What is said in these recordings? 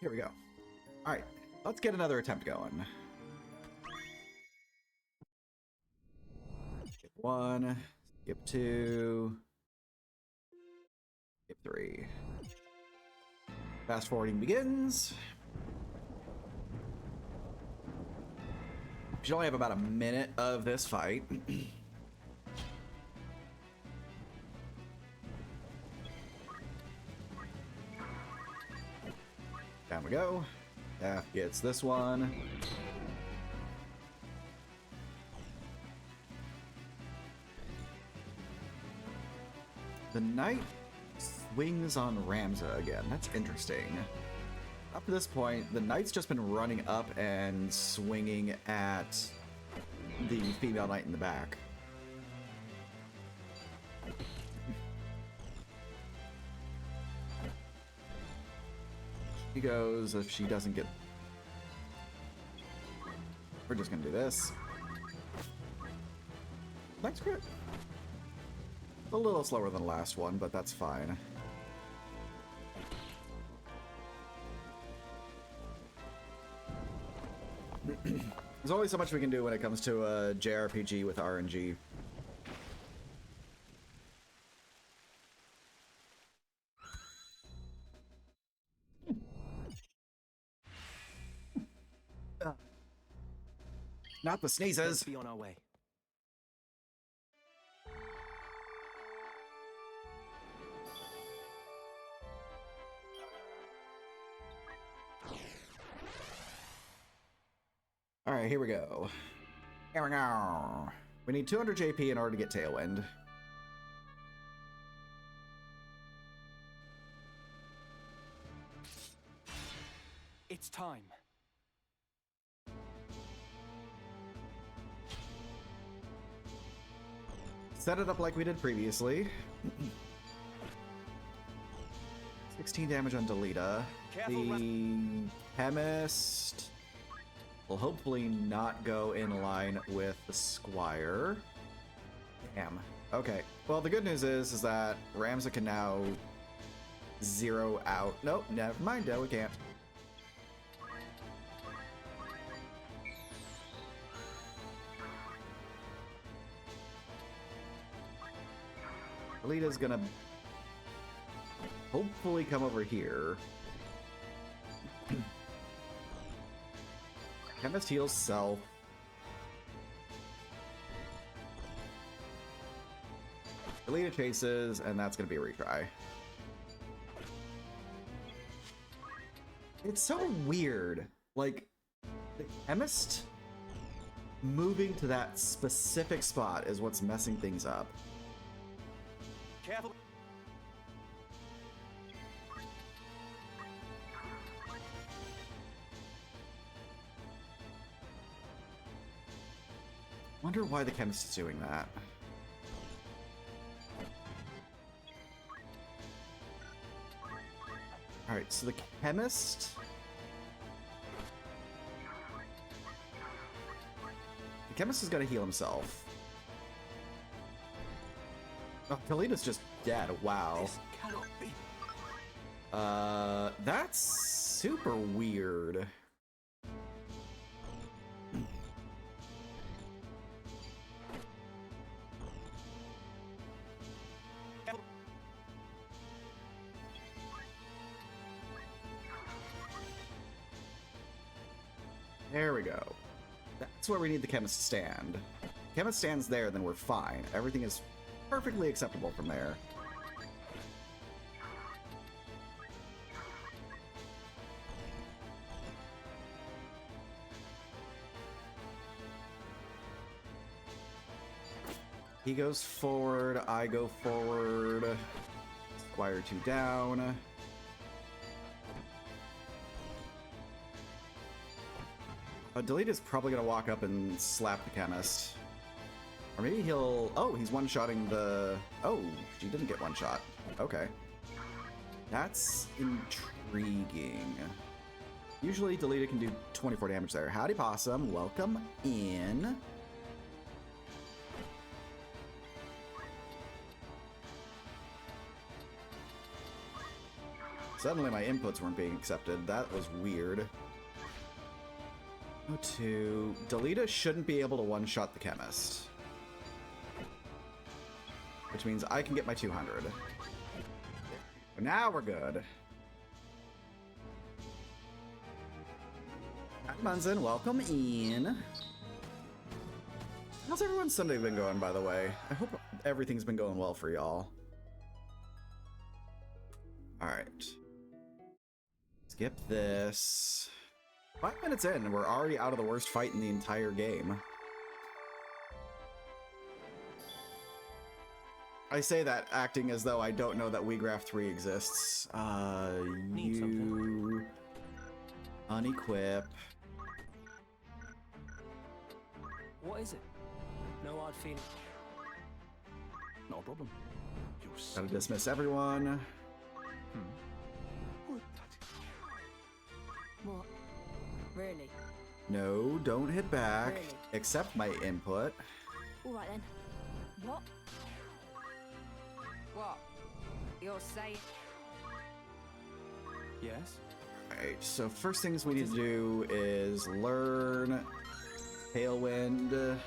Here we go. All right, let's get another attempt going. Skip 1, skip 2, skip 3. Fast forwarding begins. We should only have about a minute of this fight. Down we go. F gets this one. The knight swings on Ramza again. That's interesting. Up to this point, the knight's just been running up and swinging at the female knight in the back. She goes if she doesn't get... We're just gonna do this. Next crit. A little slower than the last one, but that's fine. There's only so much we can do when it comes to a JRPG with RNG. Not the sneezes. Let's be on our way. All right, here we go. Here we go. We need 200 JP in order to get Tailwind. It's time. Set it up like we did previously. 16 damage on Delita. The Chemist will hopefully not go in line with the Squire. Damn. Okay. Well, the good news is that Ramza can now zero out. Nope, never mind. No, we can't. Alita's gonna hopefully come over here. Chemist heals self. Alita chases, and that's gonna be a retry. It's so weird. Like, the Chemist moving to that specific spot is what's messing things up. Careful. Wonder why the Chemist is doing that. Alright, so the Chemist... The Chemist has got to heal himself. Oh, Kalita's just dead. Wow. This cannot be. That's super weird. There we go. That's where we need the Chemist to stand. Chemist stands there, then we're fine. Everything is perfectly acceptable from there. He goes forward, I go forward. Squire 2 down. Delita's probably gonna walk up and slap the Chemist. Or maybe he'll... Oh, he's one-shotting the... Oh, she didn't get one shot. Okay. That's intriguing. Usually Delita can do 24 damage there. Howdy, Possum. Welcome in. Suddenly my inputs weren't being accepted. That was weird. 02. Delita shouldn't be able to one-shot the chemist. Which means I can get my 200. Now we're good. Munson, welcome in. How's everyone's Sunday been going, by the way? I hope everything's been going well for y'all. Alright. Skip this. 5 minutes in, and we're already out of the worst fight in the entire game. I say that acting as though I don't know that WeGraph 3 exists. You... Unequip. What is it? No hard feeling. Not a problem. Gotta dismiss everyone. What? Really? No, don't hit back. Really? Accept my input. All right then. What? What? You're saying? Yes? Alright, so first things we need to do is learn Tailwind.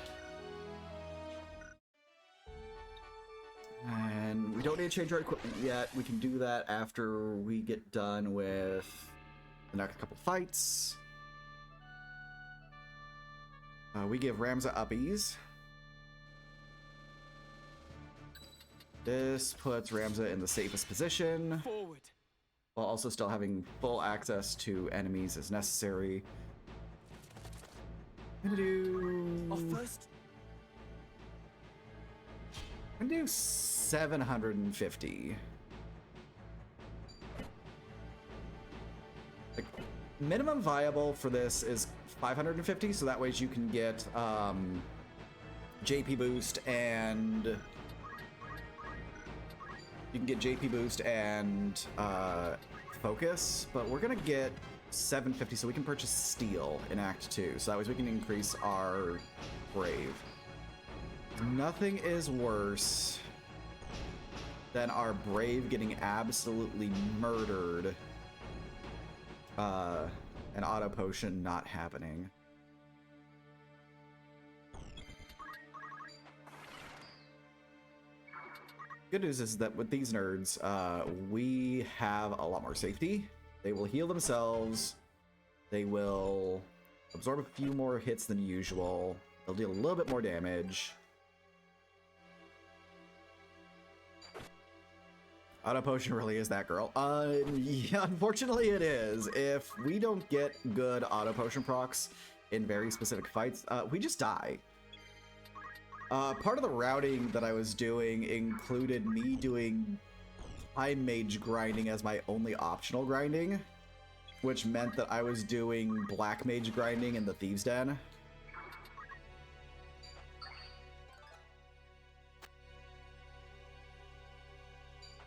And we don't need to change our equipment yet. We can do that after we get done with the next couple fights. We give Ramza uppies. This puts Ramza in the safest position, Forward. while also still having full access to enemies as necessary. I'm gonna do... Off first. I'm gonna do 750. Like, minimum viable for this is 550, so that way you can get JP boost and focus, but we're gonna get 750 so we can purchase steel in Act 2, so that way we can increase our brave. Nothing is worse than our brave getting absolutely murdered, and auto potion not happening. Good news is that with these nerds, we have a lot more safety. They will heal themselves. They will absorb a few more hits than usual. They'll deal a little bit more damage. Auto potion really is that girl. Yeah, unfortunately it is. If we don't get good auto potion procs in very specific fights, we just die. Part of the routing that I was doing included me doing Time Mage grinding as my only optional grinding, which meant that I was doing Black Mage grinding in the Thieves' Den.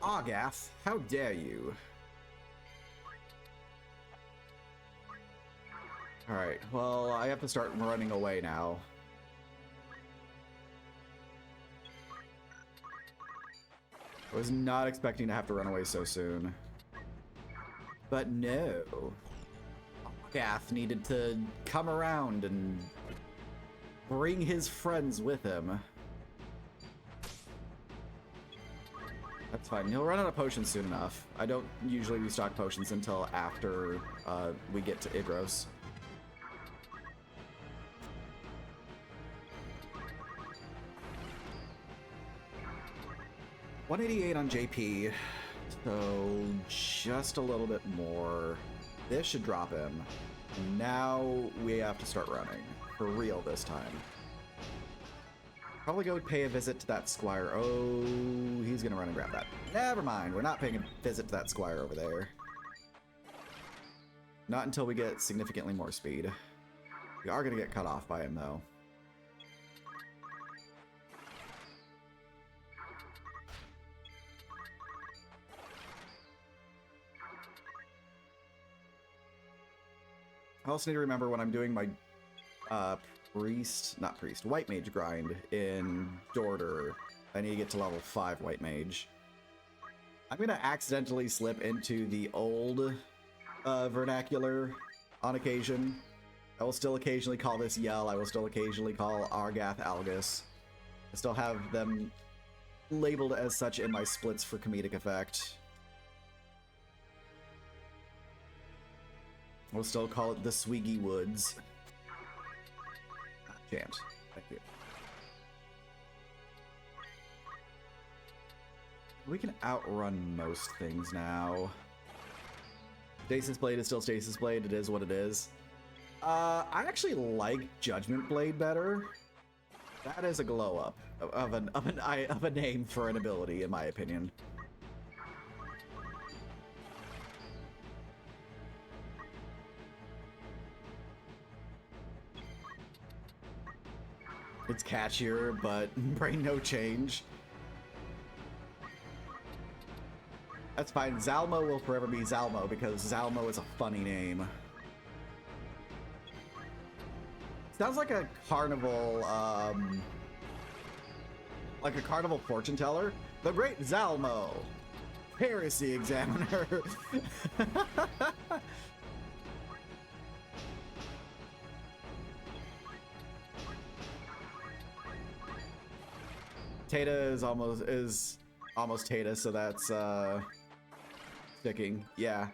Agath, how dare you? Alright, well, I have to start running away now. I was not expecting to have to run away so soon. But no. Gath needed to come around and bring his friends with him. That's fine. He'll run out of potions soon enough. I don't usually restock potions until after we get to Igros. $188 on JP, so just a little bit more. This should drop him. Now we have to start running. For real this time. Probably go pay a visit to that squire. Oh, he's gonna run and grab that. Never mind, we're not paying a visit to that squire over there. Not until we get significantly more speed. We are gonna get cut off by him though. I also need to remember when I'm doing my white mage grind in Dorder, I need to get to level 5 white mage. I'm gonna accidentally slip into the old vernacular on occasion. I will still occasionally call this Yell. I will still occasionally call Argath Algus. I still have them labeled as such in my splits for comedic effect. We'll still call it the Swiggy Woods. Chant. Thank you. We can outrun most things now. Stasis Blade is still Stasis Blade. It is what it is. I actually like Judgment Blade better. That is a glow up of a name for an ability, in my opinion. It's catchier, but brain no change. That's fine. Zalmo will forever be Zalmo because Zalmo is a funny name. Sounds like a carnival, fortune teller. The Great Zalmo, Heresy Examiner. Tata is almost Tata, so that's sticking. Yeah.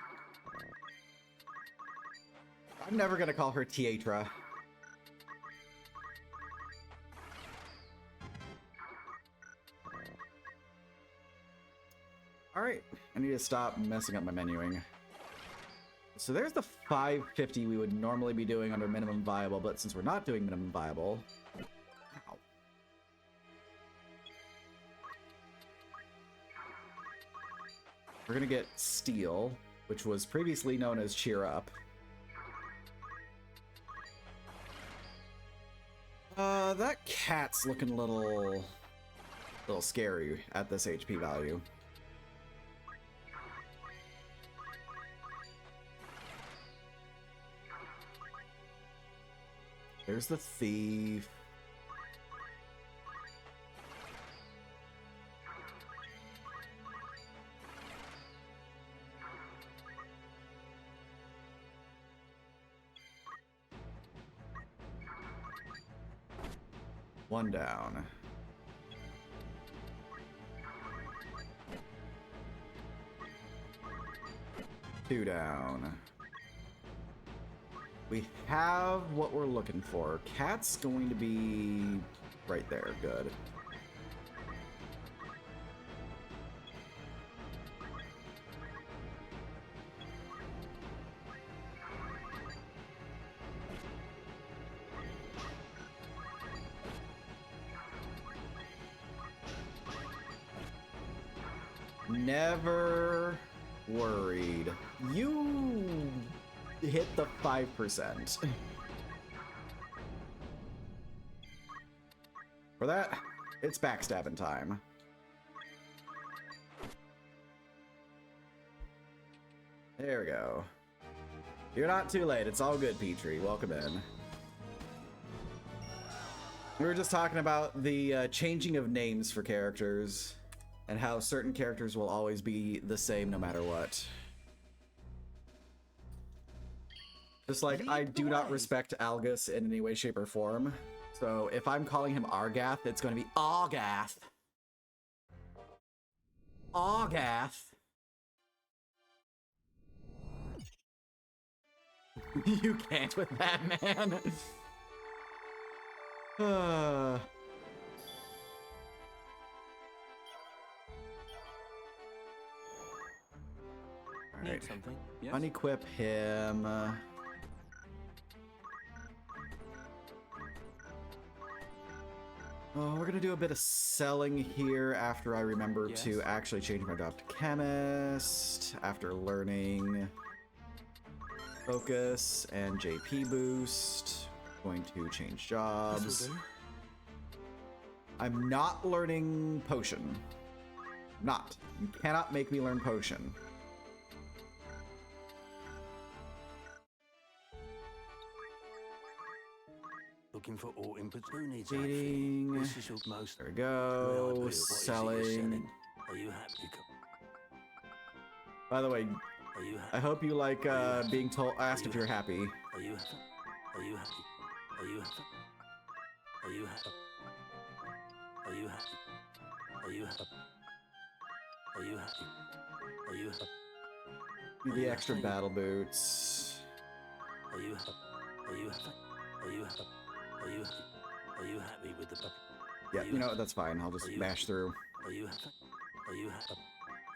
I'm never gonna call her Tiatra. Alright, I need to stop messing up my menuing. So there's the 550 we would normally be doing under minimum viable, but since we're not doing minimum viable... Ow. We're gonna get Steel, which was previously known as Cheer Up. That cat's looking a little scary at this HP value. There's the thief. One down. Two down. We have what we're looking for. Cat's going to be right there. Good. Never worried. You hit the 5%. For that, it's backstabbing time. There we go. You're not too late. It's all good, Petrie. Welcome in. We were just talking about the changing of names for characters and how certain characters will always be the same no matter what. Just like I do not respect Algus in any way, shape, or form. So if I'm calling him Argath, it's going to be Argath. Argath. You can't with that, man. Need something? Yes. Unequip him. Oh, we're gonna do a bit of selling here after I remember to actually change my job to chemist. After learning focus and JP boost, going to change jobs. I'm not learning potion. Not. You cannot make me learn potion. Looking for all inputs. Who needs Feeding. This is most. There we go. Selling. Are you happy? By the way, Are you I happy? hope you like being asked if you're happy. Are you happy? Are you happy? Are you happy? Are you happy? Are you happy? Are you happy? Are you happy? Are you happy? The extra battle boots. Are you happy? Are you happy? Are you happy? Are you happy? Are you happy with the puppy? Yeah, you know what? That's fine. I'll just mash through. Are you happy? Are you happy?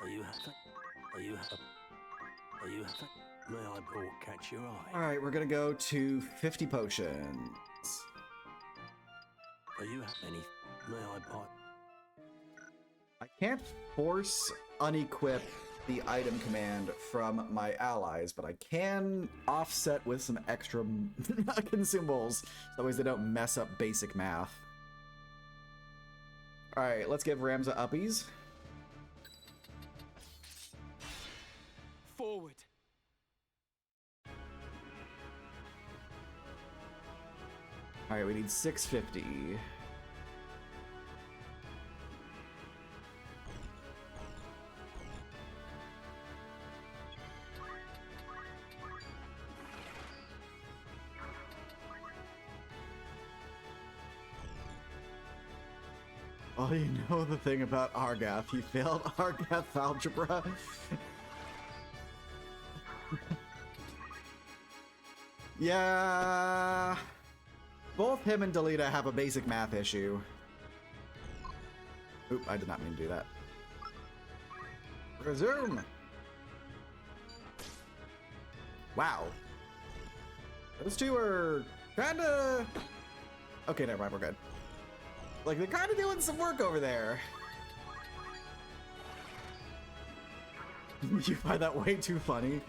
Are you happy? Are you happy? Are you happy? May I port catch your eye? All right, we're gonna go to 50 potions. Are you happy? May I buy? I can't force unequip the item command from my allies, but I can offset with some extra consumables, so that way they don't mess up basic math. All right, let's give Ramza uppies. Forward. All right, we need 650. Oh, you know the thing about Argath. He failed Argath algebra. Yeah. Both him and Delita have a basic math issue. Oop, I did not mean to do that. Resume. Wow. Those two are kinda... Okay, never mind, we're good. Like, they're kinda doing some work over there. You find that way too funny.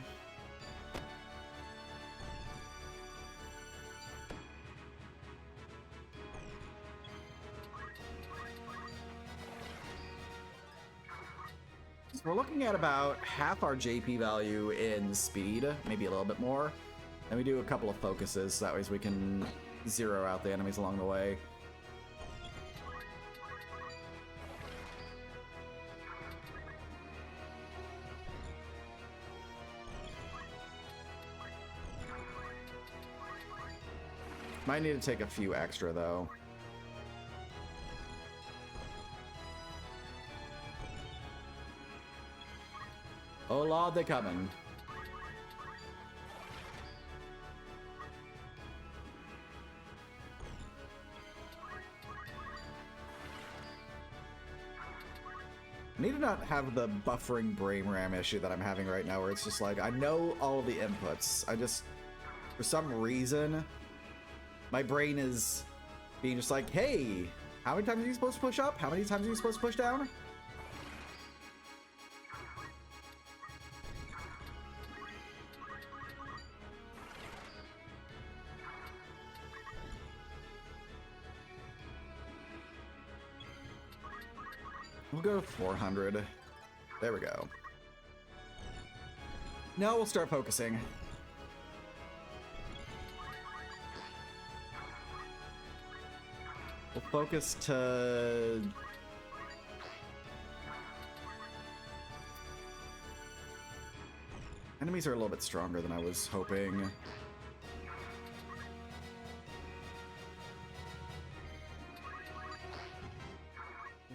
So we're looking at about half our JP value in speed, maybe a little bit more. And we do a couple of focuses, so that way we can zero out the enemies along the way. Might need to take a few extra, though. Oh lord, they're coming. I need to not have the buffering brain RAM issue that I'm having right now, where it's just like, I know all the inputs. I just, for some reason, my brain is being just like, hey, how many times are you supposed to push up? How many times are you supposed to push down? We'll go 400. There we go. Now we'll start focusing. We'll focus to... Enemies are a little bit stronger than I was hoping.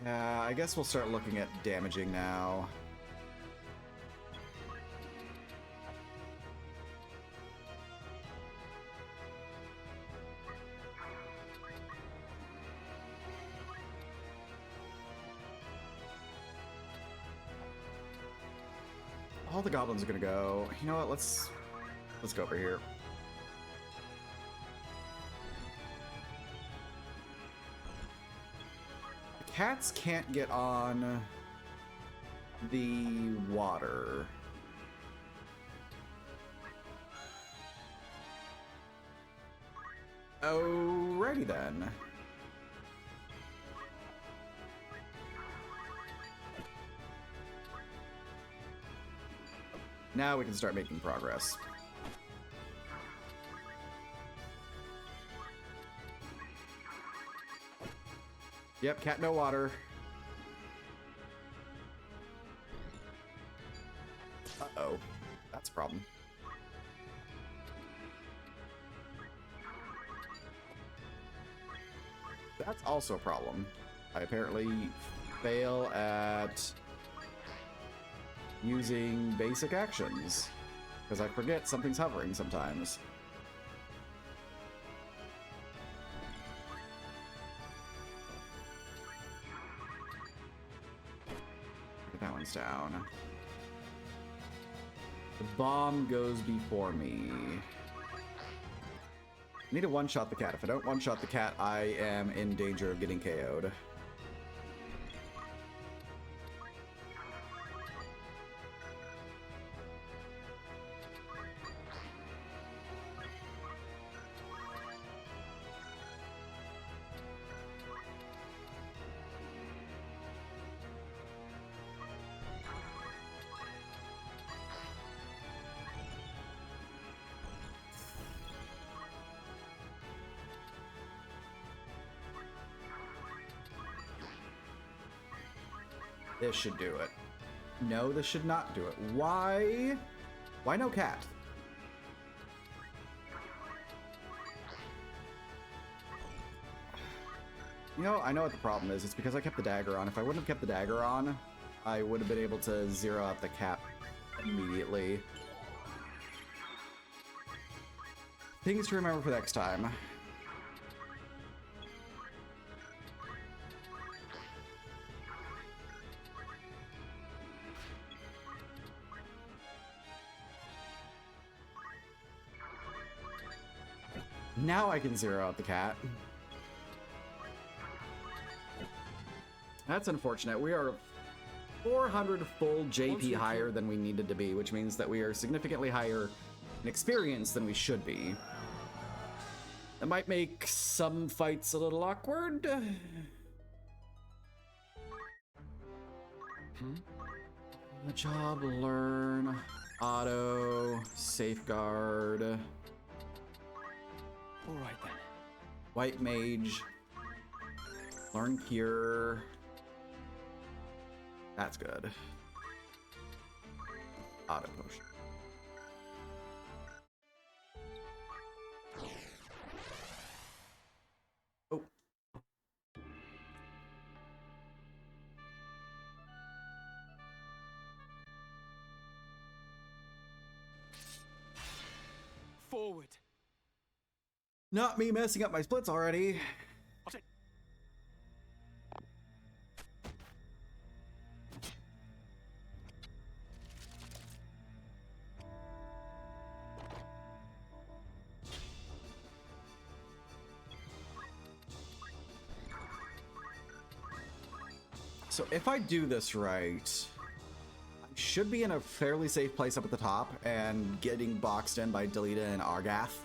Yeah, I guess we'll start looking at damaging now. All the goblins are gonna go. You know what? Let's go over here. The cats can't get on the water. Alrighty then. Now we can start making progress. Yep, cat no water. down. That's also a problem. I apparently fail at using basic actions because I forget something's hovering sometimes. That one's down. The bomb goes before me. I need to one-shot the cat. If I don't one-shot the cat, I am in danger of getting KO'd. This should do it. No, this should not do it. Why? Why no cat? You know, I know what the problem is. It's because I kept the dagger on. If I wouldn't have kept the dagger on, I would have been able to zero out the cat immediately. Things to remember for next time. Now I can zero out the cat. That's unfortunate. We are 400 full JP higher than we needed to be, which means that we are significantly higher in experience than we should be. That might make some fights a little awkward. The job, learn, auto, safeguard. All right then. White mage. Learn cure. That's good. Auto potion. Oh. Forward. Not me messing up my splits already. So if I do this right, I should be in a fairly safe place up at the top and getting boxed in by Delita and Argath.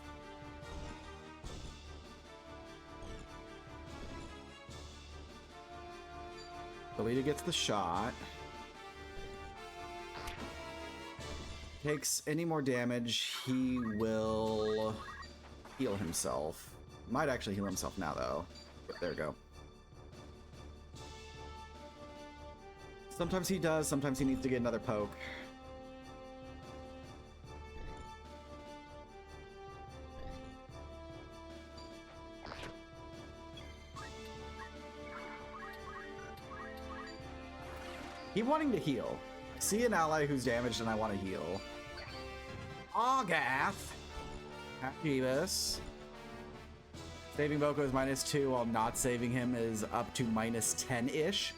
Delita gets the shot. Takes any more damage, he will heal himself. Might actually heal himself now, though. Yep, there we go. Sometimes he does, sometimes he needs to get another poke. Keep wanting to heal. I see an ally who's damaged and I want to heal. Argath! Activus. Saving Boko is -2 while not saving him is up to -10-ish.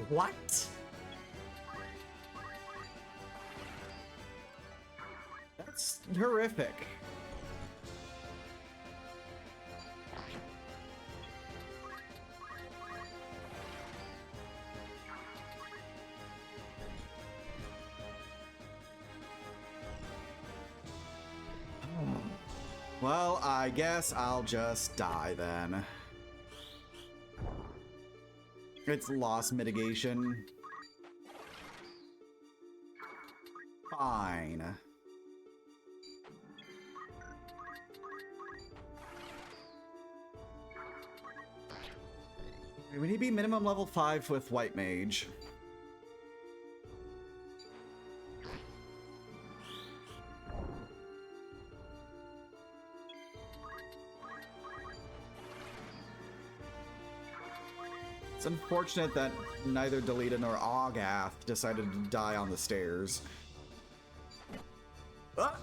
What? That's horrific. Well, I guess I'll just die then. It's loss mitigation. Fine. We need to be minimum level 5 with White Mage. It's unfortunate that neither Delita nor Augath decided to die on the stairs. Ah!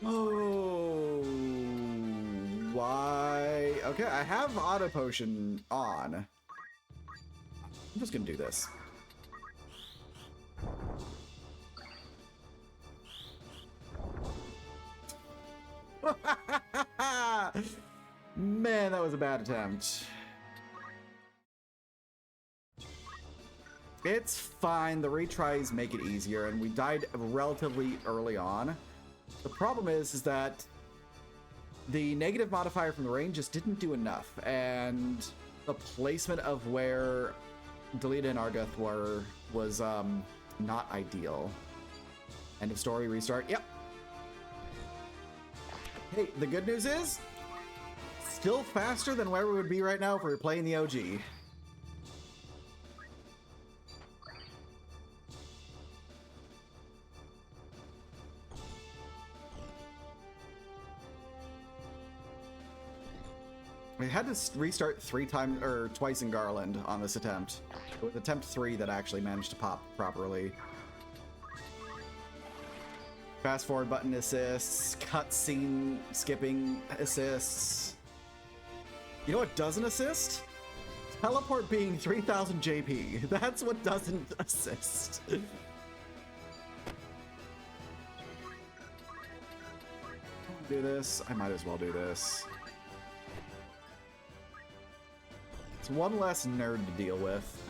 Oh, why? Okay, I have Auto Potion on. I'm just gonna do this. Man, that was a bad attempt. It's fine. The retries make it easier, and we died relatively early on. The problem is that the negative modifier from the rain just didn't do enough, and the placement of where Delita and Argath were was not ideal. End of story, restart. Yep. Hey, the good news is, still faster than where we would be right now if we were playing the OG. We had to restart twice in Garland on this attempt. It was attempt 3 that actually managed to pop properly. Fast forward button assists, cutscene skipping assists. You know what doesn't assist? Teleport being 3000 JP. That's what doesn't assist. Do this. I might as well do this. It's one less nerd to deal with.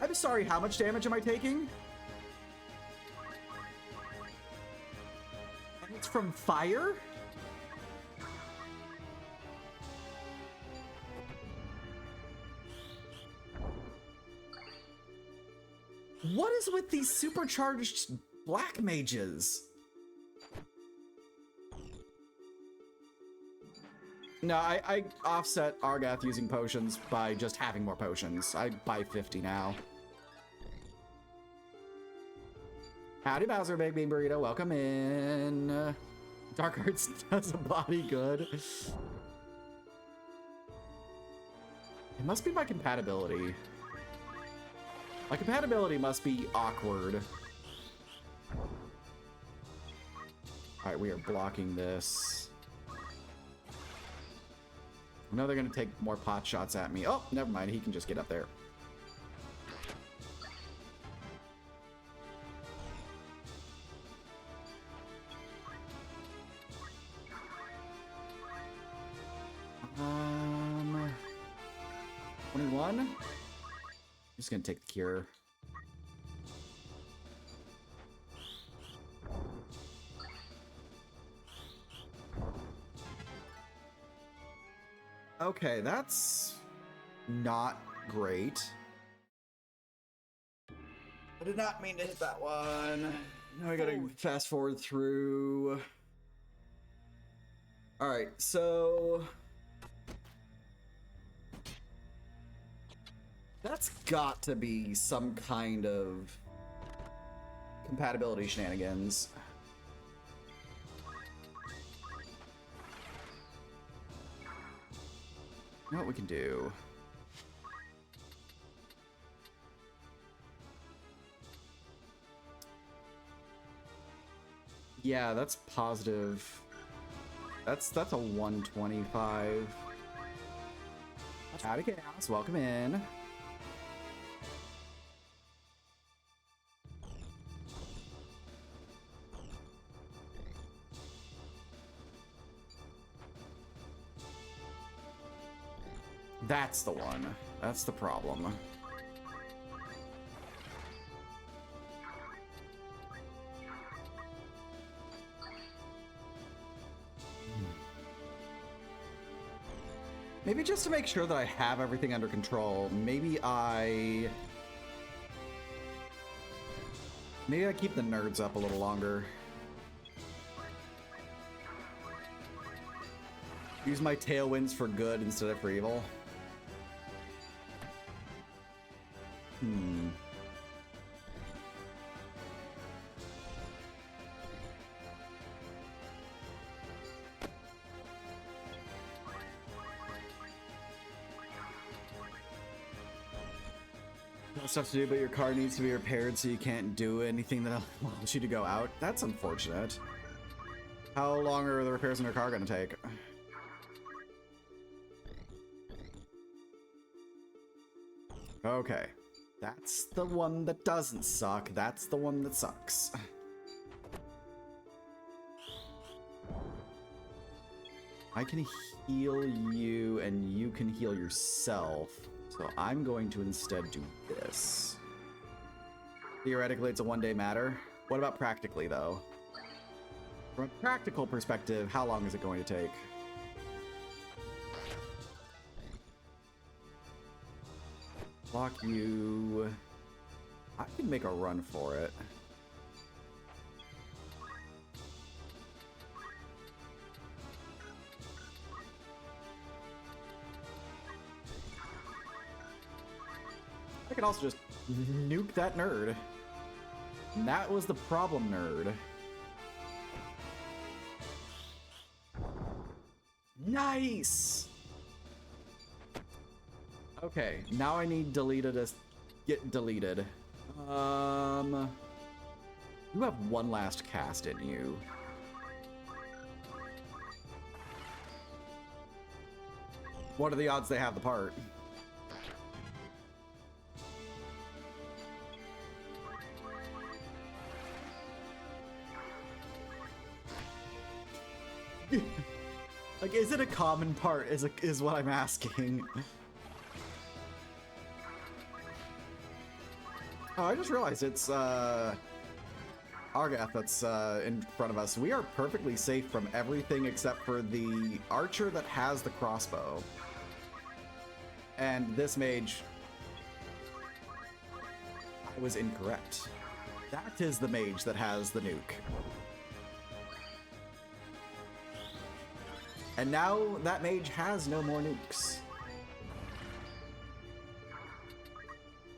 I'm sorry, how much damage am I taking? And it's from fire? What is with these supercharged black mages? No, I offset Argath using potions by just having more potions. I buy 50 now. Howdy, Bowser, Big Bean Burrito. Welcome in. Dark Arts does a body good. It must be my compatibility. My compatibility must be awkward. Alright, we are blocking this. I know they're gonna take more pot shots at me. Oh, never mind. He can just get up there. Um, 21. I'm just gonna take the cure. Okay, that's not great. I did not mean to hit that one. Now I gotta fast forward through. Alright, so that's got to be some kind of compatibility shenanigans. You know what we can do? Yeah, that's positive. That's a 125. Howdy, Chaos. Welcome in. That's the one. That's the problem. Maybe just to make sure that I have everything under control, maybe I keep the nerds up a little longer. Use my tailwinds for good instead of for evil. Hmm. No stuff to do, but your car needs to be repaired, so you can't do anything that allows you to go out. That's unfortunate. How long are the repairs on your car gonna take? Okay. That's the one that doesn't suck. That's the one that sucks. I can heal you, and you can heal yourself. So I'm going to instead do this. Theoretically, it's a one-day matter. What about practically, though? From a practical perspective, how long is it going to take? Block you. I can make a run for it. I can also just nuke that nerd. And that was the problem, nerd. Nice! Okay, now I need Deleta to get deleted. You have one last cast in you. What are the odds they have the part? Like, is it a common part? Is what I'm asking. Oh, I just realized it's Argath that's in front of us. We are perfectly safe from everything except for the archer that has the crossbow. And this mage, I was incorrect. That is the mage that has the nuke. And now that mage has no more nukes.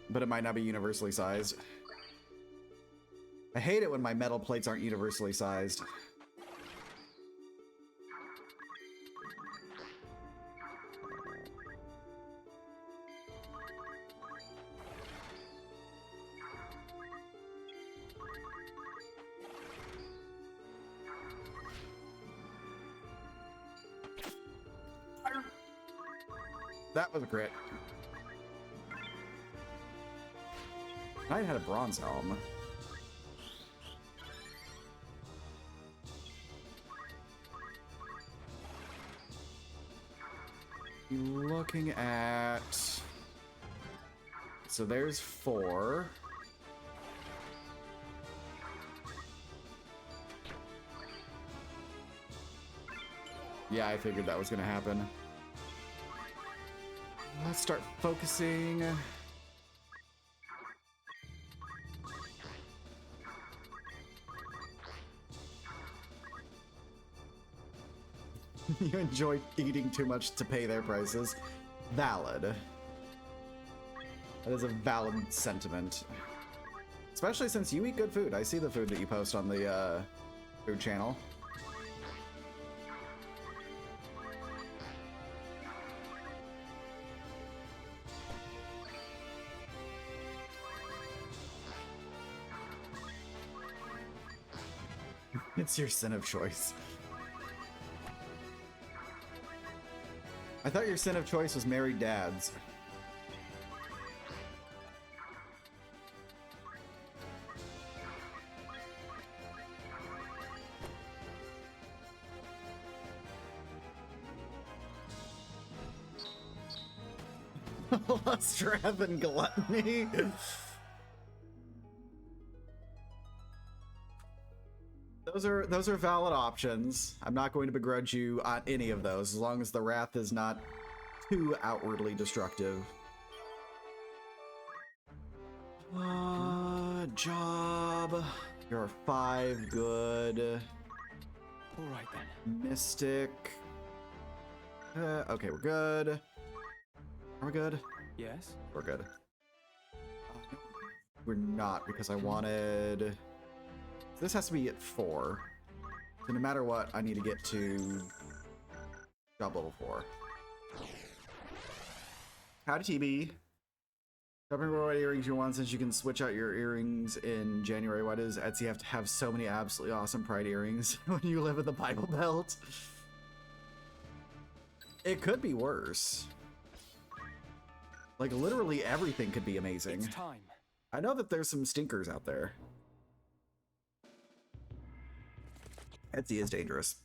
But it might not be universally sized. I hate it when my metal plates aren't universally sized. That was a crit. I had a bronze helm. Looking at... So there's 4. Yeah, I figured that was gonna happen. Let's start focusing. You enjoy eating too much to pay their prices. Valid. That is a valid sentiment. Especially since you eat good food. I see the food that you post on the food channel. It's your sin of choice. I thought your sin of choice was married dads. Strap and gluttony. Those are valid options. I'm not going to begrudge you on any of those, as long as the wrath is not too outwardly destructive. Job. You're 5 good. All right then. Mystic. Okay, we're good. Are we good? Yes? We're good. We're not, because I wanted... This has to be at 4. So no matter what, I need to get to job level 4. Howdy, TB. Don't remember what earrings you want since you can switch out your earrings in January. Why does Etsy have to have so many absolutely awesome Pride earrings when you live in the Bible Belt? It could be worse. Like, literally everything could be amazing. It's time. I know that there's some stinkers out there. Etsy is dangerous.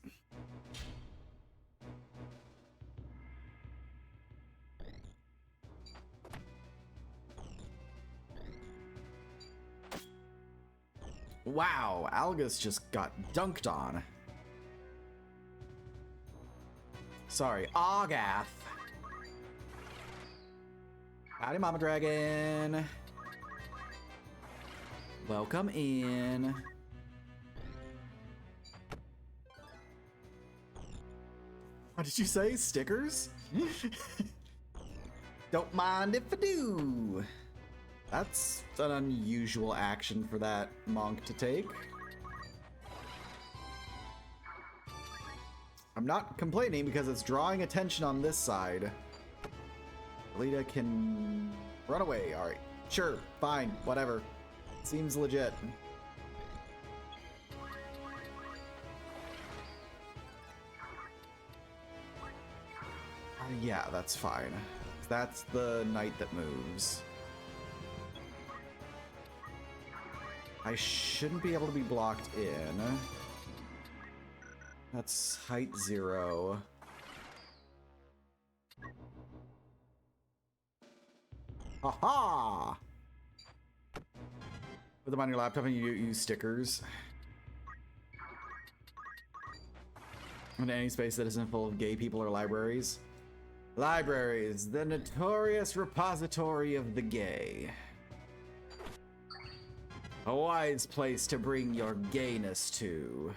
Wow, Algus just got dunked on. Sorry, Agath. Howdy, Mama Dragon. Welcome in. What did you say? Stickers? Don't mind if I do. That's an unusual action for that monk to take. I'm not complaining because it's drawing attention on this side. Lita can run away. All right, sure, fine, whatever. Seems legit. Yeah, that's fine. That's the knight that moves. I shouldn't be able to be blocked in. That's height 0. Haha! Put them on your laptop and you use stickers. In any space that isn't full of gay people or libraries. Libraries, the notorious repository of the gay. A wise place to bring your gayness to.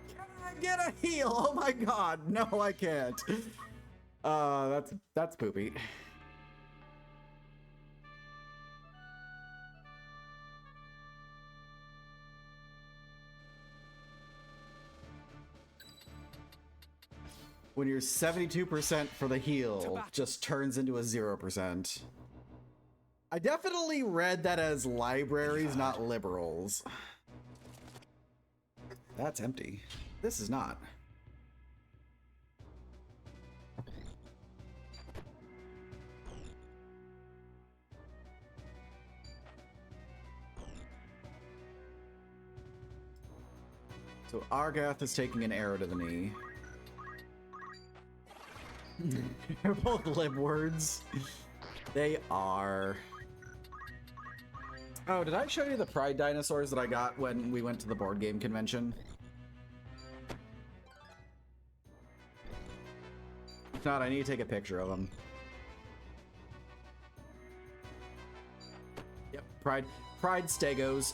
Can I get a heal? Oh my god, no I can't. That's poopy. When you're 72% for the heal, just turns into a 0%. I definitely read that as libraries, not liberals. That's empty. This is not. So Argath is taking an arrow to the knee. They're both lib words. They are. Oh, did I show you the Pride dinosaurs that I got when we went to the board game convention? If not, I need to take a picture of them. Yep, Pride Stegos.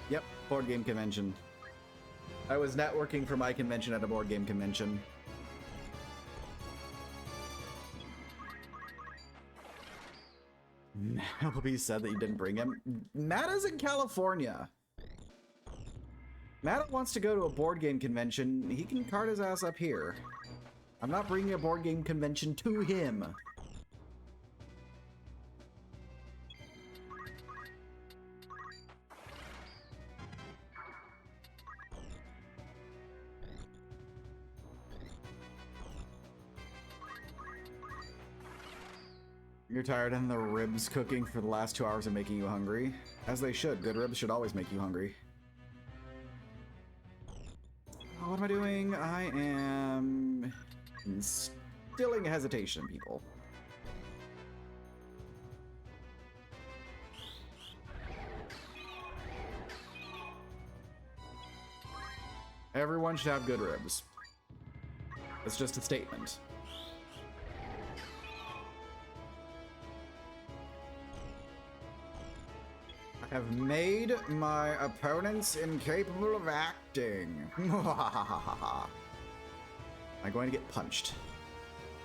Yep, board game convention. I was networking for my convention at a board game convention. It will be said that you didn't bring him. Matt is in California. Matt wants to go to a board game convention. He can cart his ass up here. I'm not bringing a board game convention to him. You're tired and the ribs cooking for the last 2 hours are making you hungry. As they should. Good ribs should always make you hungry. Oh, what am I doing? I am instilling hesitation, people. Everyone should have good ribs. It's just a statement. I have made my opponents incapable of acting. Am I going to get punched?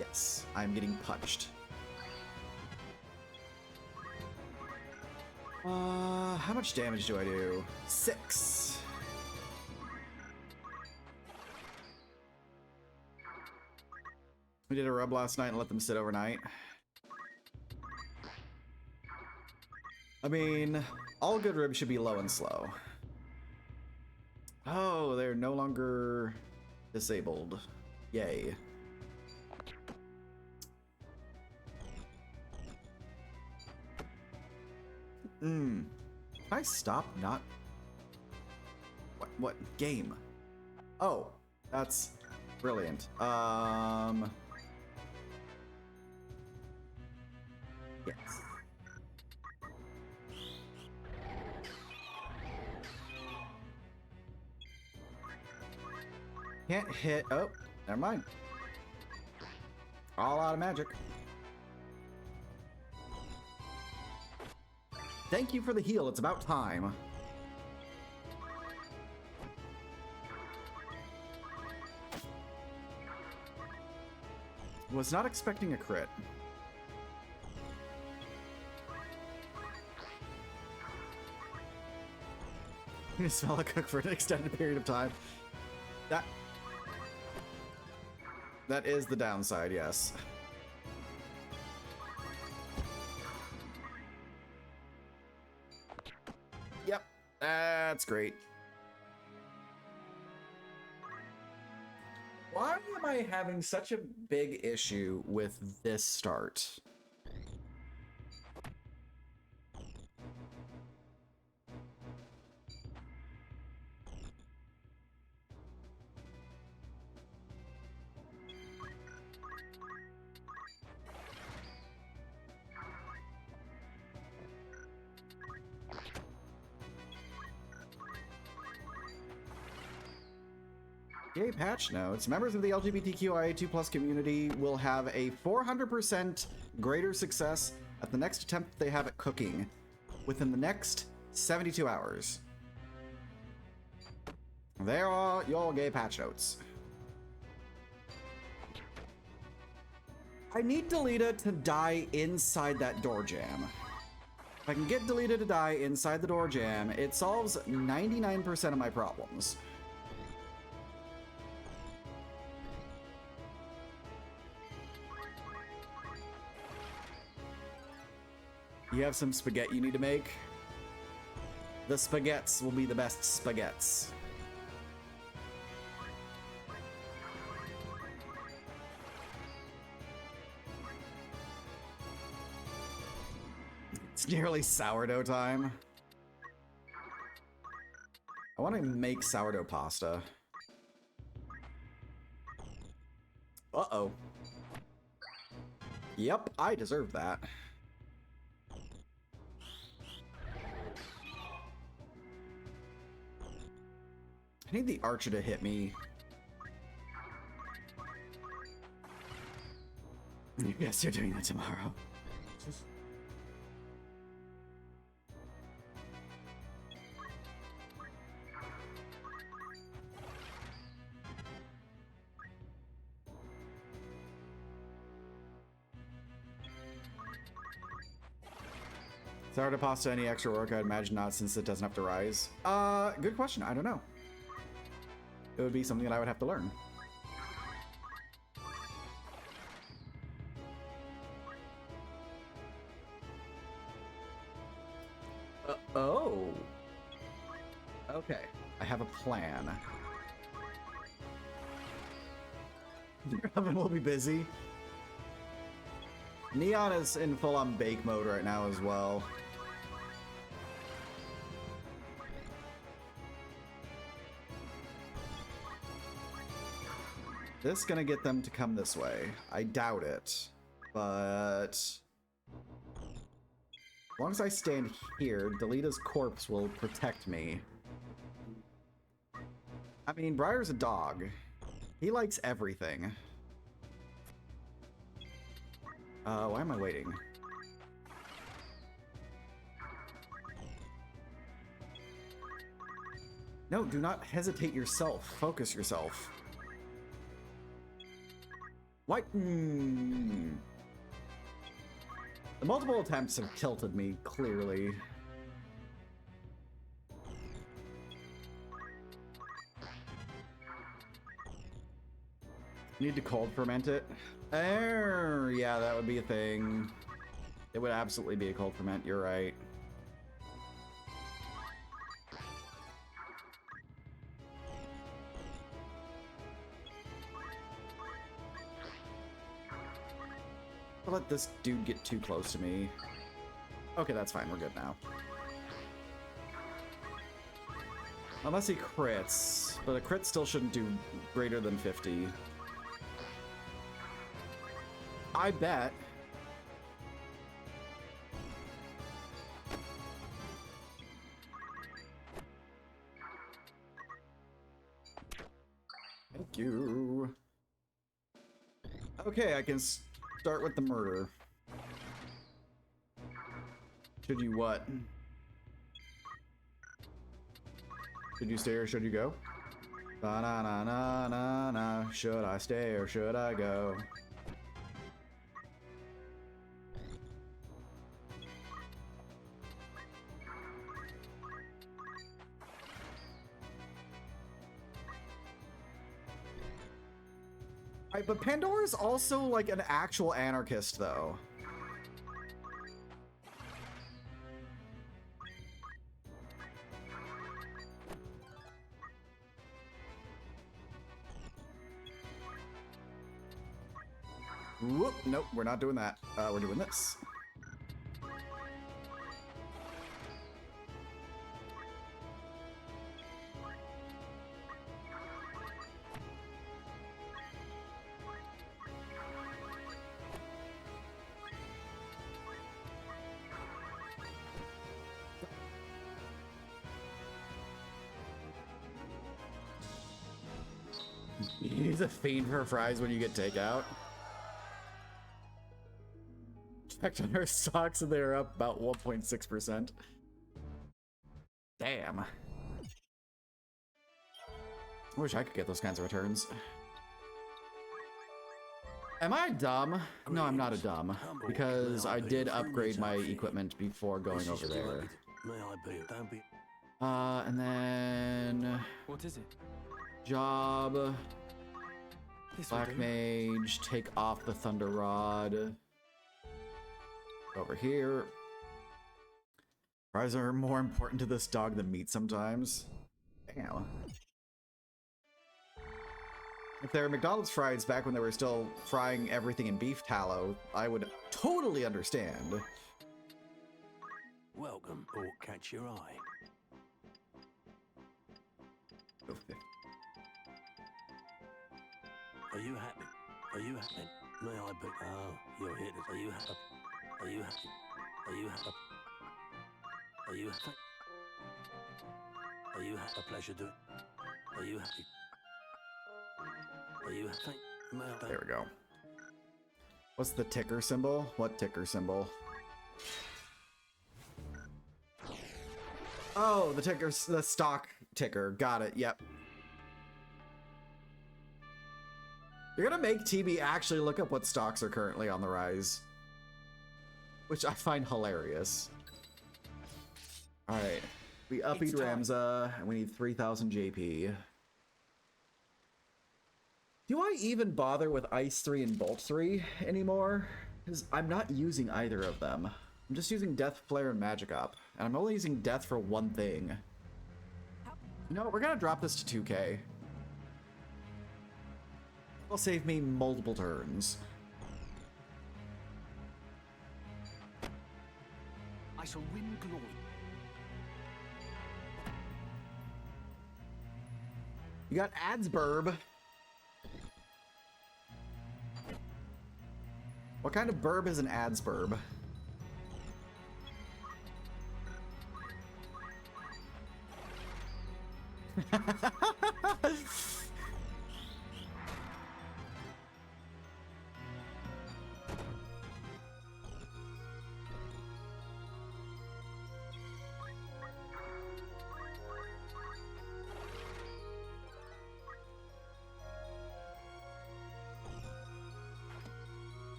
Yes, I'm getting punched. How much damage do I do? 6. We did a rub last night and let them sit overnight. I mean, all good ribs should be low and slow. Oh, they're no longer disabled. Yay. Can I stop not... What game? Oh, that's brilliant. Yes. Can't hit. Oh, never mind. All out of magic. Thank you for the heal. It's about time. Was not expecting a crit. You smell a cook for an extended period of time. That is the downside, yes. Yep, that's great. Why am I having such a big issue with this start? Yay, patch notes. Members of the LGBTQIA2+ community will have a 400% greater success at the next attempt they have at cooking within the next 72 hours. There are your gay patch notes. I need Delita to die inside that door jam. If I can get Delita to die inside the door jam, it solves 99% of my problems. You have some spaghetti you need to make? The spaghettis will be the best spaghettis. It's nearly sourdough time. I want to make sourdough pasta. Uh-oh. Yep, I deserve that. I need the archer to hit me. Yes, you're doing that tomorrow. Sourdough pasta, any extra work? I'd imagine not, since it doesn't have to rise. Good question. I don't know. It would be something that I would have to learn. Oh. Okay. I have a plan. Your oven will be busy. Neon is in full-on bake mode right now as well. this gonna get them to come this way? I doubt it, but as long as I stand here, Delita's corpse will protect me. I mean, Briar's a dog. He likes everything. Why am I waiting? No, do not hesitate yourself. Focus yourself. What? The multiple attempts have tilted me, clearly. Need to cold ferment it? Yeah, that would be a thing. It would absolutely be a cold ferment, you're right. I'll let this dude get too close to me. Okay, that's fine, we're good now. Unless he crits, but a crit still shouldn't do greater than 50. I bet. Thank you. Okay, I can start with the murder. Should you what? Should you stay or should you go? Na na na na na na. Should I stay or should I go? Right, but Pandora's also like an actual anarchist, though. Whoop, nope, we're not doing that. We're doing this. He's a fiend for fries when you get takeout. Checked on our stocks and they're up about 1.6%. Damn. I wish I could get those kinds of returns. Am I dumb? No, I'm not a dumb, because I did upgrade my equipment before going over there. May I be? Don't be. And then What is it? job, This will Black do. Mage, take off the Thunder Rod. Over here. Fries are more important to this dog than meat sometimes. Damn. If they were McDonald's fries back when they were still frying everything in beef tallow, I would totally understand. Welcome, or catch your eye. Are you happy? Are you happy? May I be? Oh, you're here to. Are you happy? Are you happy? Are you happy? Are you happy? Are you happy? A pleasure to. Are you happy? Are you happy? May I be? There we go. What's the ticker symbol? What ticker symbol? Oh, the ticker, the stock ticker. Got it. Yep. You're gonna make TB actually look up what stocks are currently on the rise, which I find hilarious. All right, we upbeat Ramza, and we need 3,000 JP. Do I even bother with Ice 3 and Bolt 3 anymore? Because I'm not using either of them. I'm just using Death Flare and Magic Up, and I'm only using Death for one thing. No, we're gonna drop this to 2K. It'll save me multiple turns. I shall win glory. You got Adsburb. What kind of burb is an adsburb?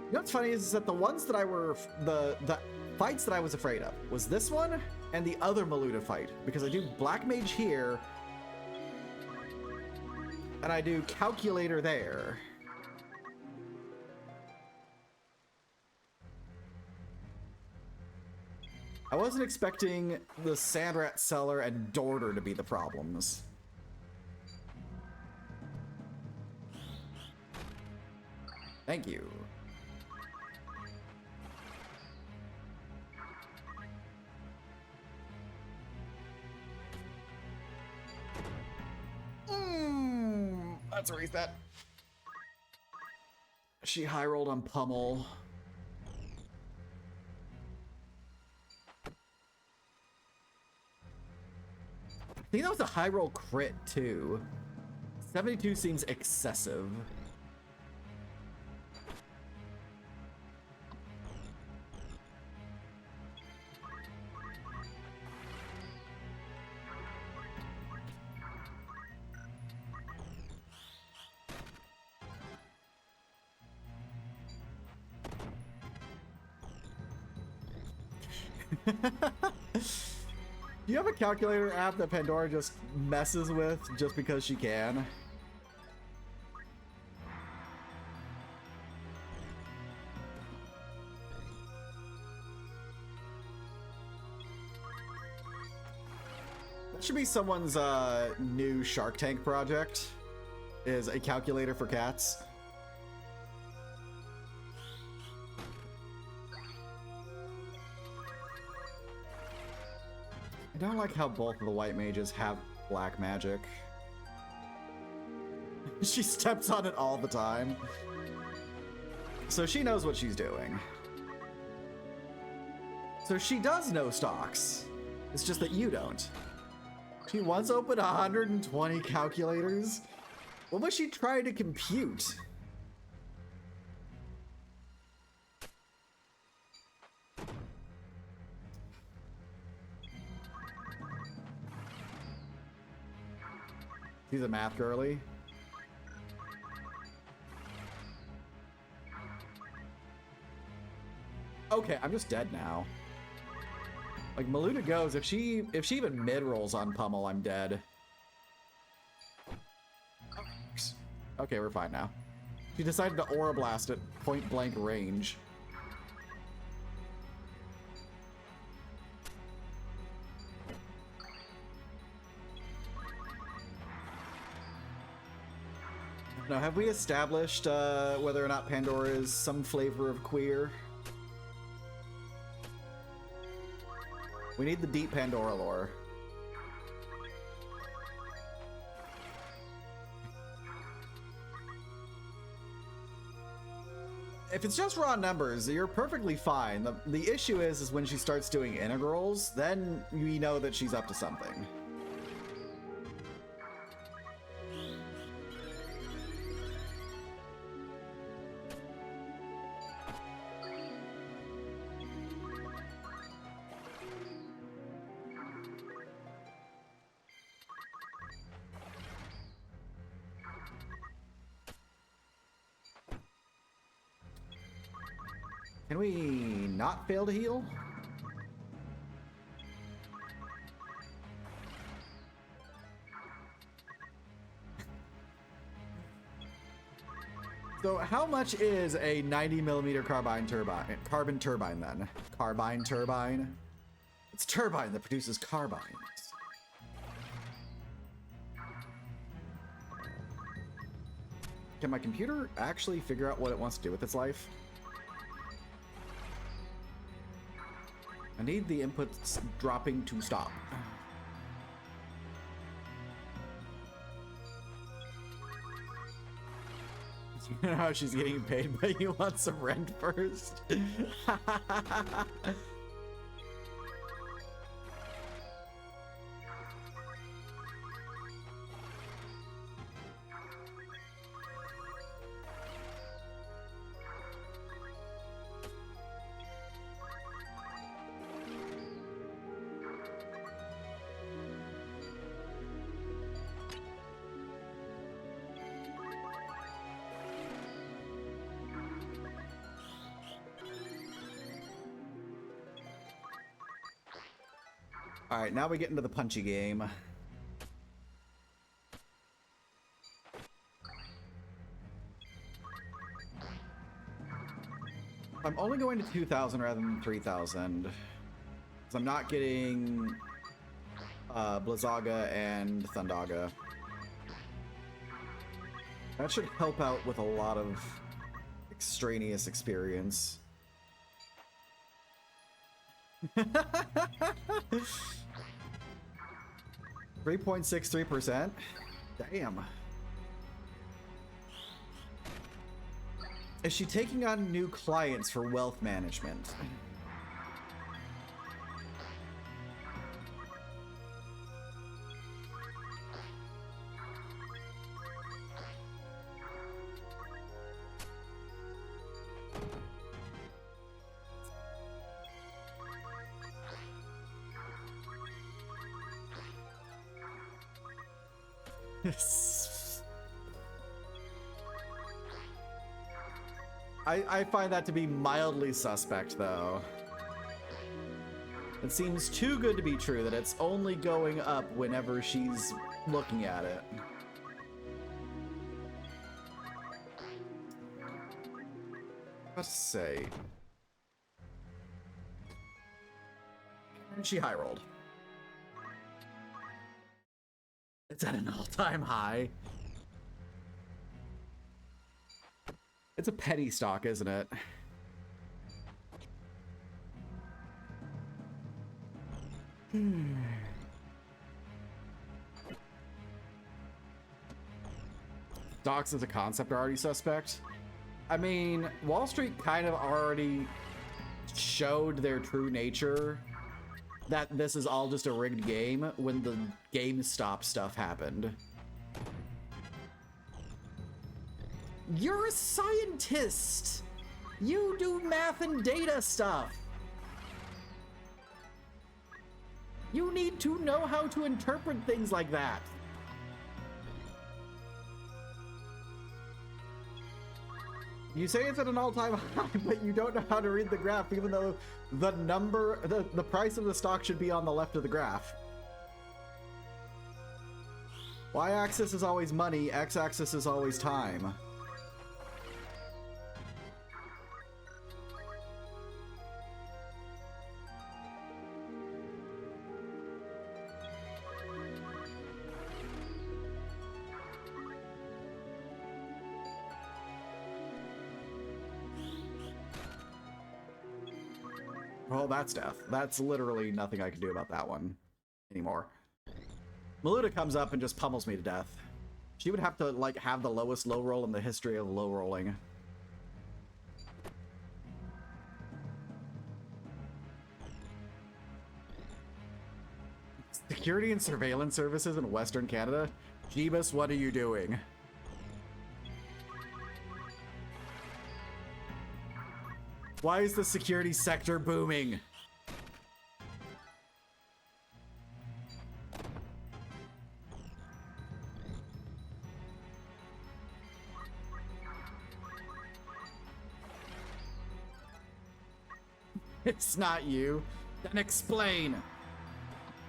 You know what's funny is that the ones that I were the fights that I was afraid of was this one and the other Maluda fight, because I do Black Mage here and I do Calculator there. I wasn't expecting the Sandrat Cellar and Dorter to be the problems. Thank you. Let's erase that. She high rolled on Pummel. I think that was a high roll crit too. 72 seems excessive. Do you have a calculator app that Pandora just messes with just because she can? That should be someone's new Shark Tank project, is a calculator for cats. I don't like how both of the white mages have black magic. She steps on it all the time. So she knows what she's doing. So she does know stocks. It's just that you don't. She once opened 120 calculators. What was she trying to compute? He's a math girly. Okay, I'm just dead now. Like, Maluda goes, if she even mid-rolls on Pummel, I'm dead. Okay, we're fine now. She decided to Aura Blast at point-blank range. Now, have we established whether or not Pandora is some flavor of queer? We need the deep Pandora lore. If it's just raw numbers, you're perfectly fine. The issue is when she starts doing integrals, then we know that she's up to something. Can we not fail to heal? So how much is a 90mm carbine turbine? Carbon turbine then? Carbine turbine? It's turbine that produces carbines. Can my computer actually figure out what it wants to do with its life? I need the inputs dropping to stop. You know how she's getting paid, but you want some rent first? All right, now we get into the punchy game. I'm only going to 2,000 rather than 3,000. Because I'm not getting Blizzaga and Thundaga. That should help out with a lot of extraneous experience. 3.63%? Damn. Is she taking on new clients for wealth management? I find that to be mildly suspect, though. It seems too good to be true that it's only going up whenever she's looking at it. Let's say. And she high rolled. It's at an all-time high. It's a petty stock, isn't it? Stocks as a concept are already suspect. I mean, Wall Street kind of already showed their true nature, that this is all just a rigged game, when the GameStop stuff happened. You're a scientist! You do math and data stuff! You need to know how to interpret things like that. You say it's at an all-time high, but you don't know how to read the graph, even though the number, the price of the stock should be on the left of the graph. Y-axis is always money, X-axis is always time. Well, that's death. That's literally nothing I can do about that one anymore. Maluda comes up and just pummels me to death. She would have to, like, have the lowest low roll in the history of low rolling. Security and surveillance services in Western Canada? Jeebus, what are you doing? Why is the security sector booming? It's not you. Then explain.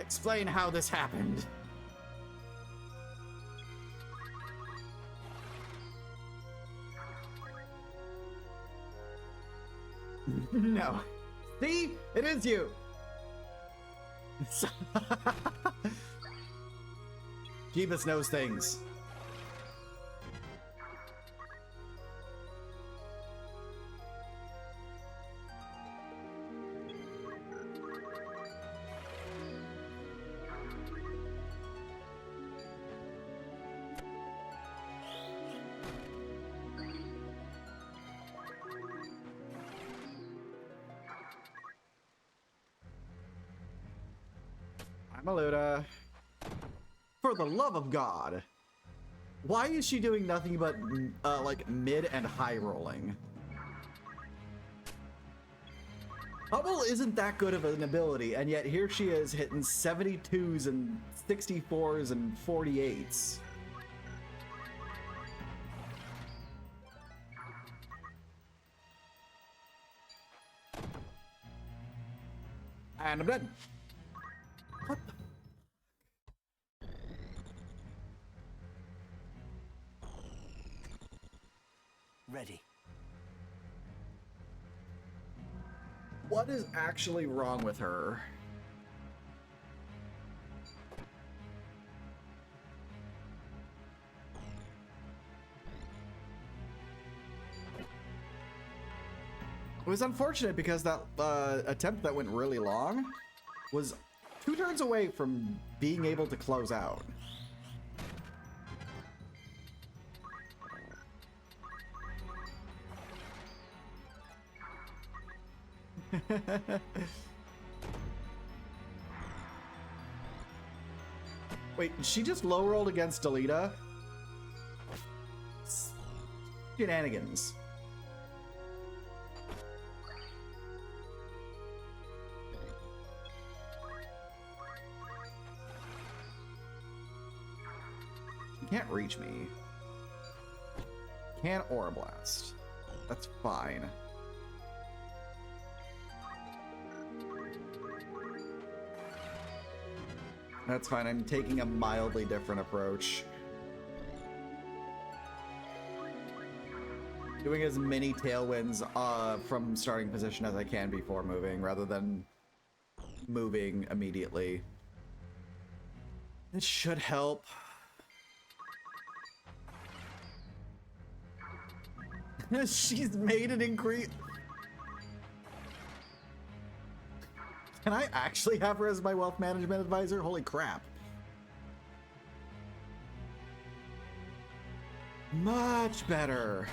Explain how this happened. No. See? It is you! Jeebus knows things. Maluda. For the love of God. Why is she doing nothing but, like, mid and high rolling? Hubble isn't that good of an ability, and yet here she is hitting 72s and 64s and 48s. And I'm dead. What the? Ready. What is actually wrong with her? It was unfortunate because that attempt that went really long was 2 turns away from being able to close out. Wait, she just low rolled against Delita? Shenanigans. She can't reach me. Can Aura Blast. That's fine. That's fine. I'm taking a mildly different approach. Doing as many tailwinds from starting position as I can before moving, rather than moving immediately. It should help. She's made an increase. Can I actually have her as my wealth management advisor? Holy crap. Much better.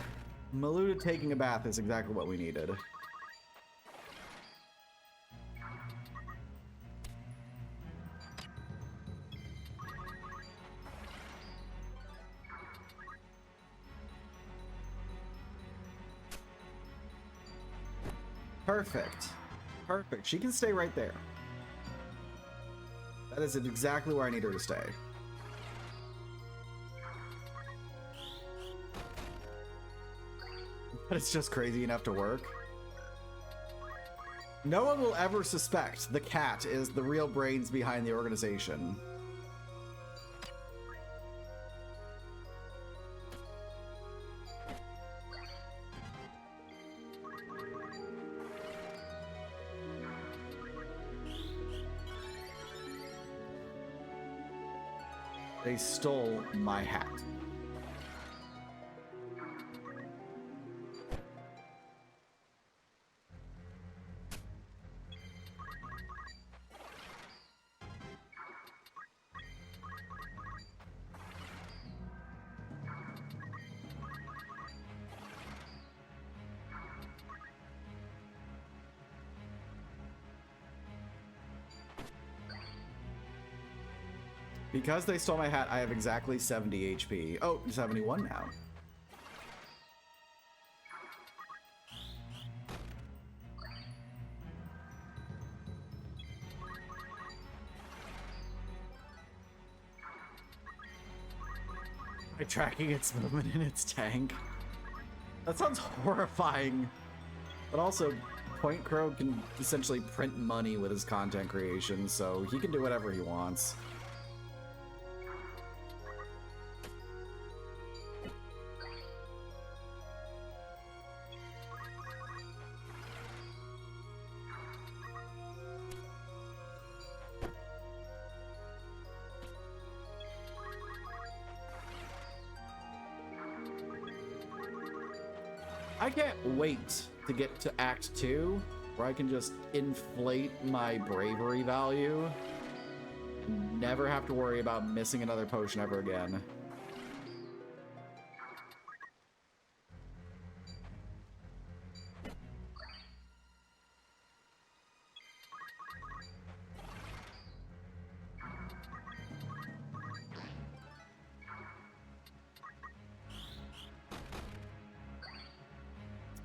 Maluda taking a bath is exactly what we needed. Perfect. Perfect. She can stay right there. That is exactly where I need her to stay. But it's just crazy enough to work. No one will ever suspect the cat is the real brains behind the organization. They stole my hat. Because they stole my hat, I have exactly 70 HP. Oh, 71 now. By tracking its movement in its tank. That sounds horrifying. But also, Point Crow can essentially print money with his content creation, so he can do whatever he wants. I can't wait to get to Act 2, where I can just inflate my bravery value and never have to worry about missing another potion ever again.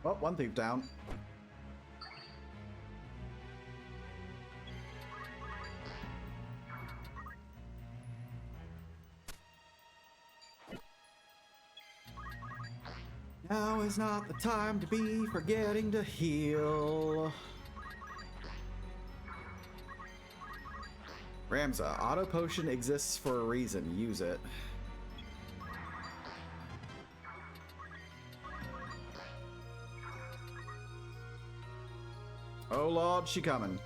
Oh, one thief down. Now is not the time to be forgetting to heal. Ramza, auto potion exists for a reason. Use it. Oh lord, she coming.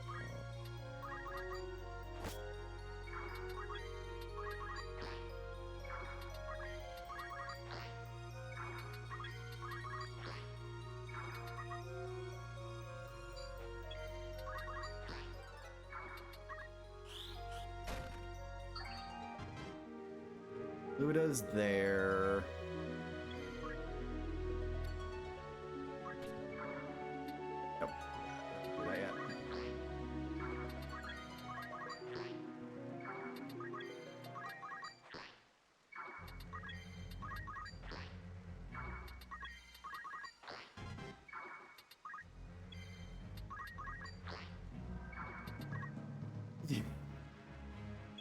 Luda's there. Nope. Not yet.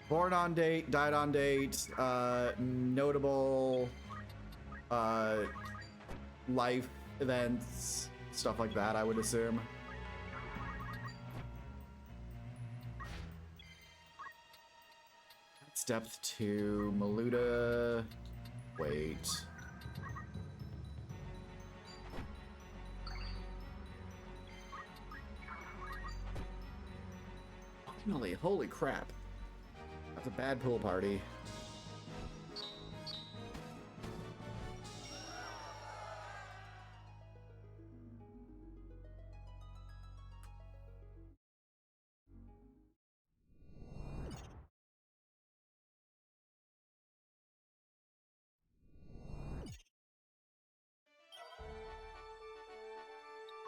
Born on date, died on date, notable life events, stuff like that, I would assume. That's depth 2, Maluda. Wait. Holy crap. That's a bad pool party.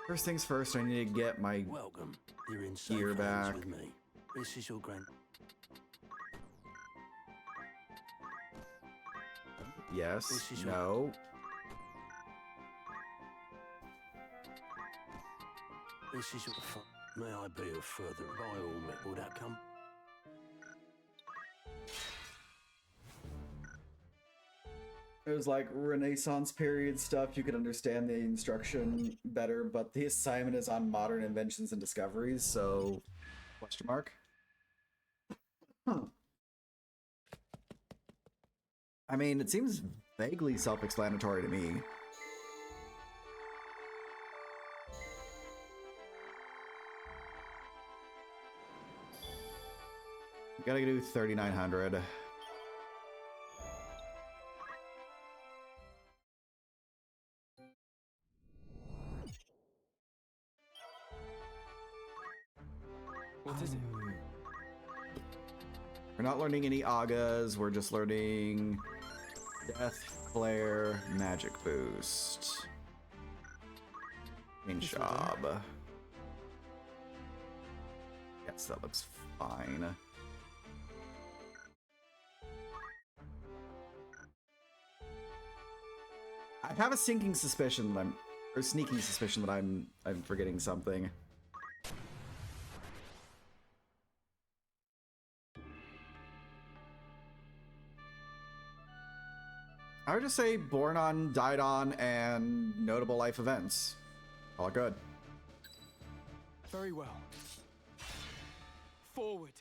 First things first, I need to get my Welcome. You're in safe gear hands back. with me. This is your grand. Yes. This is your- No. This is your. May I be of further by all means? Will that come? It was like Renaissance period stuff. You could understand the instruction better, but the assignment is on modern inventions and discoveries, so question mark. Huh. I mean, it seems vaguely self-explanatory to me. Gotta do 3,900. What is it? We're not learning any Agas, we're just learning Death, Flare, Magic Boost. Main shop. Yes, that looks fine. I have a sinking suspicion that or sneaking suspicion that I'm forgetting something. I would just say born on, died on, and notable life events. All good. Very well. Forward.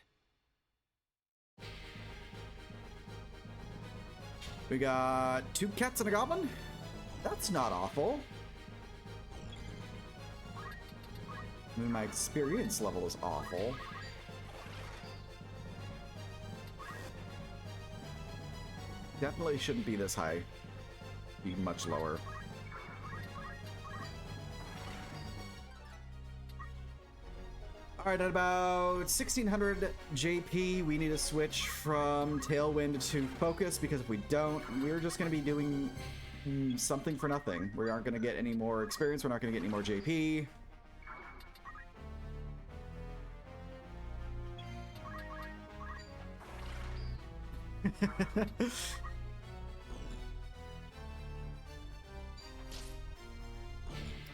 We got 2 cats and a goblin? That's not awful. I mean, my experience level is awful. Definitely shouldn't be this high. Be much lower. Alright, at about 1600 JP, we need to switch from Tailwind to Focus, because if we don't, we're just going to be doing something for nothing. We aren't going to get any more experience, we're not going to get any more JP.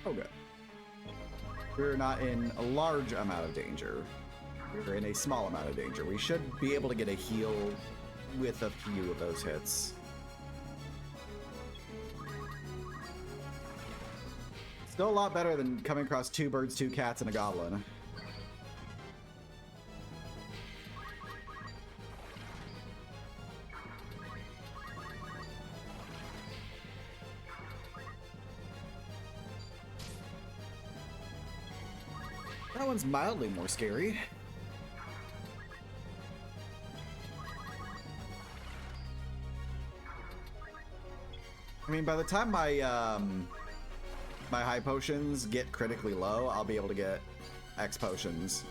Oh, good. We're not in a large amount of danger. We're in a small amount of danger. We should be able to get a heal with a few of those hits. Still a lot better than coming across 2 birds, 2 cats, and a goblin. That one's mildly more scary. I mean, by the time my my high potions get critically low, I'll be able to get X potions.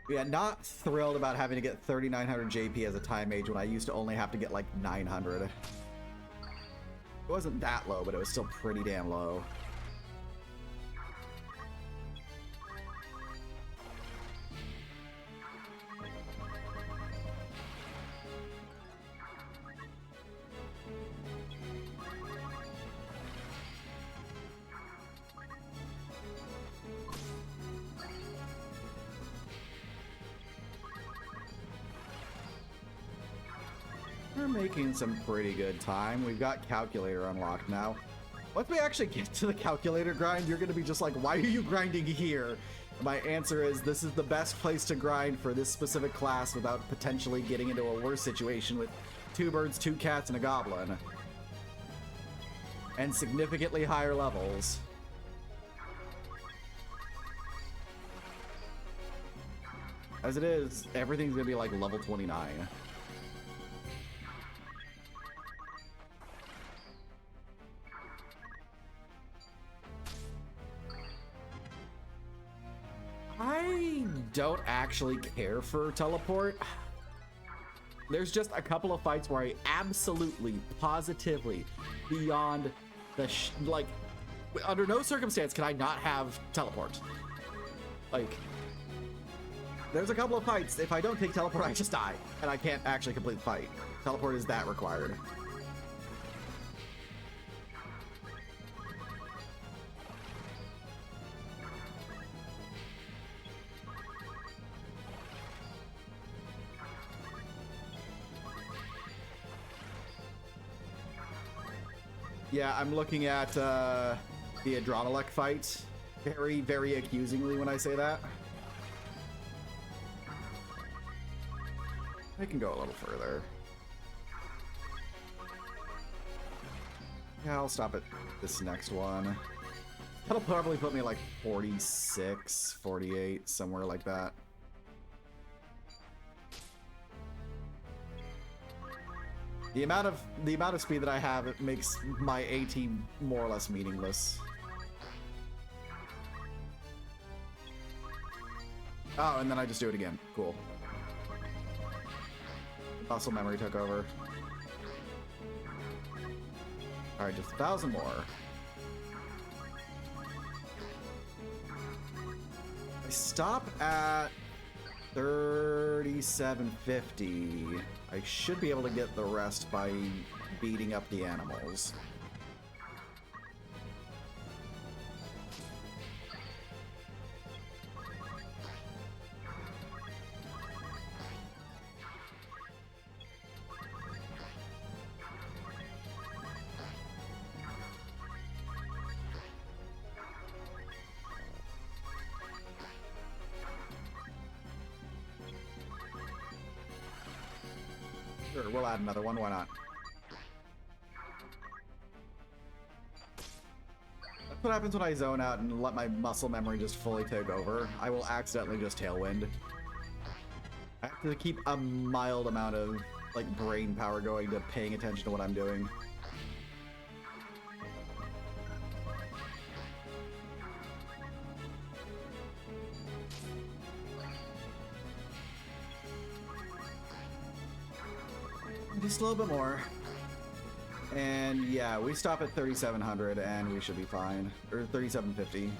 Yeah, not thrilled about having to get 3,900 JP as a time mage when I used to only have to get like 900. It wasn't that low, but it was still pretty damn low. We're making some pretty good time. We've got calculator unlocked now. Once we actually get to the calculator grind, you're going to be just like, why are you grinding here? My answer is this is the best place to grind for this specific class without potentially getting into a worse situation with 2 birds, 2 cats, and a goblin. And significantly higher levels. As it is, everything's going to be like level 29. I don't actually care for teleport. There's just a couple of fights where I absolutely, positively, beyond the like, under no circumstance can I not have teleport. Like, there's a couple of fights, if I don't take teleport, I just die, and I can't actually complete the fight. Teleport is that required. Yeah, I'm looking at the Adronalek fight very, very accusingly when I say that. I can go a little further. Yeah, I'll stop at this next one. That'll probably put me like 46, 48, somewhere like that. The amount of speed that I have, it makes my AT more or less meaningless. Oh, and then I just do it again. Cool. Muscle memory took over. All right, just 1,000 more. I stop at 3750. I should be able to get the rest by beating up the animals. Sure, we'll add another one, why not? That's what happens when I zone out and let my muscle memory just fully take over. I will accidentally just tailwind. I have to keep a mild amount of, like, brain power going to paying attention to what I'm doing. Just a little bit more. And yeah, we stop at 3,700 and we should be fine. Or 3,750.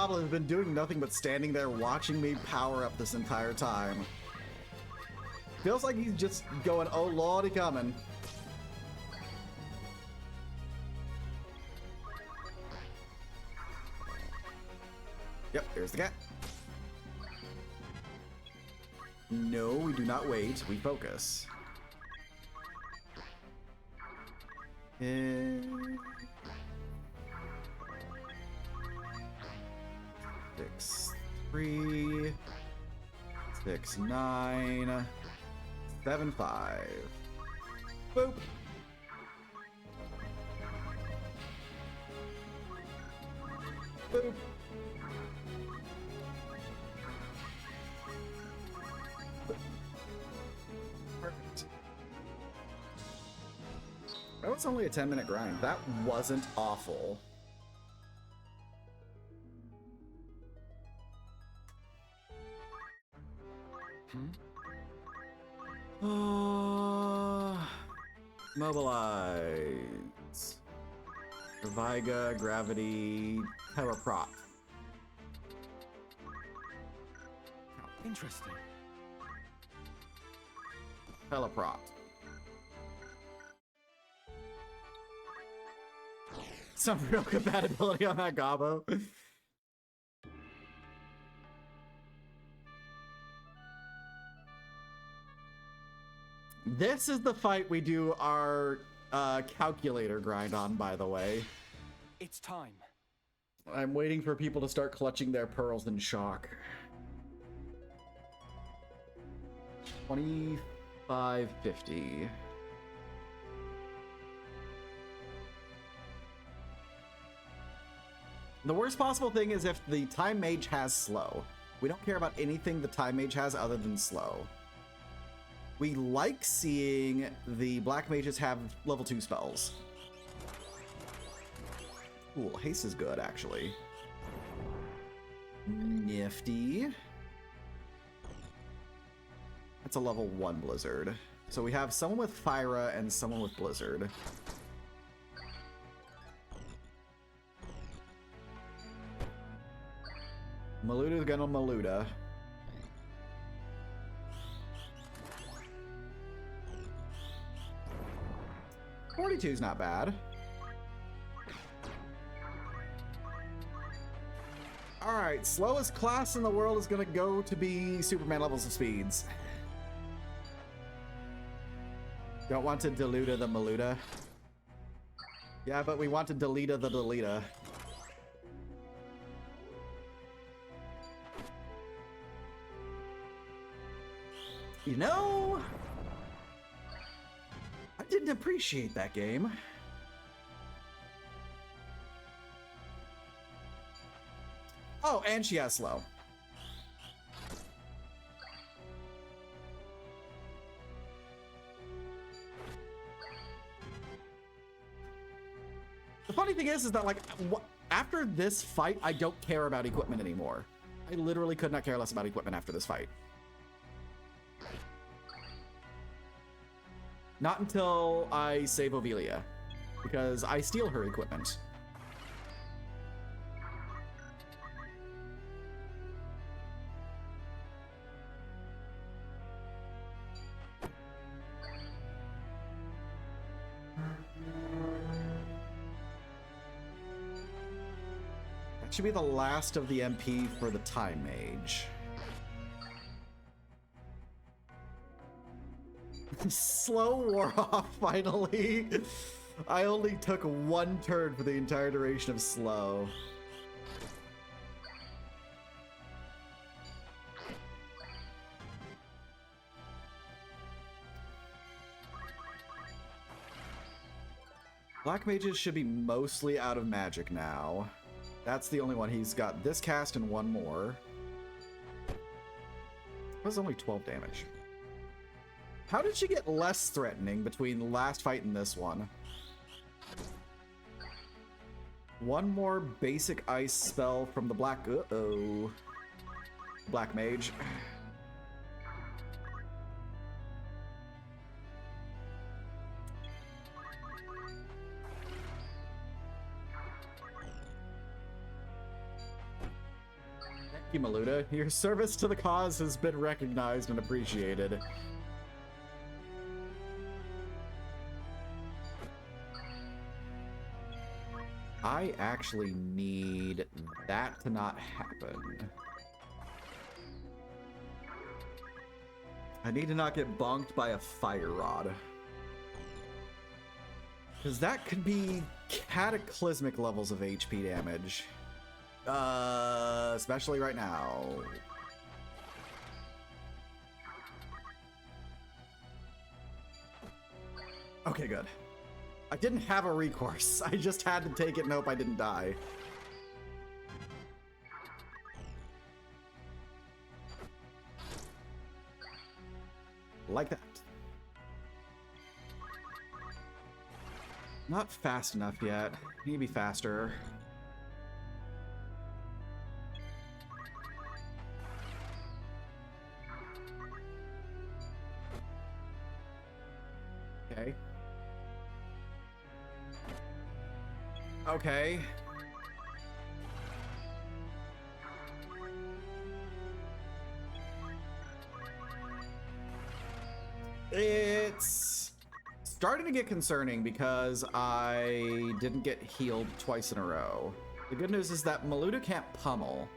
Bobble has been doing nothing but standing there watching me power up this entire time. Feels like he's just going, oh lordy coming. Yep, there's the cat. No, we do not wait. We focus. And 6, 3, 6, 9, 7, 5. Boop. Boop. Perfect. That was only a 10-minute grind. That wasn't awful. Mobilize. Viga, gravity, teleprop. Interesting. Teleprop. Some real compatibility on that Gobbo. This is the fight we do our calculator grind on, by the way. It's time. I'm waiting for people to start clutching their pearls in shock. 2550. The worst possible thing is if the time mage has slow. We don't care about anything the time mage has other than slow. We like seeing the black mages have level 2 spells. Cool, haste is good, actually. Nifty. That's a level 1 blizzard. So we have someone with Fyra and someone with blizzard. Maluda's gonna Maluda. $42's not bad. Alright, slowest class in the world is gonna go to be Superman levels of speeds. Don't want to Deluda the Maluda. Yeah, but we want to Deleta the Deleta. You know, I didn't appreciate that game. Oh, and she has slow. The funny thing is that like after this fight, I don't care about equipment anymore. I literally could not care less about equipment after this fight. Not until I save Ovelia, because I steal her equipment. That should be the last of the MP for the Time Mage. Slow wore off, finally. I only took 1 turn for the entire duration of slow. Black mages should be mostly out of magic now. That's the only one. He's got this cast and 1 more. That was only 12 damage. How did she get less threatening between the last fight and this one? 1 more basic ice spell from the black... Uh-oh. Black mage. Thank you, Maluda. Your service to the cause has been recognized and appreciated. I actually need that to not happen. I need to not get bonked by a fire rod. Because that could be cataclysmic levels of HP damage. Especially right now. Okay, good. I didn't have a recourse. I just had to take it and hope I didn't die. Like that. Not fast enough yet. Need to be faster. Okay. Okay. It's starting to get concerning because I didn't get healed twice in a row. The good news is that Maluda can't pummel.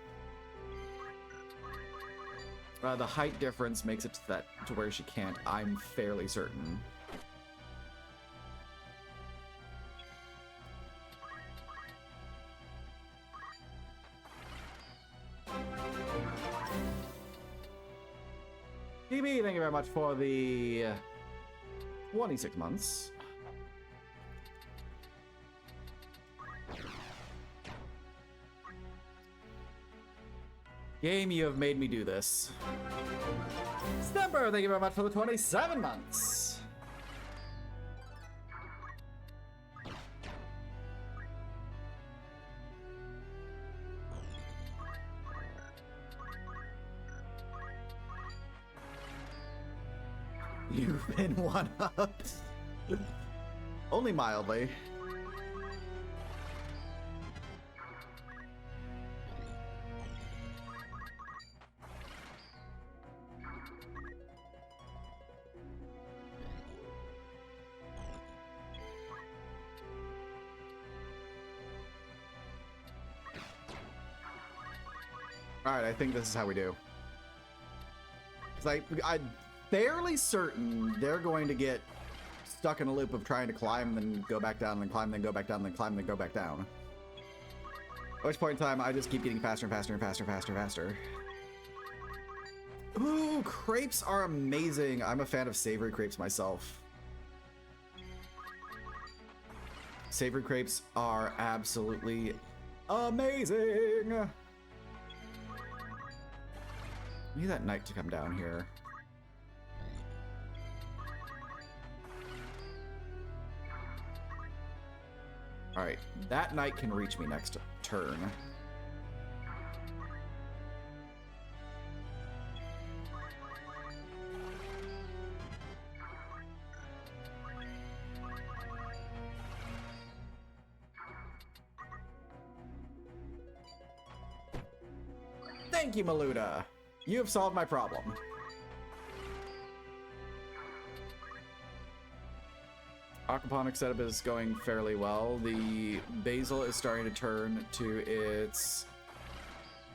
The height difference makes it to where she can't, I'm fairly certain. TB, thank you very much for the 26 months. Game, you have made me do this. Stemper, thank you very much for the 27 months. You've been one-upped. Only mildly. Alright, I think this is how we do. I'm fairly certain they're going to get stuck in a loop of trying to climb, then go back down, then climb, then go back down, then climb, then go back down. At which point in time, I just keep getting faster and faster and faster and faster and faster. Ooh, crepes are amazing. I'm a fan of savory crepes myself. Savory crepes are absolutely amazing. I need that knight to come down here. Alright, that knight can reach me next turn. Thank you, Maluda. You have solved my problem. Aquaponics setup is going fairly well. The basil is starting to turn to its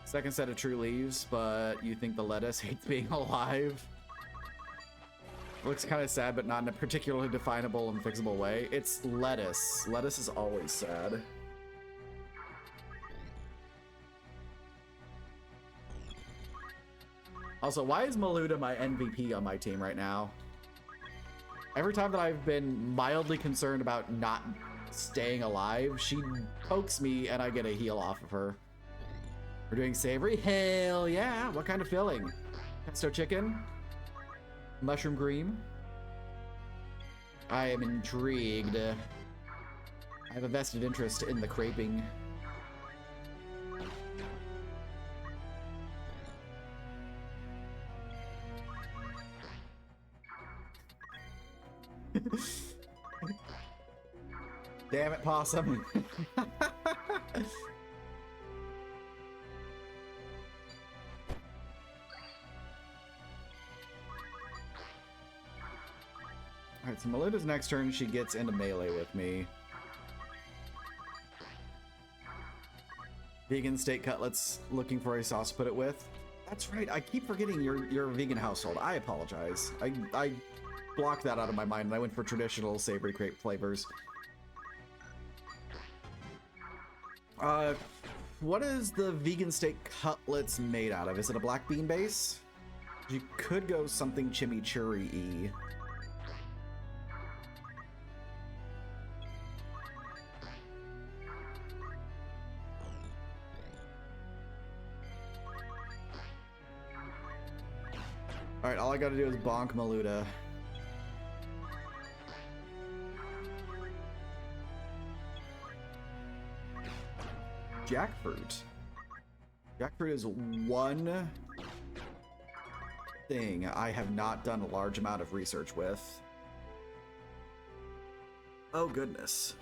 second set of true leaves, but you think the lettuce hates being alive. Looks kind of sad, but not in a particularly definable and fixable way. It's lettuce. Lettuce is always sad. Also, why is Maluda my MVP on my team right now? Every time that I've been mildly concerned about not staying alive, she pokes me and I get a heal off of her. We're doing savory? Hell yeah! What kind of filling? Pesto chicken? Mushroom cream? I am intrigued. I have a vested interest in the creping. Damn it, possum. Alright, so Melinda's next turn, she gets into melee with me. Vegan steak cutlets, looking for a sauce to put it with. That's right, I keep forgetting you're a vegan household. I apologize. I blocked that out of my mind and I went for traditional savory crepe flavors. What is the vegan steak cutlets made out of? Is it a black bean base? You could go something chimichurri-y. Alright, all I gotta do is bonk Maluda. Jackfruit. Jackfruit is one thing I have not done a large amount of research with. Oh goodness.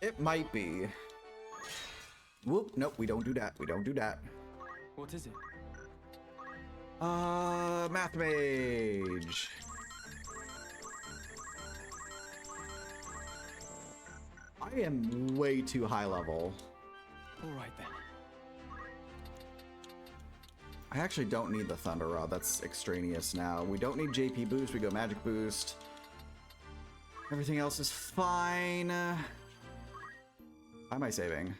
It might be. Whoop, nope, we don't do that. We don't do that. What is it? Math Mage. I am way too high level. All right then. I actually don't need the Thunder Rod. That's extraneous now. We don't need JP Boost. We go Magic Boost. Everything else is fine. Why am I saving?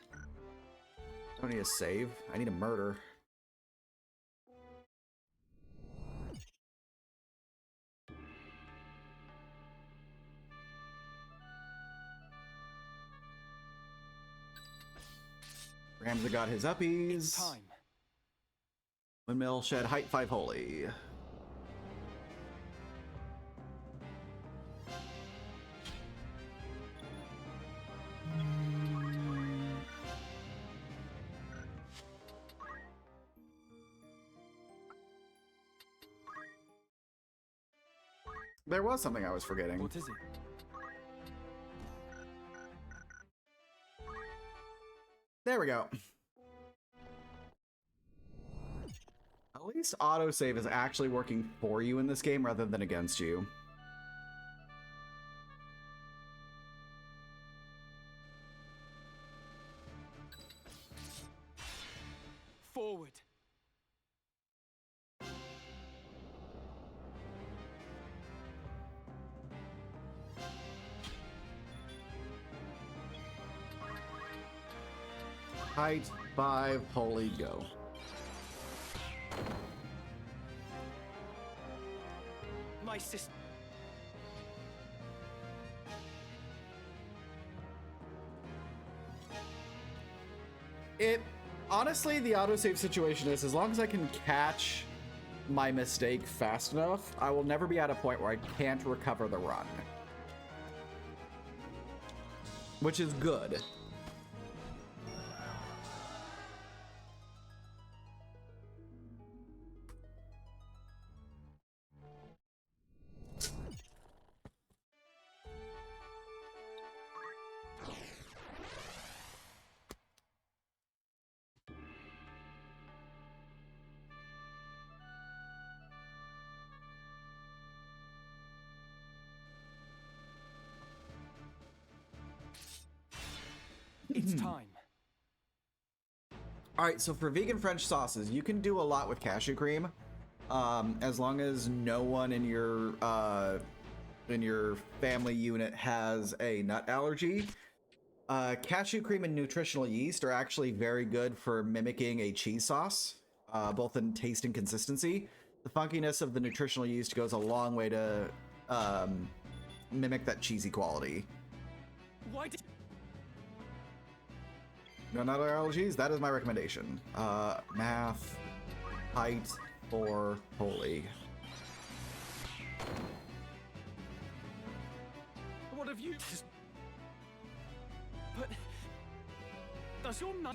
I don't need a save. I need a murder. Ramza got his uppies. It's time. Windmill Shed, height 5 holy. There was something I was forgetting. What is it? There we go. At least autosave is actually working for you in this game rather than against you. Forward. Height 5 holy go. My sister. Honestly, the autosave situation is, as long as I can catch my mistake fast enough, I will never be at a point where I can't recover the run. Which is good. It's time. Alright, so for vegan French sauces, you can do a lot with cashew cream. As long as no one in your family unit has a nut allergy. Cashew cream and nutritional yeast are actually very good for mimicking a cheese sauce, both in taste and consistency. The funkiness of the nutritional yeast goes a long way to mimic that cheesy quality. Why did... No nut allergies? That is my recommendation. Math, height, 4, holy. What have you... But... Does your nut...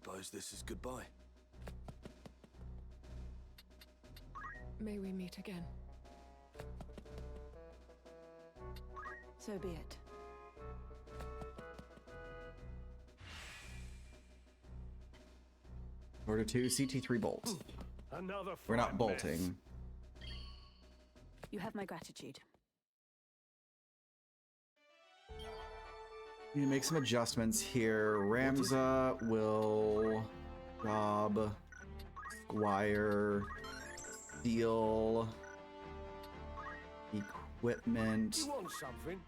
suppose this is goodbye. May we meet again. So be it. Order 2, CT3 bolt. Another We're not fine bolting. You have my gratitude. Need to make some adjustments here. Ramza will rob Squire, steal equipment. You want something?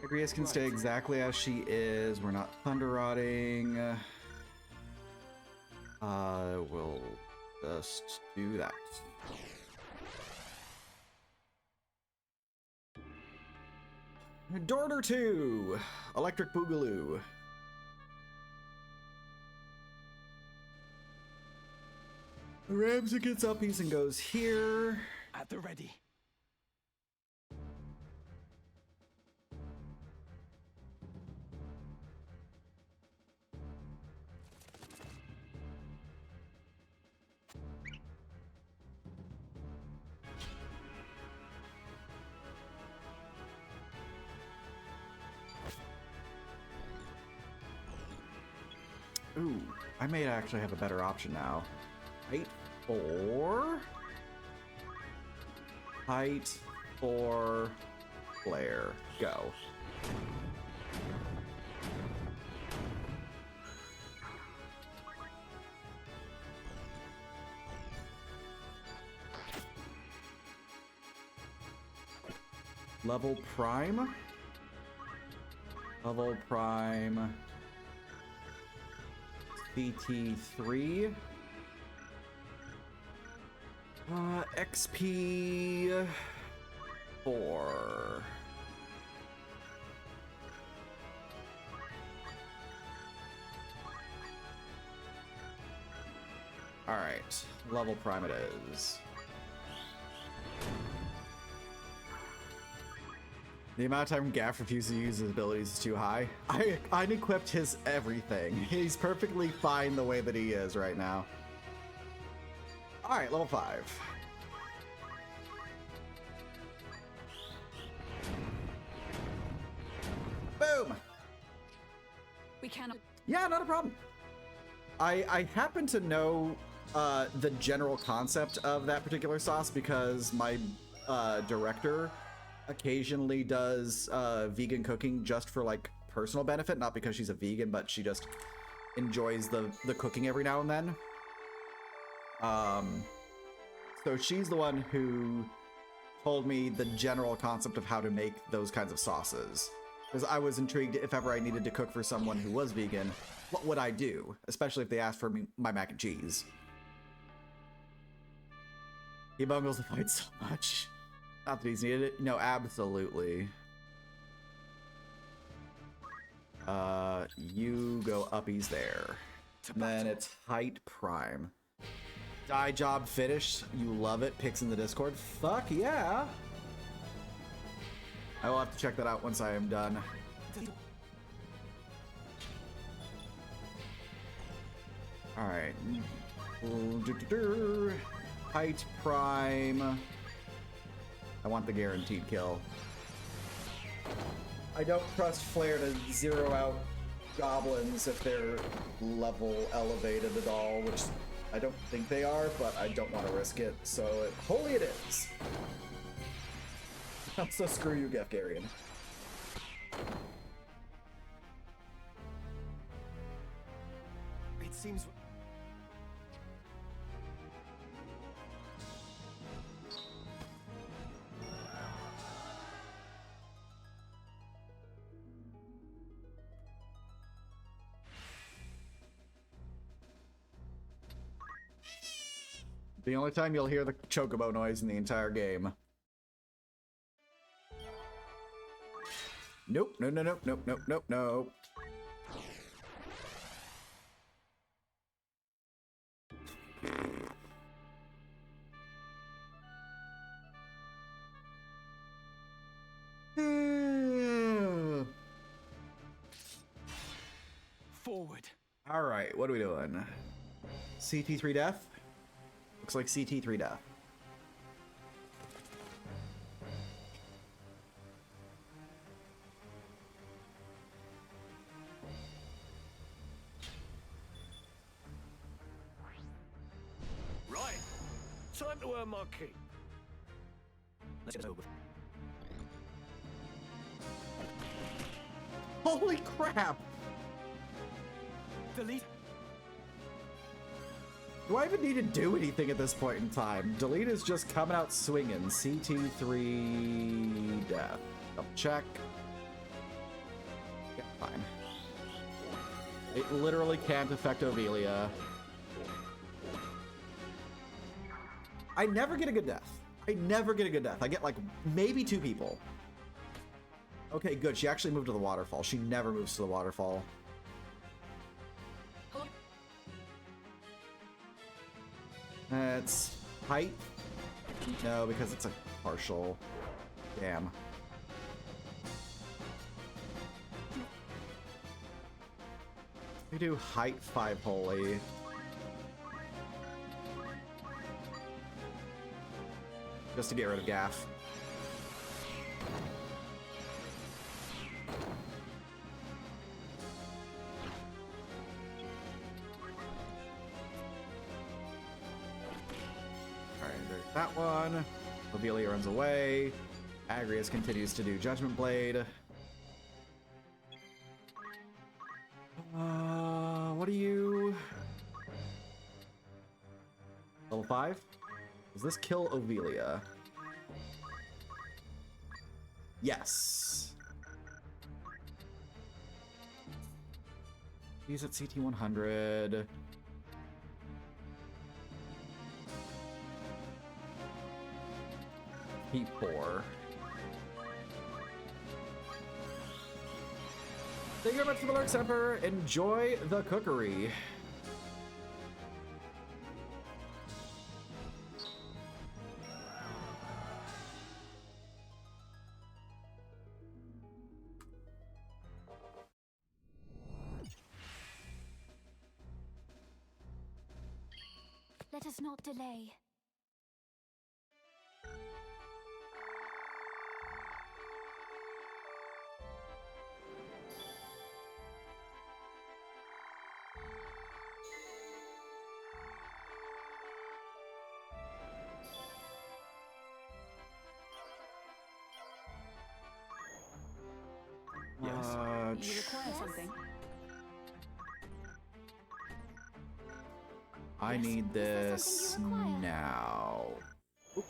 Agrias can stay exactly as she is. We're not thunder rotting. We'll just do that. Daughter 2, Electric Boogaloo. Ramza gets up, and goes here. At the ready. Ooh, I may actually have a better option now. Height 4. Height 4. Flare. Go. Level Prime. Level Prime. CT3. XP 4. All right, level prime it is. The amount of time Gaff refuses to use his abilities is too high. I unequipped his everything. He's perfectly fine the way that he is right now. All right, level 5. Boom. We cannot. Yeah, not a problem. I happen to know the general concept of that particular sauce because my director occasionally does vegan cooking just for like personal benefit, not because she's a vegan, but she just enjoys the cooking every now and then. So she's the one who told me the general concept of how to make those kinds of sauces. Because I was intrigued if ever I needed to cook for someone who was vegan, what would I do? Especially if they asked for my mac and cheese. He bungles the fight so much. Not that he's needed it. No, absolutely. You go uppies there. And then it's height prime. Die job finished. You love it. Pics in the Discord. Fuck yeah. I will have to check that out once I am done. Alright. Height prime. I want the guaranteed kill. I don't trust Flare to zero out goblins if they're level elevated at all, which I don't think they are, but I don't want to risk it, so holy it is. So screw you, Gefgarian. It seems. The only time you'll hear the chocobo noise in the entire game. Nope, no, no, no, nope, nope, nope, nope. forward. All right, what are we doing? CT3 death? Looks like CT3 death. Right. Time to earn my keep. Let's get over. Holy crap! The lead. Do I even need to do anything at this point in time? Delete is just coming out swinging. CT3 death. Double check. Yeah, fine. It literally can't affect Ovelia. I never get a good death. I never get a good death. I get like maybe 2 people. Okay, good. She actually moved to the waterfall. She never moves to the waterfall. That's height? No, because it's a partial. Damn. We do height 5 holy. Just to get rid of Gaff. That one. Ovelia runs away. Agrius continues to do Judgment Blade. What are you? Level 5? Does this kill Ovelia? Yes. He's at CT 100. P4. Thank you very much for the lurks, Emperor. Enjoy the cookery. Let us not delay. Yes. You require something? I Yes. need Is there this something you require? now. Oop,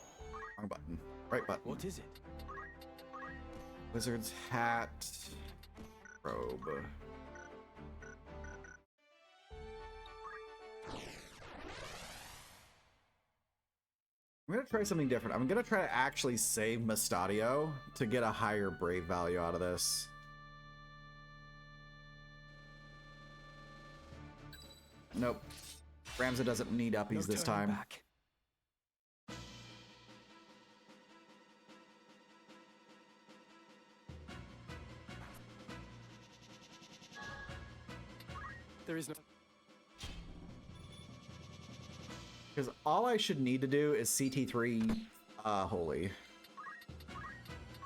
wrong button. Right button. What is it? Wizard's hat. Robe. I'm gonna try something different. I'm gonna try to actually save Mustadio to get a higher brave value out of this. Nope. Ramza doesn't need uppies this turning time. back. There is no. Because all I should need to do is CT3 holy.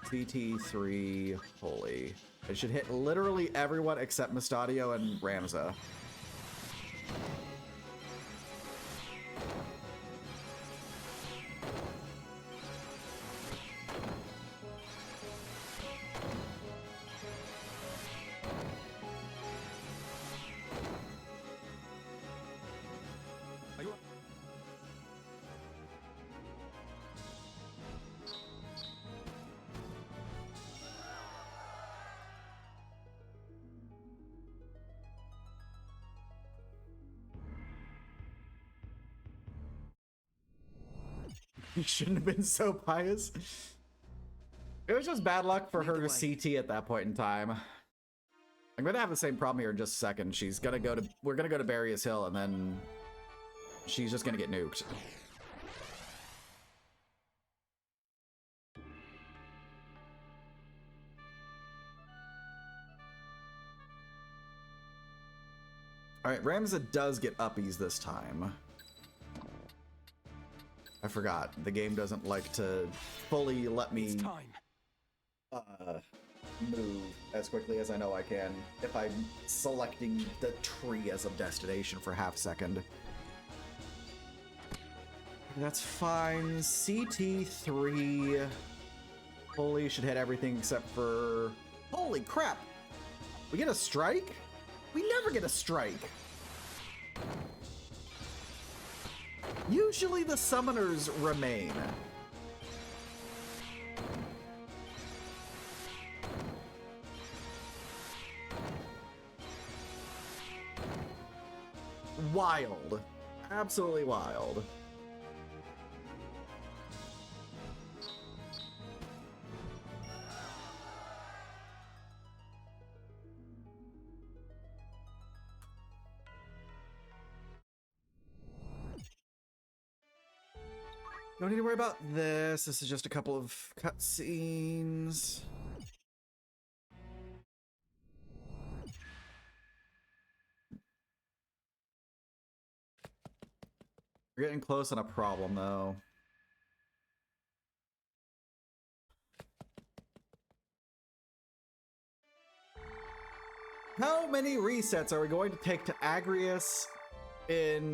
CT3 holy. It should hit literally everyone except Mustadio and Ramza. Are you? He shouldn't have been so pious. It was just bad luck for Lead her the to way. CT at that point in time. I'm gonna have the same problem here in just a second. She's gonna go to, we're gonna go to Barrios Hill and then she's just gonna get nuked. Alright, Ramza does get uppies this time. I forgot. The game doesn't like to fully let me It's time. move as quickly as I know I can if I'm selecting the tree as a destination for half second. That's fine. CT3 fully should hit everything except for... Holy crap! We get a strike? We never get a strike! Usually the summoners remain. Wild. Absolutely wild. Don't need to worry about this. This is just a couple of cutscenes. We're getting close on a problem, though. How many resets are we going to take to Agrius in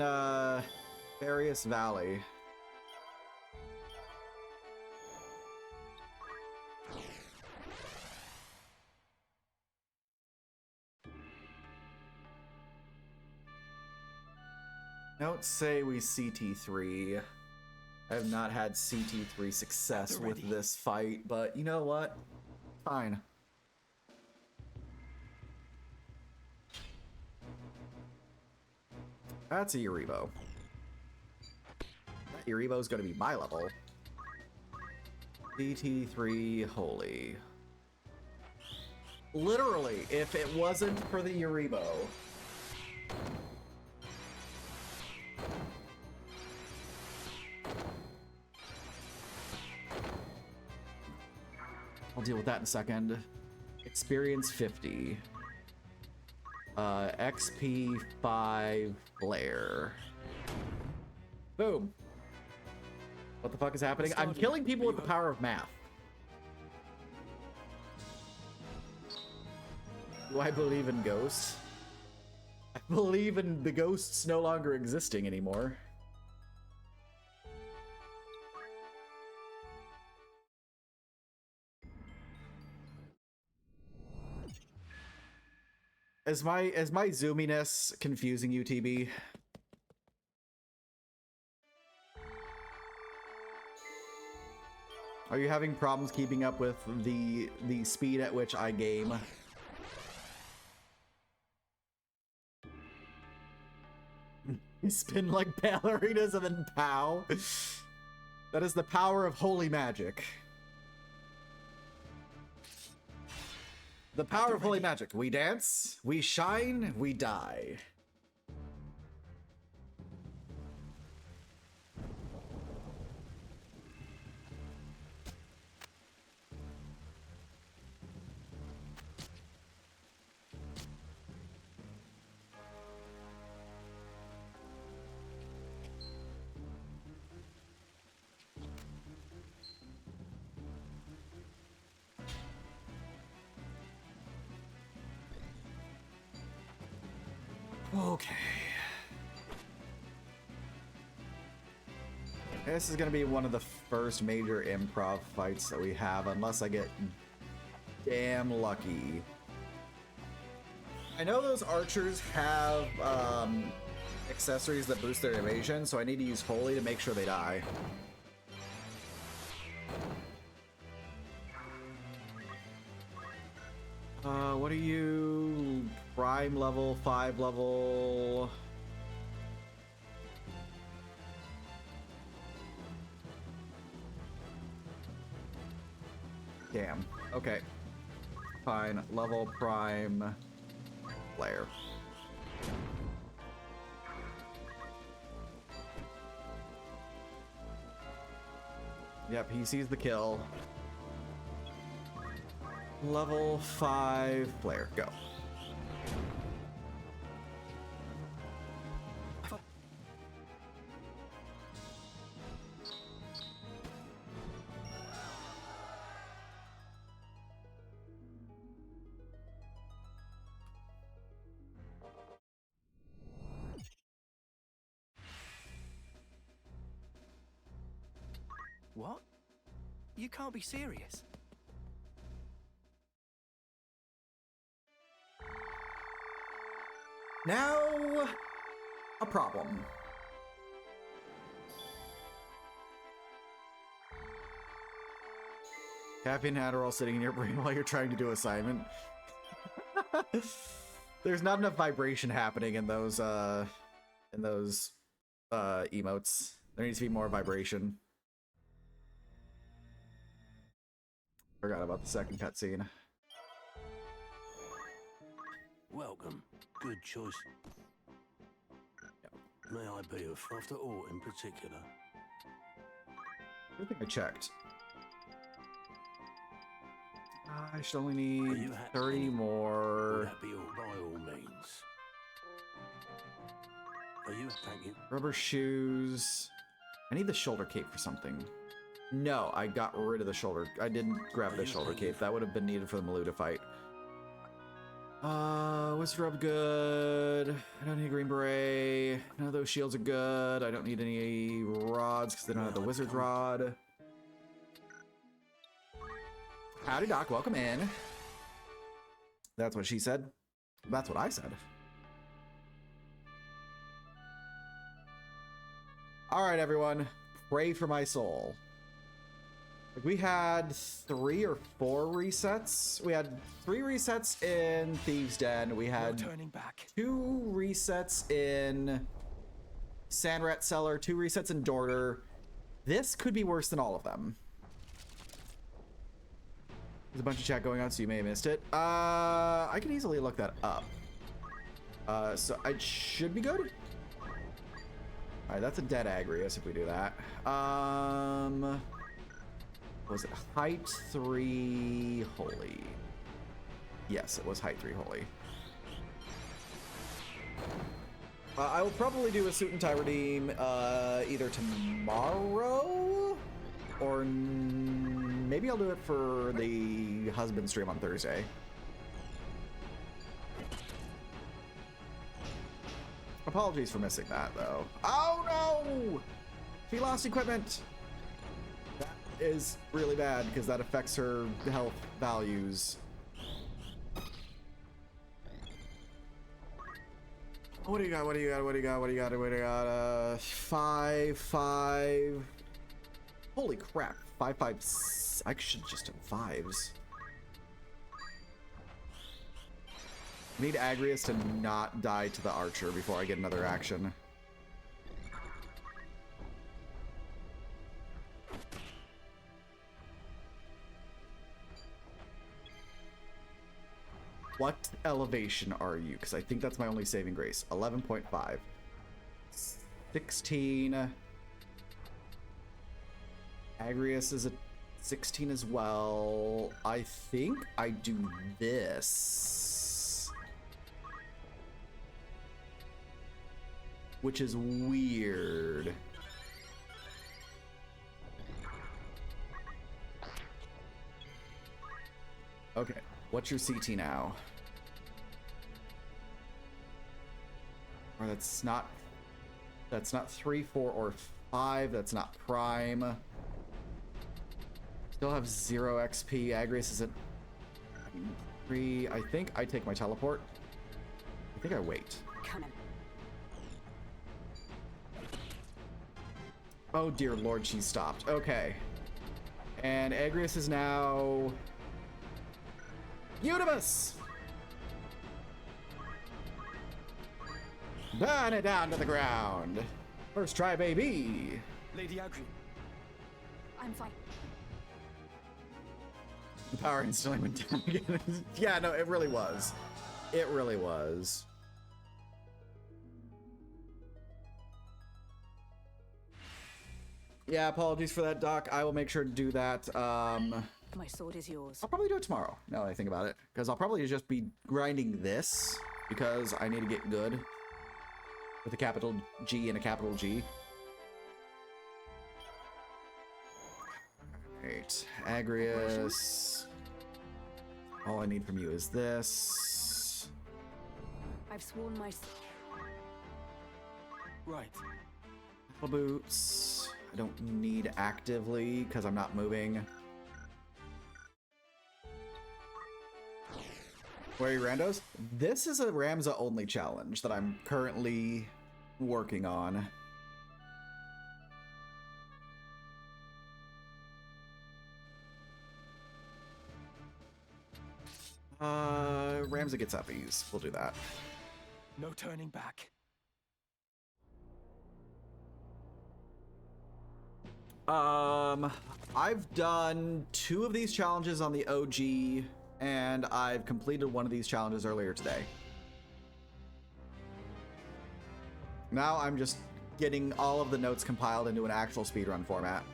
Various Valley? Don't say we CT3. I have not had CT3 success with this fight, but you know what? Fine. That's a Uribo. That Uribo's gonna be my level. CT3 holy. Literally, if it wasn't for the Uribo, I'll deal with that in a second. Experience 50. XP 5 Flare. Boom. What the fuck is happening? I'm killing people with the power of math. Do I believe in ghosts? I believe in the ghosts no longer existing anymore. Is my zoominess confusing you, TB? Are you having problems keeping up with the speed at which I game? You spin like ballerinas and then pow. That is the power of holy magic. The power of holy magic. We dance, we shine, we die. Okay. This is gonna be one of the first major improv fights that we have, unless I get damn lucky. I know those archers have accessories that boost their evasion, so I need to use Holy to make sure they die. What are you? Prime level, 5 level. Damn. Okay. Fine. Level prime player. Yep, he sees the kill. Level 5 player. Go. What? You can't be serious. Now, a problem. Caffeine and Adderall sitting in your brain while you're trying to do assignment. There's not enough vibration happening in those emotes. There needs to be more vibration. Forgot about the second cutscene. Welcome. Good choice. May I be of after all in particular? I think I checked. I should only Are need you happy? 30 Will more. that be all by all means? Are you? Thank you. Rubber shoes. I need the shoulder cape for something. No, I got rid of the shoulder. I didn't grab the shoulder cape. That would have been needed for the Maluta fight. Wizard Robe good. I don't need a green beret. None of those shields are good. I don't need any rods because they don't have the wizard rod. Howdy, Doc. Welcome in. That's what she said. That's what I said. All right, everyone. Pray for my soul. We had 3 or 4 resets. We had 3 resets in Thieves' Den. We had Turning back. 2 resets in Sandrat Cellar, 2 resets in Dorter. This could be worse than all of them. There's a bunch of chat going on, so you may have missed it. I can easily look that up. So I should be good. All right, that's a dead Agrius if we do that. Was it height 3 holy? Yes, it was height 3 holy. I will probably do a suit and tie redeem either tomorrow or maybe I'll do it for the husband stream on Thursday. Apologies for missing that though. Oh no! She lost equipment! That is really bad because that affects her health values. What do you got? What do you got? What do you got? What do you got? What do you got? 5, 5. Holy crap. 5, 5. I should just have 5s. I need Agrius to not die to the archer before I get another action. What elevation are you? Because I think that's my only saving grace. 11.5. 16. Agrius is a 16 as well. I think I do this. Which is weird. Okay, what's your CT now? Or that's not 3, 4, or 5. That's not prime. Still have 0 XP. Agrius isn't 3. I think I take my teleport. I think I wait. Come in. Oh dear lord, she stopped. Okay. And Agrius is now Universe! Burn it down to the ground. First try, baby. Lady Agri. I'm fine. The power instantly went down again. Yeah, no, it really was. It really was. Yeah, apologies for that, Doc. I will make sure to do that. My sword is yours. I'll probably do it tomorrow, now that I think about it. Because I'll probably just be grinding this, because I need to get good with a capital G and a capital G. Alright, Agrius. All I need from you is this. I've sworn my... Right. Boots. I don't need actively because I'm not moving. Where are you, randos? This is a Ramza only challenge that I'm currently working on. Ramza gets uppies. We'll do that. No turning back. I've done 2 of these challenges on the OG, and I've completed one of these challenges earlier today. Now I'm just getting all of the notes compiled into an actual speedrun format.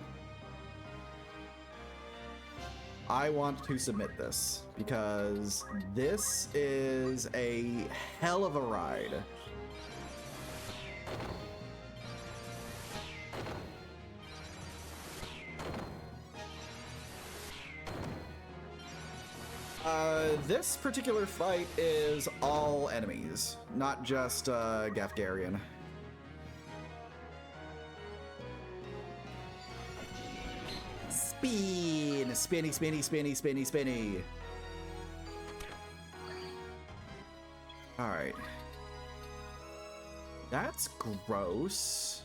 I want to submit this because this is a hell of a ride. This particular fight is all enemies, not just Gafgarian. Spin! Spinny, spinny, spinny, spinny, spinny. Alright. That's gross.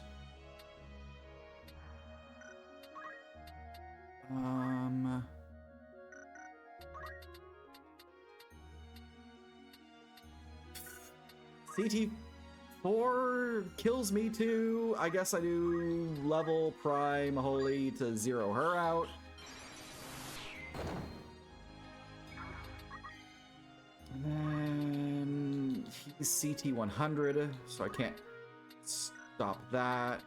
CT4 kills me too. I guess I do level Prime Holy to zero her out. And then he's CT100, so I can't stop that.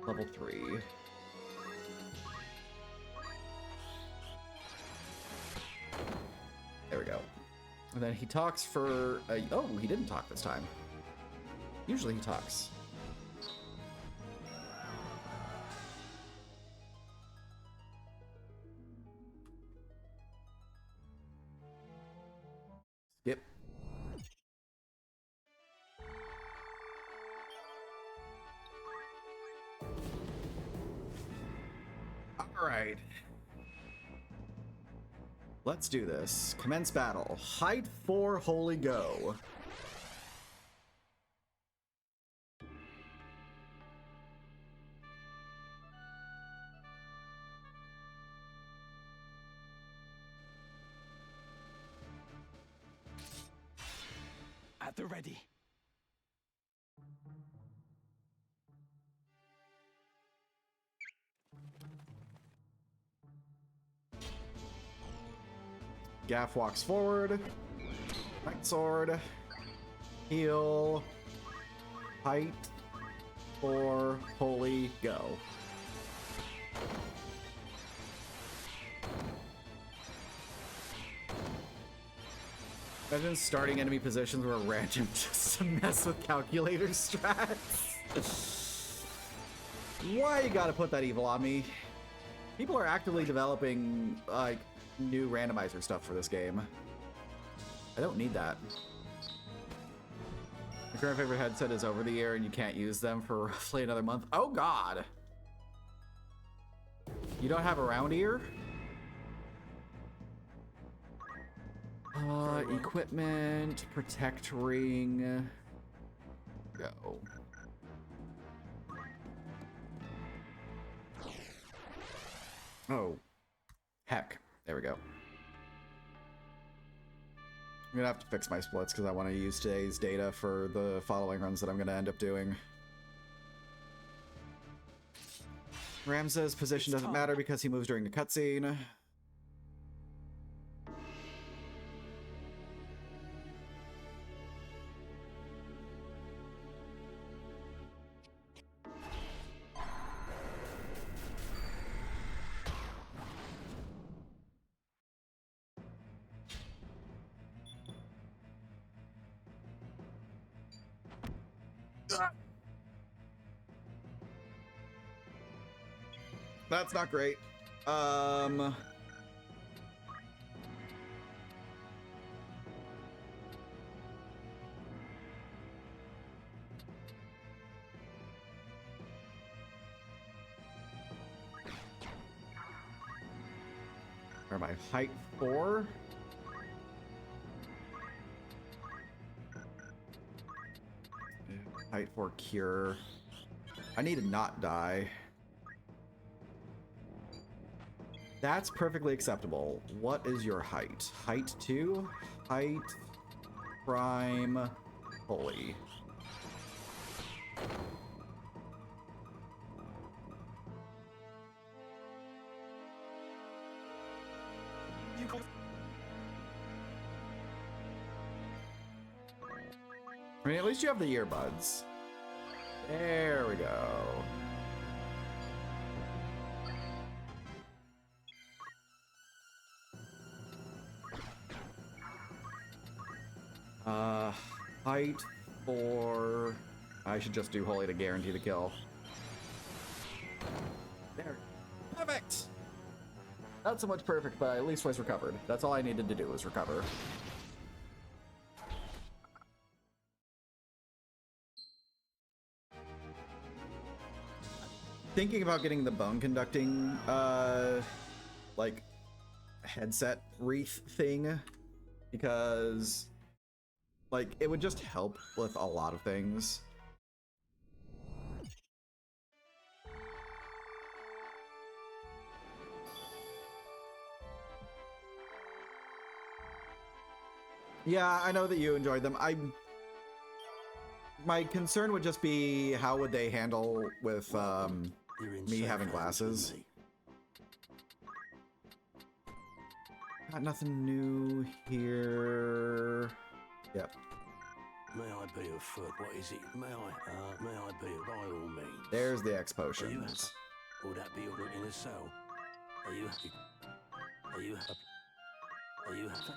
Level 3. There we go. And then he talks for... oh, he didn't talk this time. Usually he talks. Skip. All right. Let's do this. Commence battle. Height 4, holy go. At the ready. Gaff walks forward. Night sword. Heal. Height 4, holy go. Imagine starting enemy positions where random just to mess with calculator strats. Why you gotta put that evil on me? People are actively developing, like, new randomizer stuff for this game. I don't need that. My current favorite headset is over the ear and you can't use them for roughly another month. Oh god! You don't have a round ear? Equipment, protect ring. Go. Oh. Heck. There we go. I'm gonna have to fix my splits because I want to use today's data for the following runs that I'm gonna end up doing. Ramza's position doesn't matter because he moves during the cutscene. That's not great. Or my height 4. Height 4 cure. I need to not die. That's perfectly acceptable. What is your height? Height 2? Height prime holy. I mean, at least you have the earbuds. There we go. Height 4. I should just do holy to guarantee the kill. There. Perfect! Not so much perfect, but at least was recovered. That's all I needed to do was recover. Thinking about getting the bone conducting, like, headset wreath thing, because, like, it would just help with a lot of things. Yeah, I know that you enjoyed them. My concern would just be how would they handle with me having glasses. Got nothing new here. Yep. May I be of foot? What is it? May I be by all means? There's the X Are you potions. happy? Will that be all in a cell? Are you happy? Are you happy? Are you happy?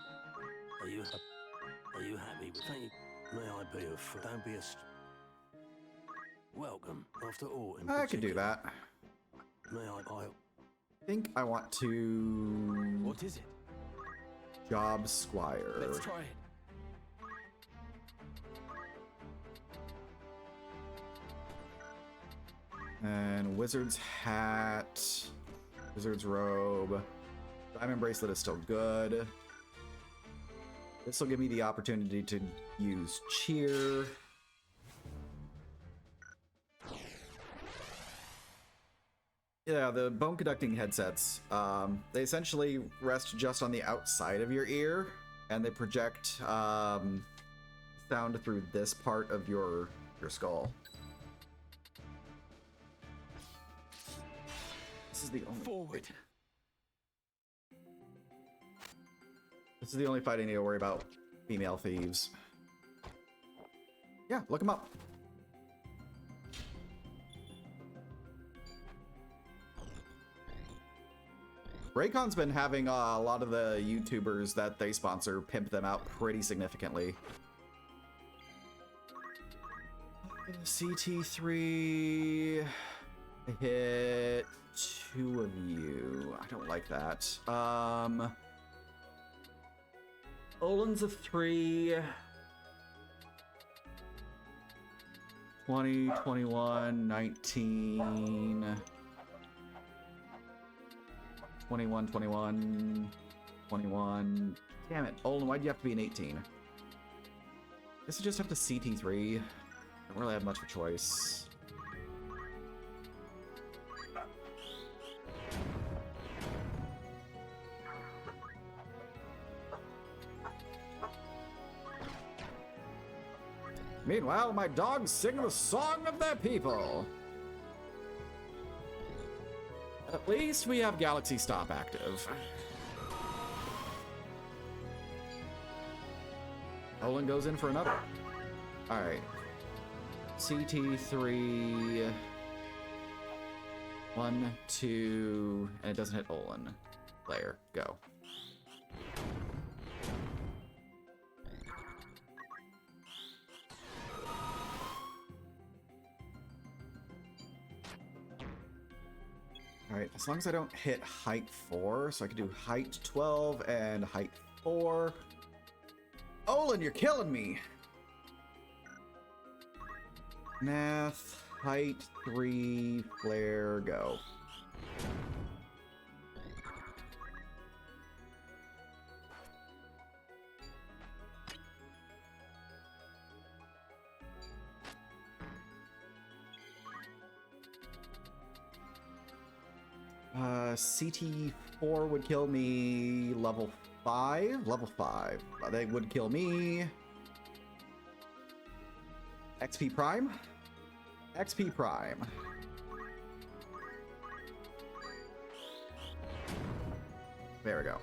Are you happy? Are you happy? Thank you. May I be of foot? Don't be a welcome. After all, in I could do particular. that. May I I think I want to What is it? job squire. Let's try it. And wizard's hat, wizard's robe, diamond bracelet is still good. This will give me the opportunity to use cheer. Yeah, the bone conducting headsets, they essentially rest just on the outside of your ear, and they project sound through this part of your skull. This is the only Forward. This is the only fight I need to worry about female thieves. Yeah, look them up. Raycon's been having a lot of the YouTubers that they sponsor pimp them out pretty significantly. CT3 hit 2 of you. I don't like that. Olin's a 3. 20, 21, 19. 21, 21, 21. Damn it, Olin, why'd you have to be an 18? Guess I just have to CT3. Don't really have much of a choice. Meanwhile, my dogs sing the song of their people. At least we have Galaxy Stop active. Olin goes in for another. Alright. CT3. 1, 2, and it doesn't hit Olin. Player, go. Alright, as long as I don't hit height 4, so I can do height 12 and height 4. Olin, you're killing me! Math, height 3, flare, go. CT4 would kill me level 5. Level 5. They would kill me. XP Prime? XP Prime. There we go.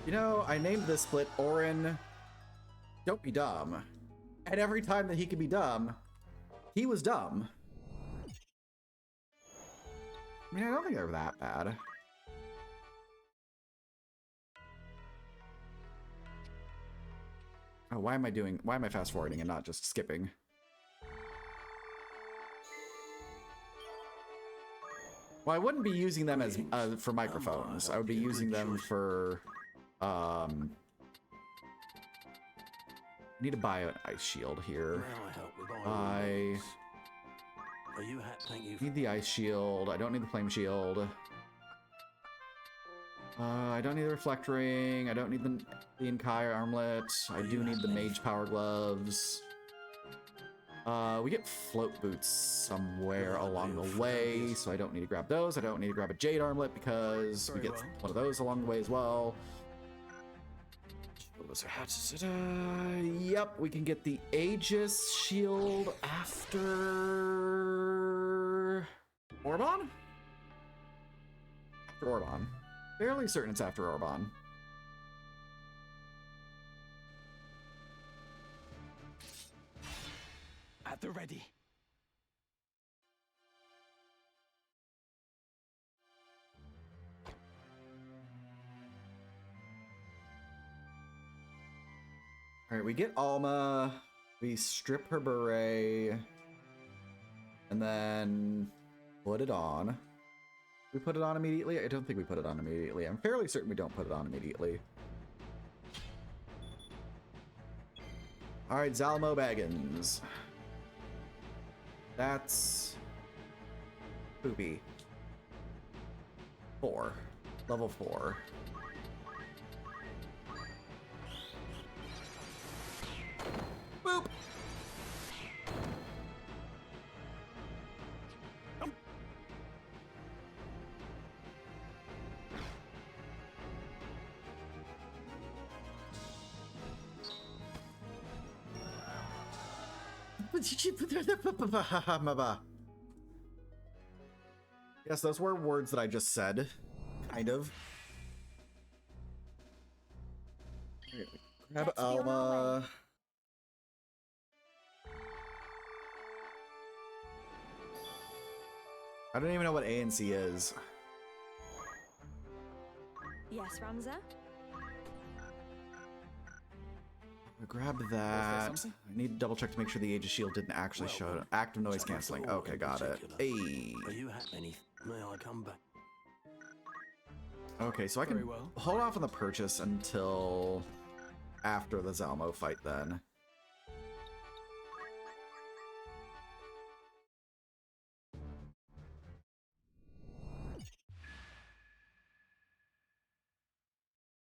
You know, I named this split Orin Don't Be Dumb. And every time that he could be dumb, he was dumb. I mean, I don't think they were that bad. Oh, why am I fast forwarding and not just skipping? Well, I wouldn't be using them as for microphones. I would be using them for I need to buy an ice shield here. I need the ice shield. I don't need the flame shield. I don't need the reflect ring. I don't need the Inkai armlet. I do need the mage power gloves. We get float boots somewhere along the way, so I don't need to grab those. I don't need to grab a jade armlet because we get one of those along the way as well. Yep, we can get the Aegis shield after Orban? After Orban. Fairly certain it's after Orban. At the ready. Alright, we get Alma, we strip her beret, and then put it on. We put it on immediately? I don't think we put it on immediately. I'm fairly certain we don't put it on immediately. Alright, Zalmo Baggins. That's poopy. 4. Level 4. Boop! Yes, those were words that I just said. Kind of. Grab Let's be on our Alma. way. I don't even know what A and C is. Yes, Ramza? Grab that. I need to double check to make sure the Aegis shield didn't actually show active noise canceling. Okay, got it. Hey. Are you happy? May I come back? Okay, so I can hold off on the purchase until after the Zalmo fight then.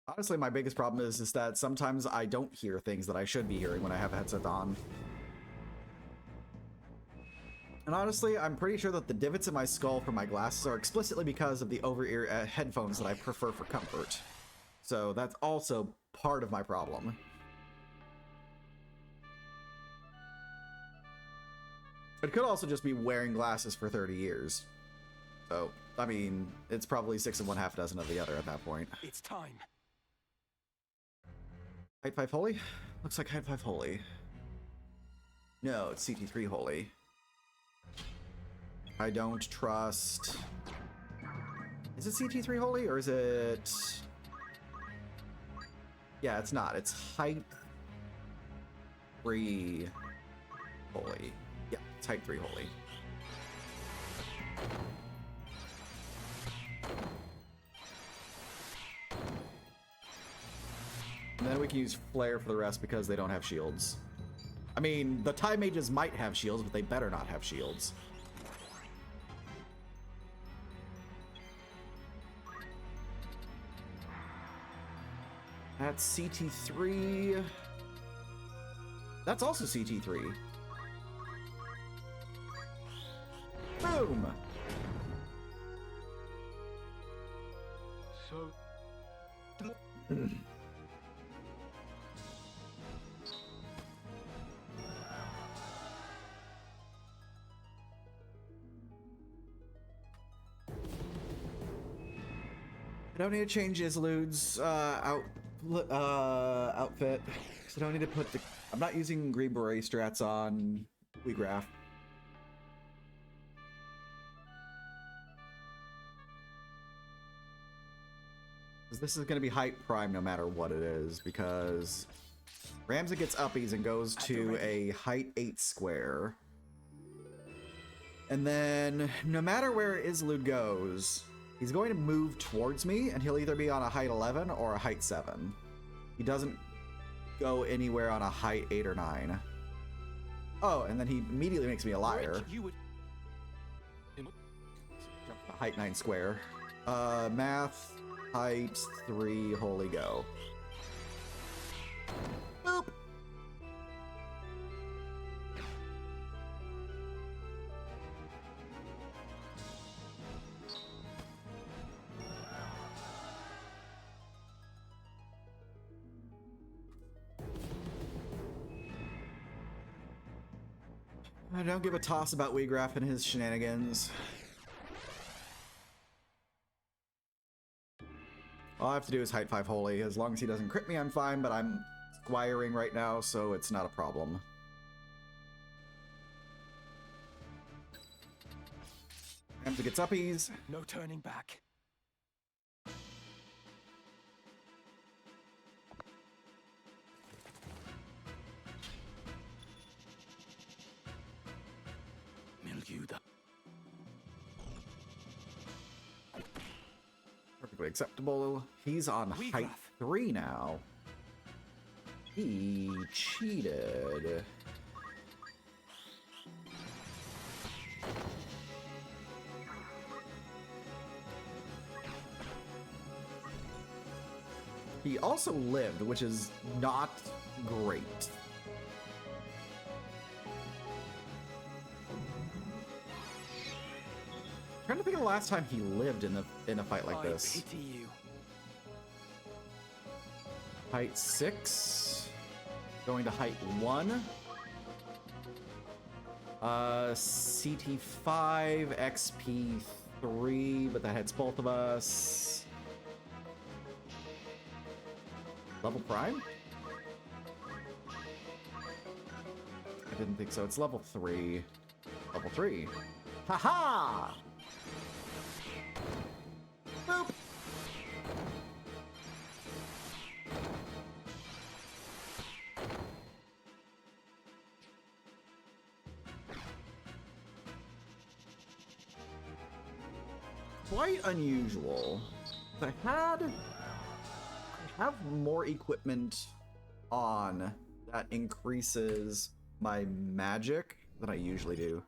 Honestly, my biggest problem is that sometimes I don't hear things that I should be hearing when I have a headset on. And honestly, I'm pretty sure that the divots in my skull for my glasses are explicitly because of the over-ear headphones that I prefer for comfort. So that's also part of my problem. It could also just be wearing glasses for 30 years. So, I mean, it's probably 6 and 1/2 dozen of the other at that point. It's time. Height 5 Holy? Looks like Height 5 Holy. No, it's CT3 Holy. I don't trust... Is it CT3 Holy, or is it... Yeah, it's not. It's Height 3 Holy. Yeah, it's Height 3 Holy. And then we can use Flare for the rest because they don't have shields. I mean, the Time Mages might have shields, but they better not have shields. That's CT3. That's also CT3. Boom! So. I don't need to change Islud's outfit. 'Cause I don't need to put the... I'm not using Green Beret strats on Weegraph. Because this is going to be height prime no matter what it is, because Ramza gets uppies and goes to a height 8 square. And then no matter where Islud goes, he's going to move towards me, and he'll either be on a height 11 or a height 7. He doesn't go anywhere on a height 8 or 9. Oh, and then he immediately makes me a liar. You would. A height 9 square. Math, height 3, holy go. Boop! I don't give a toss about Weegraph and his shenanigans. All I have to do is height 5 holy. As long as he doesn't crit me, I'm fine, but I'm squiring right now, so it's not a problem. Ramza gets uppies. No turning back. Milguda. Perfectly acceptable. He's on height 3 now. He cheated. He also lived, which is not great. Trying to think of the last time he lived in a fight like this. I pity you. Height 6. Going to height 1. CT5, XP3, but that hits both of us. Level prime? I didn't think so. It's level 3. Level 3. Haha! Boop! Quite unusual. I have more equipment on that increases my magic than I usually do.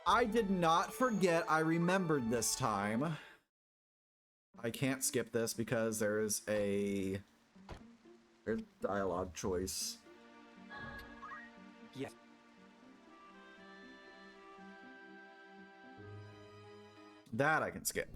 I did not forget, I remembered this time. I can't skip this because there's a dialogue choice. Yes. That I can skip.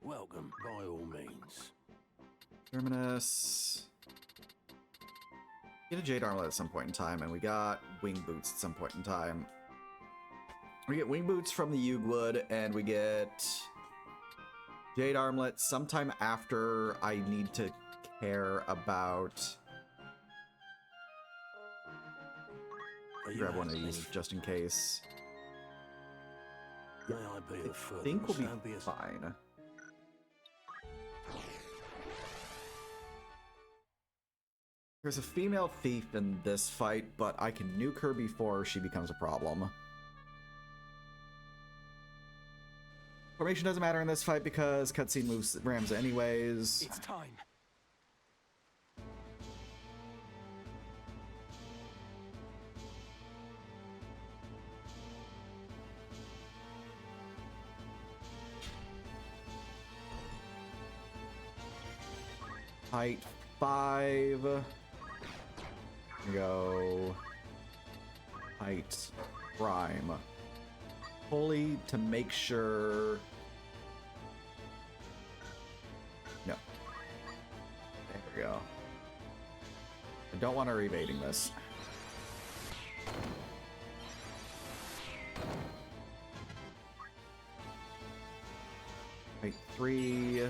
Welcome, by all means. Terminus. Get a Jade Armlet at some point in time, and we got Wing Boots at some point in time. We get Wing Boots from the Yugwood, and we get Jade Armlet sometime after I need to care about... Grab one of these just in case. May I be of I further think we'll be stand be as- fine. There's a female thief in this fight, but I can nuke her before she becomes a problem. Formation doesn't matter in this fight because cutscene moves Ramza anyways. It's time. Height 5. Here we go. Height prime. Fully to make sure. No. There we go. I don't want her evading this. Height 3.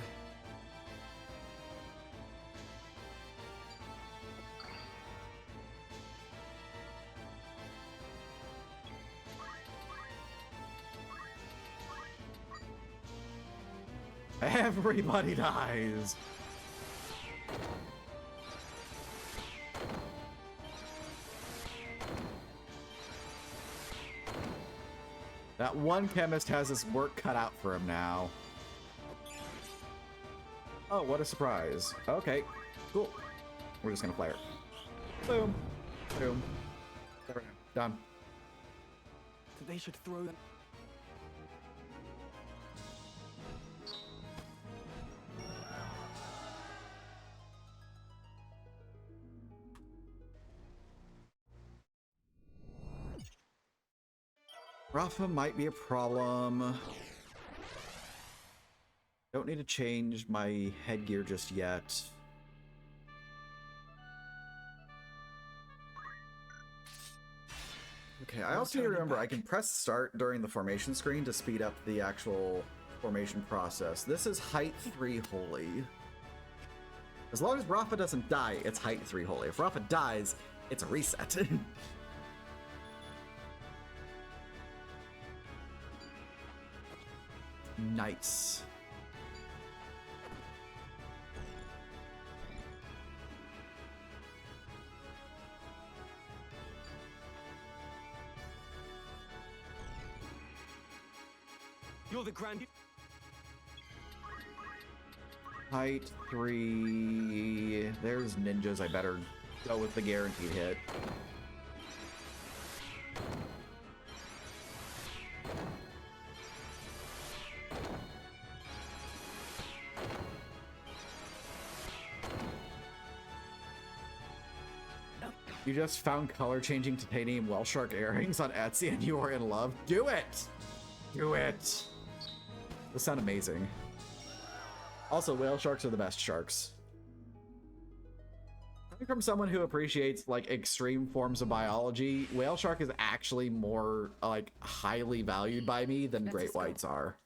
Everybody dies. That one chemist has his work cut out for him now. Oh, what a surprise. Okay, cool. We're just gonna play her. Boom. Boom. There we go. Done. They should throw them. Rafa might be a problem. Don't need to change my headgear just yet. Okay, I also need to remember I can press start during the formation screen to speed up the actual formation process. This is height 3 holy. As long as Rafa doesn't die, it's height 3 holy. If Rafa dies, it's a reset. Nice. You're the grand. Height 3. There's ninjas. I better go with the guaranteed hit. You just found color-changing titanium whale shark earrings on Etsy and you are in love? Do it! Do it! Those sound amazing. Also, whale sharks are the best sharks. Coming from someone who appreciates, like, extreme forms of biology, whale shark is actually more, like, highly valued by me than great whites are.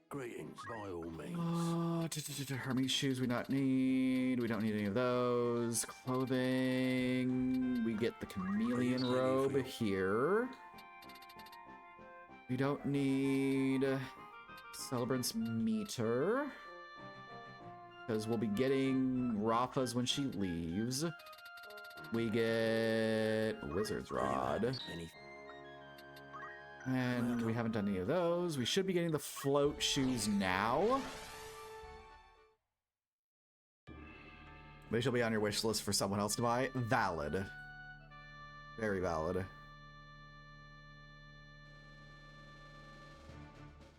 Greetings, by all means. Hermes shoes we not need. We don't need any of those. Clothing. We get the chameleon robe here. We don't need Celebrant's meter. Because we'll be getting Rafa's when she leaves. We get Wizard's Rod. And we haven't done any of those. We should be getting the float shoes now. They shall be on your wish list for someone else to buy. Valid. Very valid.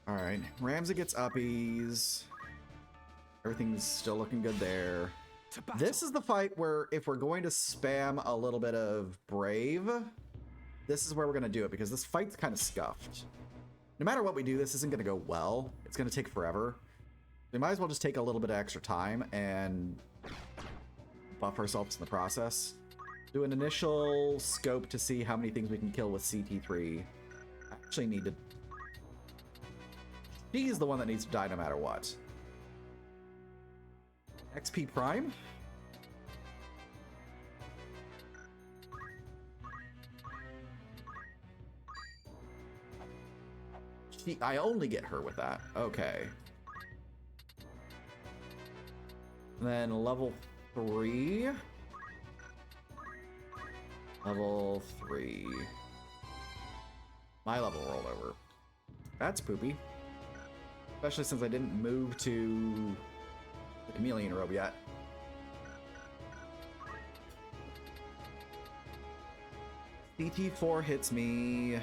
Alright. Ramza gets uppies. Everything's still looking good there. This is the fight where if we're going to spam a little bit of Brave, this is where we're going to do it, because this fight's kind of scuffed. No matter what we do, this isn't going to go well. It's going to take forever. We might as well just take a little bit of extra time and buff ourselves in the process. Do an initial scope to see how many things we can kill with CT3. I actually need to... She's the one that needs to die no matter what. XP Prime? I only get her with that. Okay. And then level 3. Level 3. My level rolled over. That's poopy. Especially since I didn't move to the chameleon robe yet. CT4 hits me.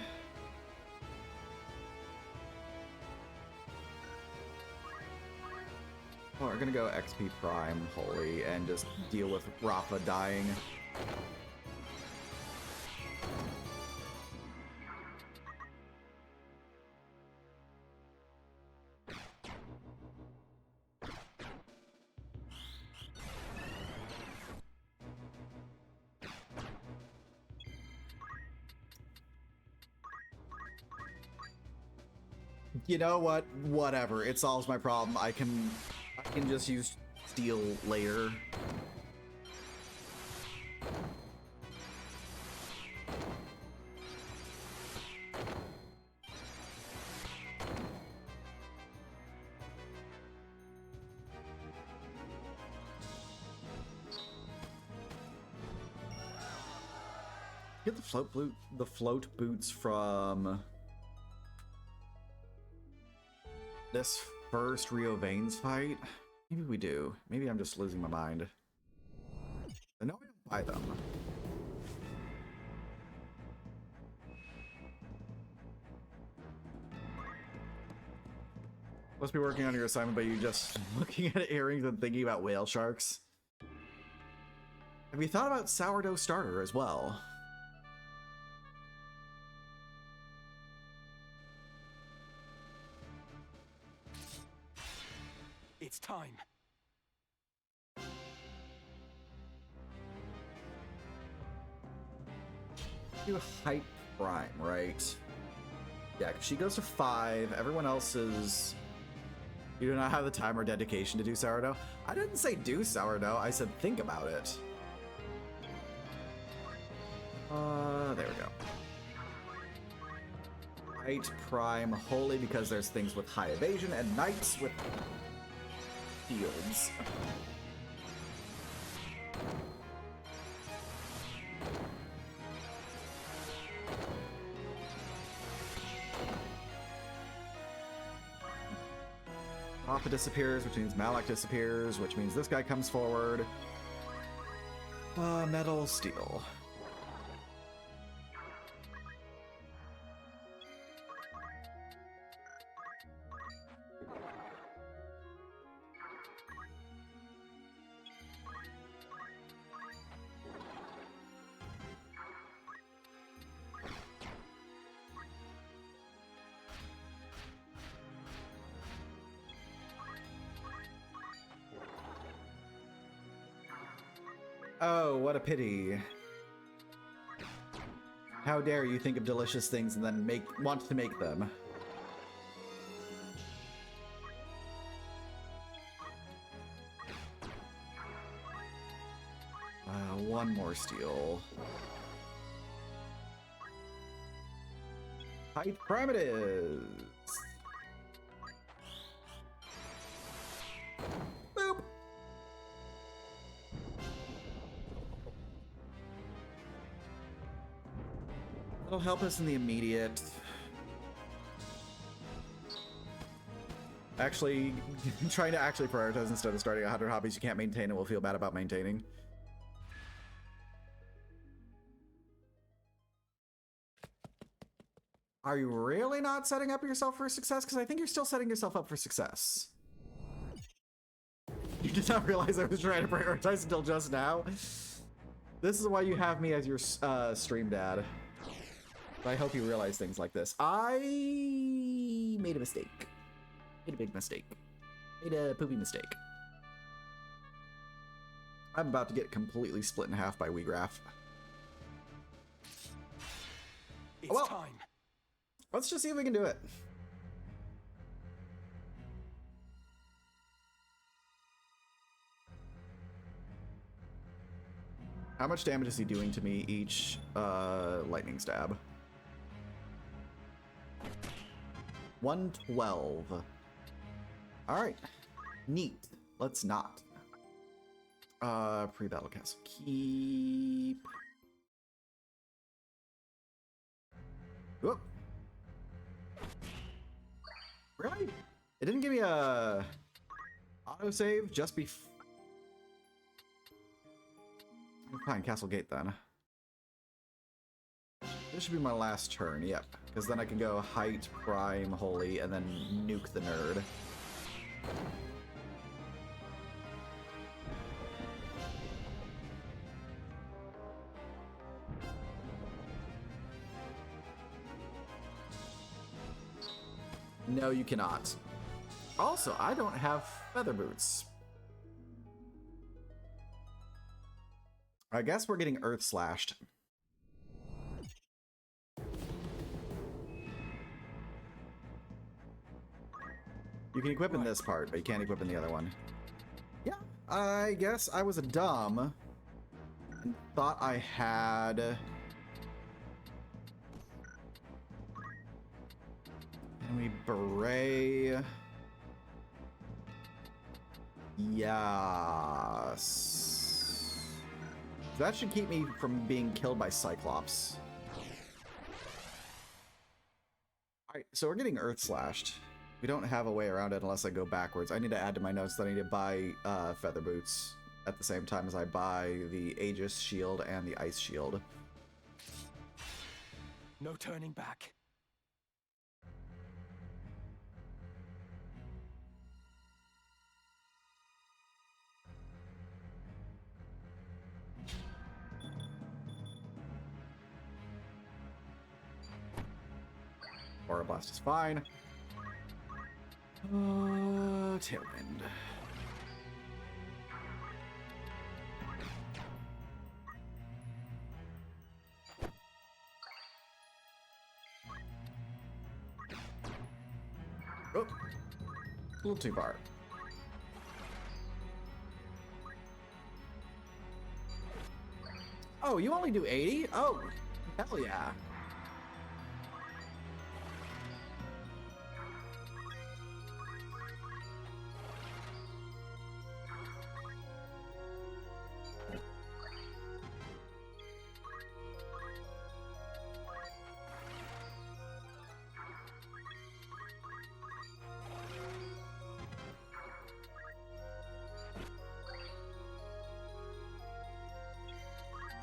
we're gonna go XP Prime Holy and just deal with Rafa dying. You know what? Whatever. It solves my problem. I can just use steel later. Get the float boots from this first Rio Veins fight? Maybe we do. Maybe I'm just losing my mind. I know I don't buy them. Must be working on your assignment, but you just looking at earrings and thinking about whale sharks. Have you thought about sourdough starter as well? It's time. Do height prime, right? Yeah, she goes to 5. Everyone else is... You do not have the time or dedication to do sourdough. I didn't say do sourdough, I said think about it. There we go. Height prime holy because there's things with high evasion and knights with fields. Rafa disappears, which means Malak disappears, which means this guy comes forward. Metal, steel. Oh, what a pity. How dare you think of delicious things and then want to make them. One more steel. Height prime it is. Boop. That'll help us in the immediate. Actually, trying to actually prioritize instead of starting 100 hobbies you can't maintain and will feel bad about maintaining. Are you really not setting up yourself for success? Because I think you're still setting yourself up for success. You did not realize I was trying to prioritize until just now. This is why you have me as your stream dad. I hope you realize things like this. I made a mistake. Made a big mistake. Made a poopy mistake. I'm about to get completely split in half by WeGraph. It's time. Let's just see if we can do it. How much damage is he doing to me each lightning stab? 112. Alright. Neat. Let's not. Pre-battle castle keep. Whoop. Really? It didn't give me a autosave just before. Fine, Castle Gate then. This should be my last turn, yep. Because then I can go Height, Prime, Holy, and then nuke the nerd. No, you cannot. Also, I don't have feather boots. I guess we're getting earth slashed. You can equip in this part, but you can't equip in the other one. Yeah, I guess I was a dumb and thought I had... And we beret... Yes. That should keep me from being killed by Cyclops. Alright, so we're getting earth slashed. We don't have a way around it unless I go backwards. I need to add to my notes that I need to buy feather boots at the same time as I buy the Aegis shield and the ice shield. No turning back. Aura Blast is fine. Tailwind. Oh, a little too far. Oh, you only do 80? Oh, hell yeah.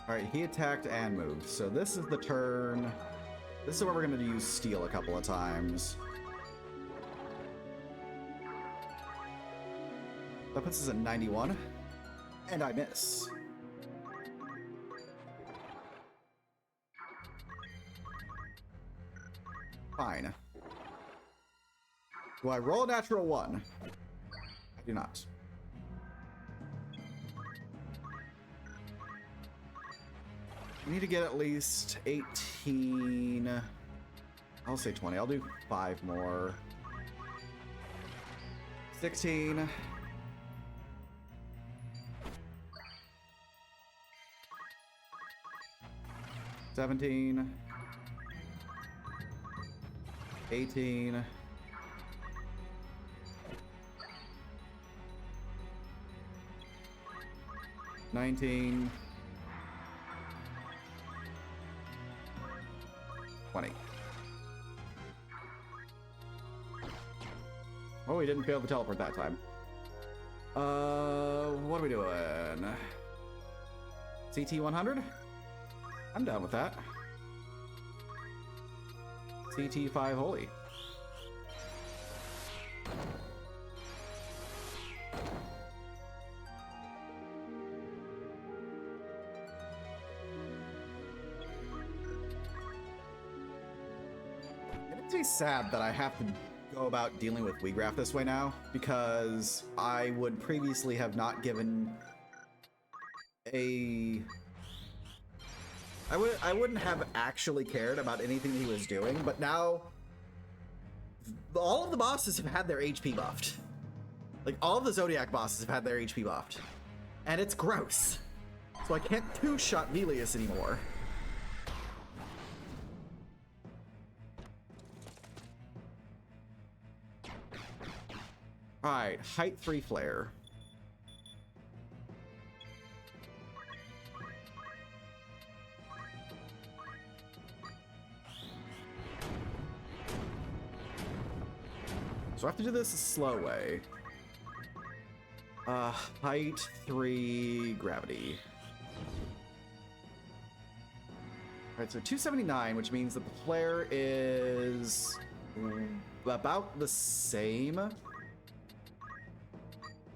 Alright, he attacked and moved. So this is the turn. This is where we're going to use steel a couple of times. That puts us at 91. And I miss. Fine. Do I roll a natural 1? I do not. I need to get at least 18. I'll say 20. I'll do 5 more. 16. 17. 18. 19. 20. Oh, we didn't fail the teleport that time. What are we doing? CT 100? I'm down with that. CT 5 holy. It makes me sad that I have to go about dealing with Weegraph this way now, because I would previously have not given a... I wouldn't have actually cared about anything he was doing, but now all of the bosses have had their HP buffed. Like, all of the Zodiac bosses have had their HP buffed. And it's gross. So I can't two-shot Velius anymore. Alright, height 3 flare. So I have to do this a slow way. Height 3 gravity. Alright, so 279, which means that the flare is about the same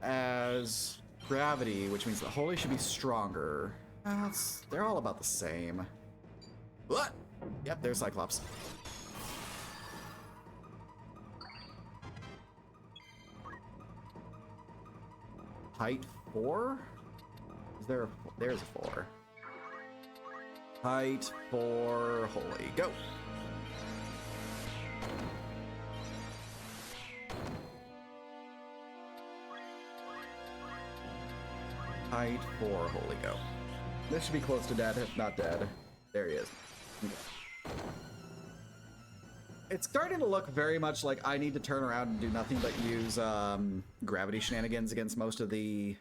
as gravity, which means the holy should be stronger. They're all about the same. What? Yep, there's Cyclops. height 4? Is there a... There's a 4. Height 4, holy, go! Height 4, holy, go. This should be close to dead, if not dead. There he is. Okay. It's starting to look very much like I need to turn around and do nothing but use gravity shenanigans against most of the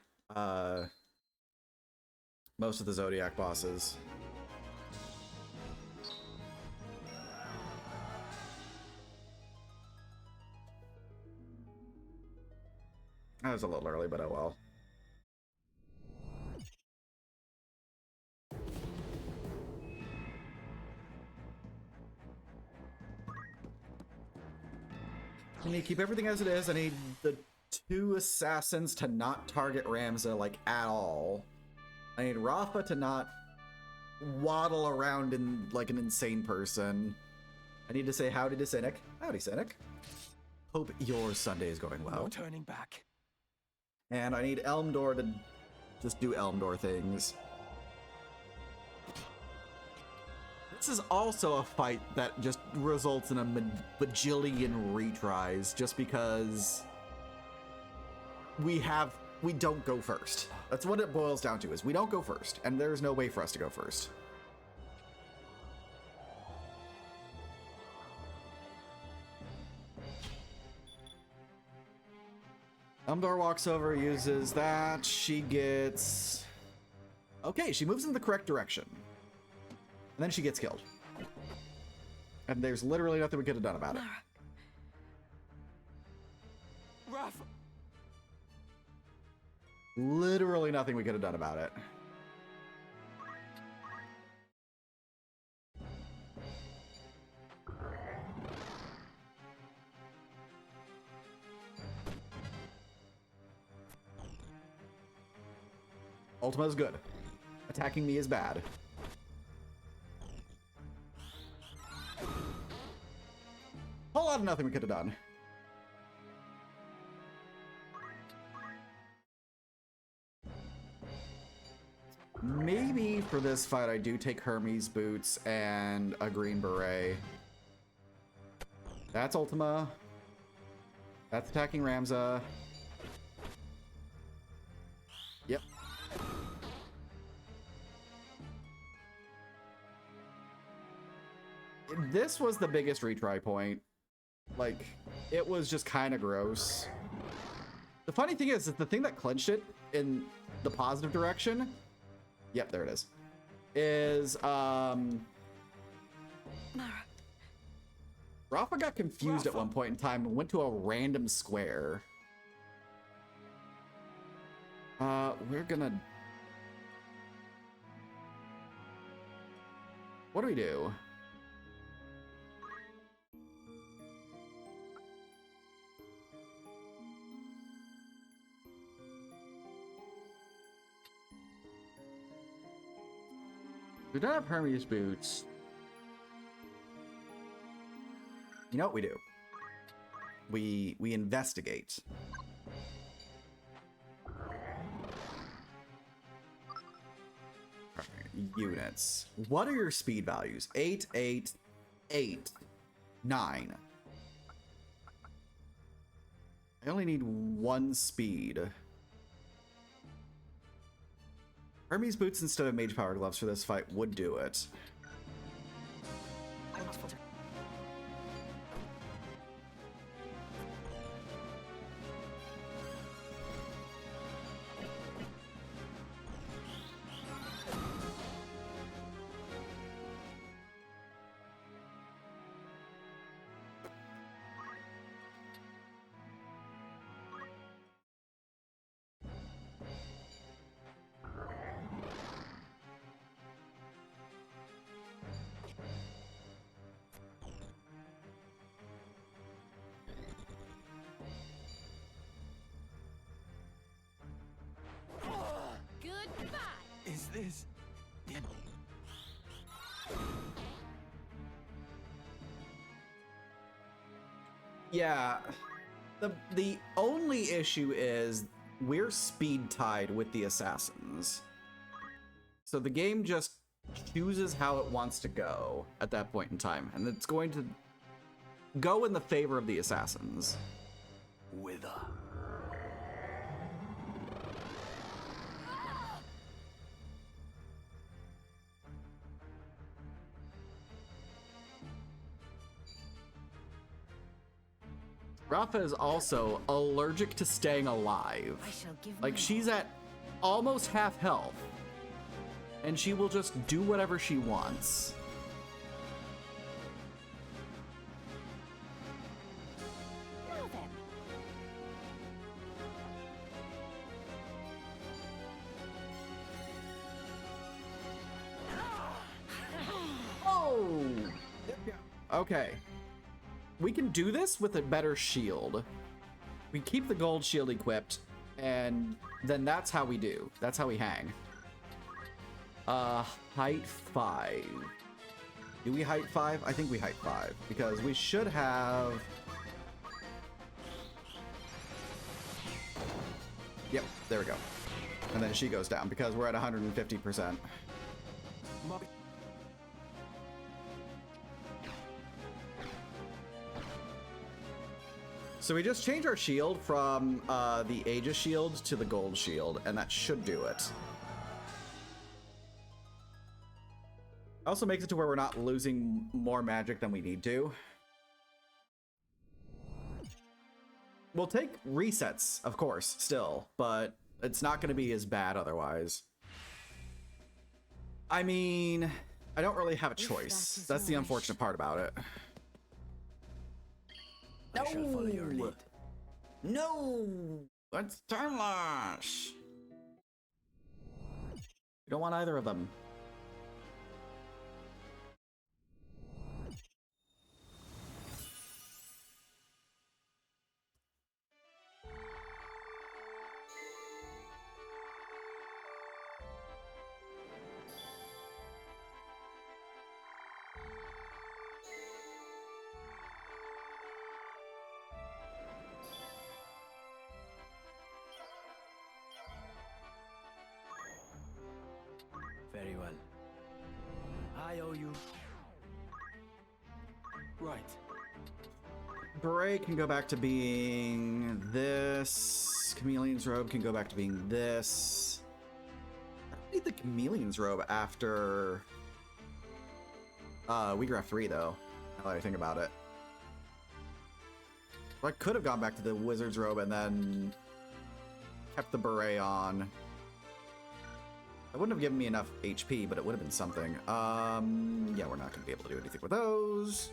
Zodiac bosses. That was a little early, but oh well. I need to keep everything as it is. I need the 2 assassins to not target Ramza, like, at all. I need Rafa to not waddle around in like an insane person. I need to say howdy to Cynic. Howdy, Cynic. Hope your Sunday is going well. No turning back. And I need Elmdor to just do Elmdor things. This is also a fight that just results in a bajillion retries just because we don't go first. That's what it boils down to, is we don't go first, and there's no way for us to go first. Elmdor walks over, uses that, she gets... Okay, she moves in the correct direction. And then she gets killed. And there's literally nothing we could have done about it. Raph! Literally nothing we could have done about it. Ultima's good. Attacking me is bad. Whole lot of nothing we could have done. Maybe for this fight I do take Hermes boots and a green beret. That's Ultima. That's attacking Ramza. Yep. This was the biggest retry point. Like, it was just kind of gross. The funny thing is that the thing that clinched it in the positive direction, yep, there it is Rafa got confused at one point in time and went to a random square. We're gonna... What do we do? We don't have Hermes boots. You know what we do? We investigate. Units. What are your speed values? 8, 8, 8, 9. I only need 1 speed. Hermes boots instead of mage power gloves for this fight would do it. Is this... Yeah. The only issue is we're speed tied with the assassins. So the game just chooses how it wants to go at that point in time, and it's going to go in the favor of the assassins. Wither. Rafa is also allergic to staying alive. I shall give Like, she's at almost half health, and she will just do whatever she wants. Now then. Oh! Okay. We can do this with a better shield. We keep the gold shield equipped, and then that's how we do. That's how we hang. Height 5. Do we height 5? I think we height 5, because we should have... Yep, there we go. And then she goes down, because we're at 150%. So we just changed our shield from the Aegis shield to the gold shield, and that should do it. Also makes it to where we're not losing more magic than we need to. We'll take resets, of course, still, but it's not going to be as bad otherwise. I mean, I don't really have a choice. That's the unfortunate part about it. I shall follow your lead. No! That's time loss! We don't want either of them. Very well. I owe you. Right. Beret can go back to being this. Chameleon's robe can go back to being this. I don't need the Chameleon's robe after Wheatgraft 3, though, now that I think about it. I could have gone back to the Wizard's robe and then kept the beret on. It wouldn't have given me enough HP, but it would have been something. Yeah, we're not going to be able to do anything with those.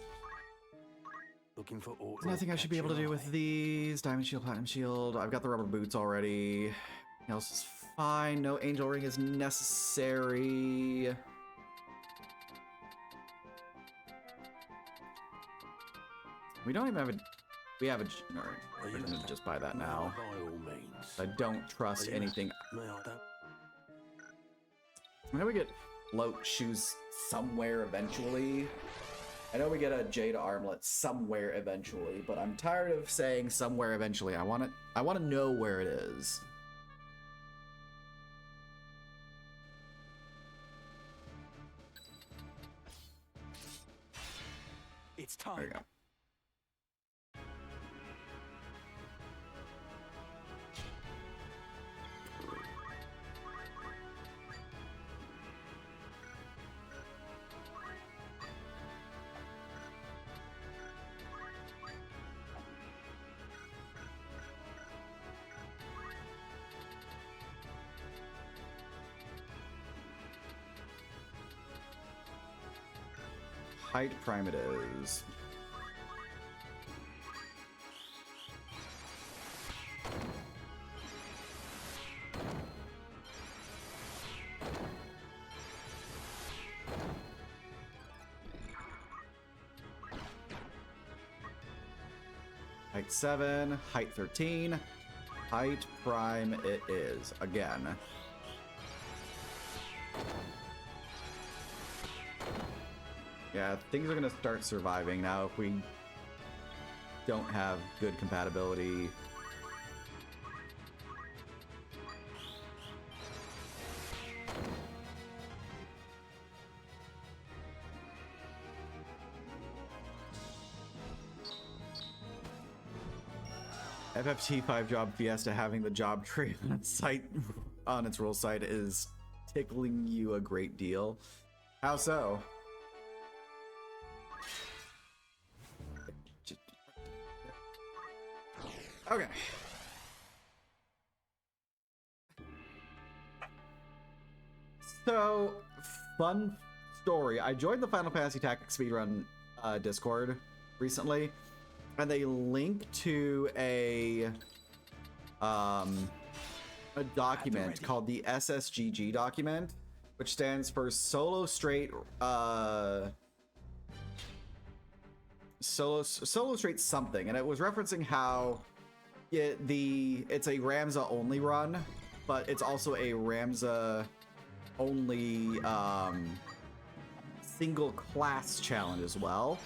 Looking for There's nothing I should be able to do with these. Diamond shield, platinum shield. I've got the rubber boots already. Everything else is fine. No angel ring is necessary. We don't even have a... We have a... Alright, we're gonna just buy that now. By all means. I don't trust anything. May I don't? I know we get float shoes somewhere eventually. I know we get a jade armlet somewhere eventually, but I'm tired of saying somewhere eventually. I want to know where it is. It's time. There you go. Height prime it is. Height 7, height 13, height prime it is, again. Yeah, things are gonna start surviving now if we don't have good compatibility. FFT5 job Fiesta having the job tree on its site, on its rule site, is tickling you a great deal. How so? Okay. So, fun story. I joined the Final Fantasy Tactics Speedrun Discord recently, and they link to a document called the SSGG document, which stands for Solo Straight something, and it was referencing how it's a Ramza only run, but it's also a Ramza only single class challenge as well.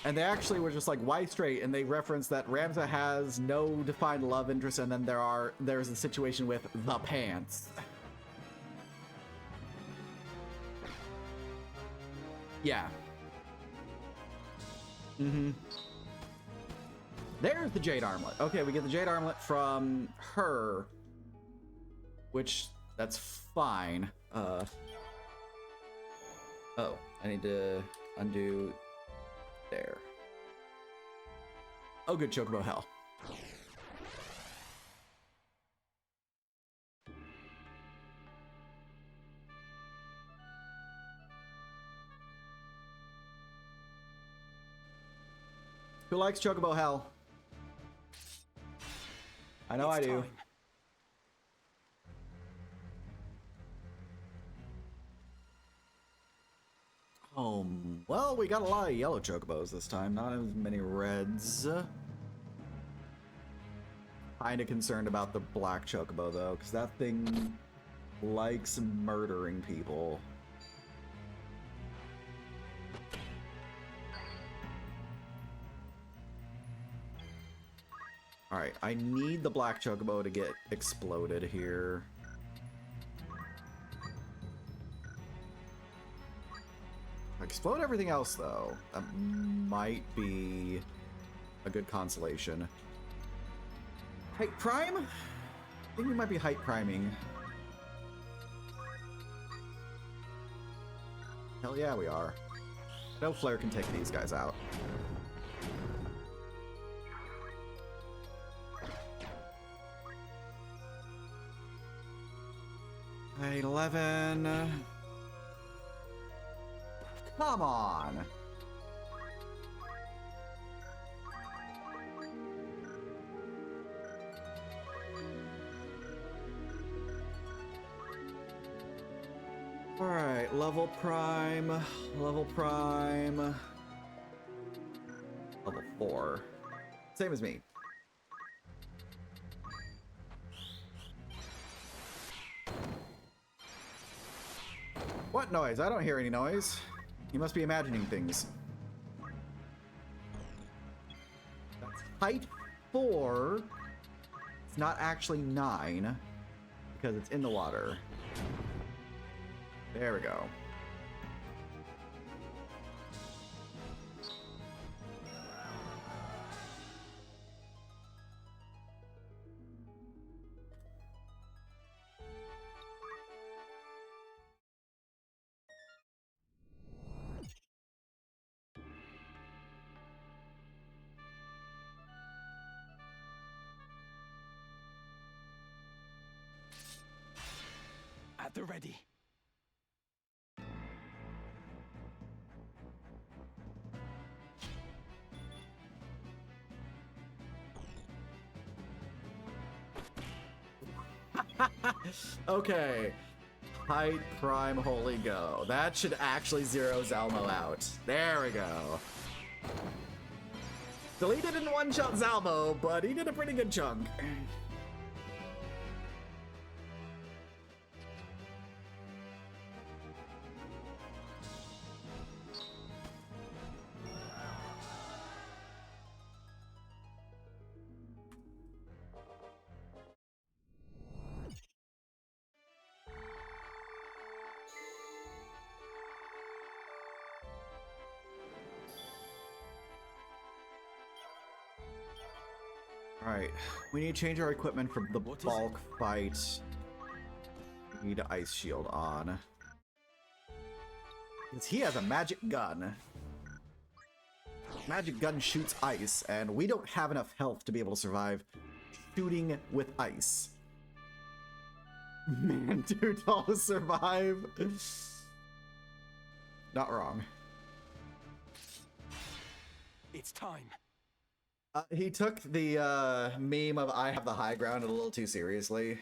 And they actually were just like, why straight? And they referenced that Ramza has no defined love interest, and then there's a situation with the pants. Yeah. There's the Jade Armlet. Okay, we get the Jade Armlet from her, which, that's fine. Oh, I need to undo there. Oh, good, Chocobo hell. Who likes Chocobo hell? I know I do. Well, we got a lot of yellow chocobos this time, not as many reds. Kinda concerned about the black chocobo though, because that thing likes murdering people. Alright, I need the black chocobo to get exploded here. Explode everything else, though. That might be a good consolation. Height prime? I think we might be height priming. Hell yeah, we are. No flare can take these guys out. Hey, 11. Come on. All right, level prime, level 4. Same as me. What noise? I don't hear any noise. You must be imagining things. That's height 4. It's not actually 9 because it's in the water. There we go. At the ready. Okay. Height prime holy go. That should actually zero Zalmo out. There we go. Deleted didn't one-shot Zalmo, but he did a pretty good chunk. Alright, we need to change our equipment from the What is bulk fight. We need Ice Shield on. Because he has a magic gun. Magic gun shoots ice, and we don't have enough health to be able to survive shooting with ice. Man, too tall to survive. Not wrong. It's time. He took the meme of I have the high ground a little too seriously.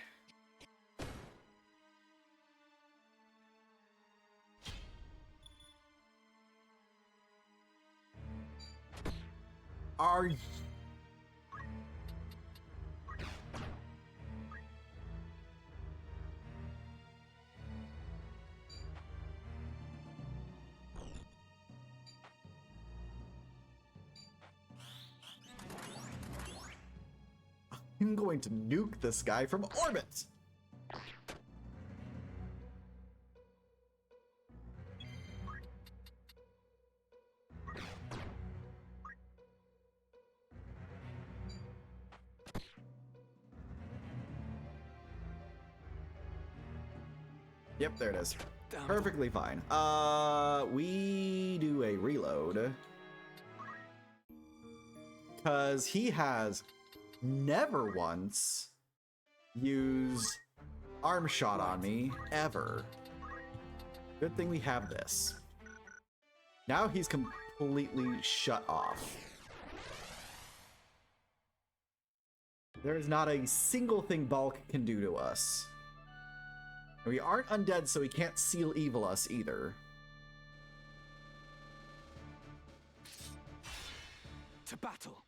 Are you... I'm going to nuke this guy from orbit! Yep, there it is. Damn. Perfectly fine. We do a reload. Because he has never once used arm shot on me, ever. Good thing we have this. Now he's completely shut off. There is not a single thing Bulk can do to us. We aren't undead, so he can't seal evil us either. To battle.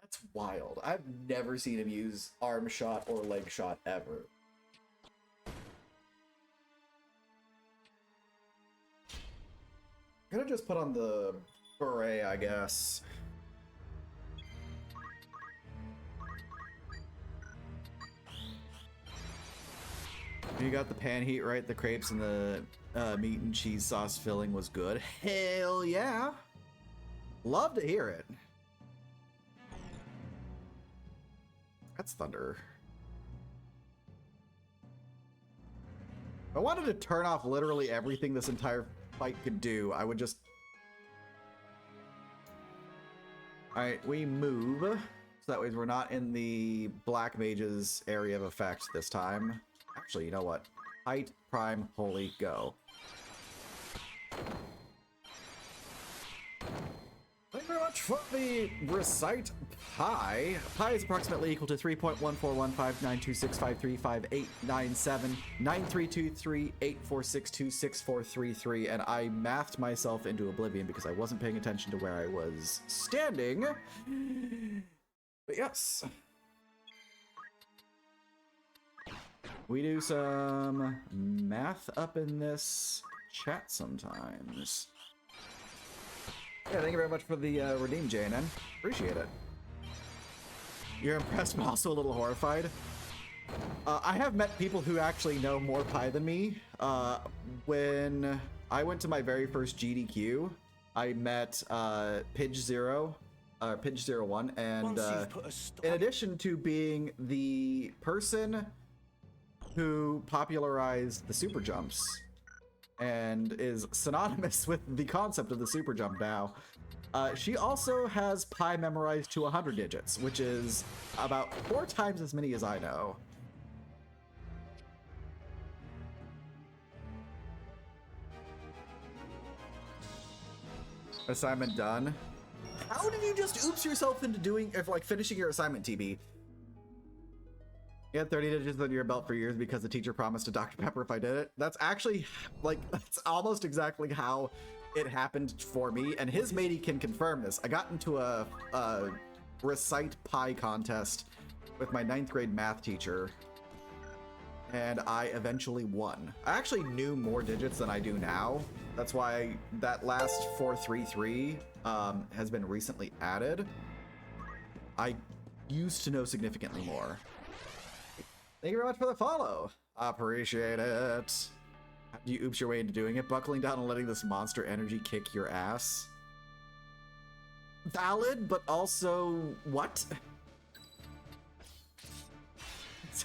That's wild. I've never seen him use arm shot or leg shot ever. I'm gonna just put on the beret, I guess. You got the pan heat right, the crepes and the meat and cheese sauce filling was good. Hell yeah! Love to hear it. That's thunder. If I wanted to turn off literally everything this entire fight could do, I would just... Alright, we move. So that way we're not in the Black Mage's area of effect this time. Actually, you know what? Height, Prime, Holy, go. Thank you very much for the Recite Pi. Pi is approximately equal to 3.1415926535897932384626433, and I mathed myself into oblivion because I wasn't paying attention to where I was standing. But yes. We do some math up in this chat sometimes. Yeah, thank you very much for the redeem, JNN. Appreciate it. You're impressed, but also a little horrified. I have met people who actually know more Pi than me. When I went to my very first GDQ, I met Pidge01, and in addition to being the person who popularized the super jumps and is synonymous with the concept of the super jump now, she also has Pi memorized to 100 digits, which is about 4 times as many as I know. Assignment done. How did you just oops yourself into doing, like, finishing your assignment, TB? You had 30 digits under your belt for years because the teacher promised to Dr. Pepper if I did it. That's actually, like, that's almost exactly how it happened for me, and his matey can confirm this. I got into a Recite Pi contest with my 9th grade math teacher, and I eventually won. I actually knew more digits than I do now. That's why that last 433 has been recently added. I used to know significantly more. Thank you very much for the follow. Appreciate it. How do you oops your way into doing it? Buckling down and letting this monster energy kick your ass. Valid, but also what?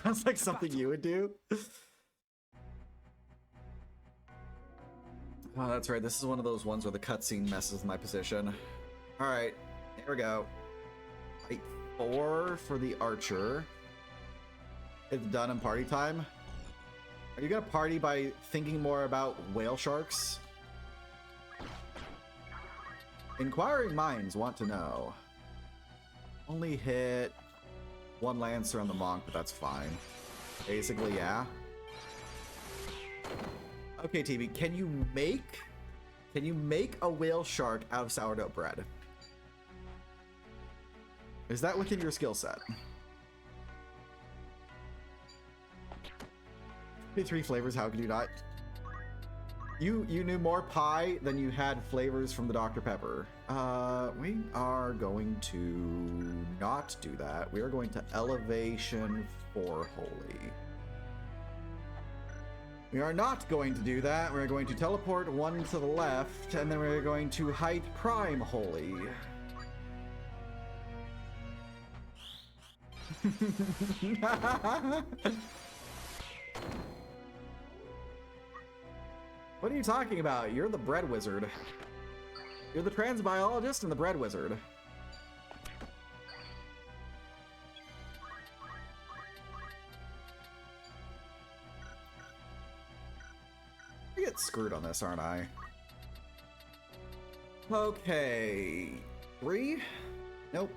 Sounds like something you would do. Oh, that's right. This is one of those ones where the cutscene messes with my position. Alright, here we go. Fight 4 for the archer. It's done in party time. Are you gonna party by thinking more about whale sharks? Inquiring minds want to know. Only hit 1 lancer on the monk, but that's fine. Basically, yeah. Okay, TV, can you make a whale shark out of sourdough bread? Is that within your skill set? 3 flavors, how could you not? You knew more pie than you had flavors from the Dr. Pepper. We are going to not do that. We are going to elevation for holy. We are not going to do that. We're going to teleport 1 to the left, and then we're going to height prime holy. What are you talking about? You're the bread wizard. You're the trans biologist and the bread wizard. I get screwed on this, aren't I? Okay. 3? Nope.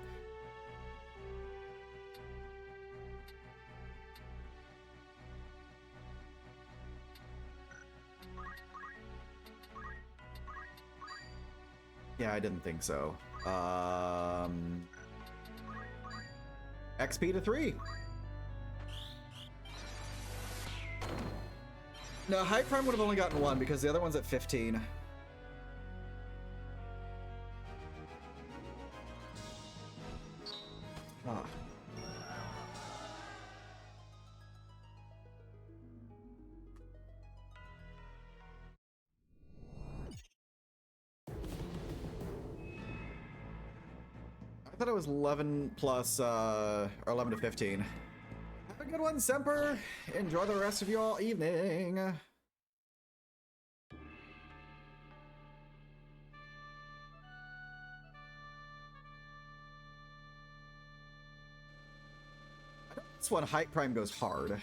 Yeah, I didn't think so. XP to 3. No, High Prime would have only gotten 1 because the other one's at 15. Ah. I thought it was 11 plus, or 11 to 15. Have a good one, Semper. Enjoy the rest of your evening. I know this one, Height Prime goes hard.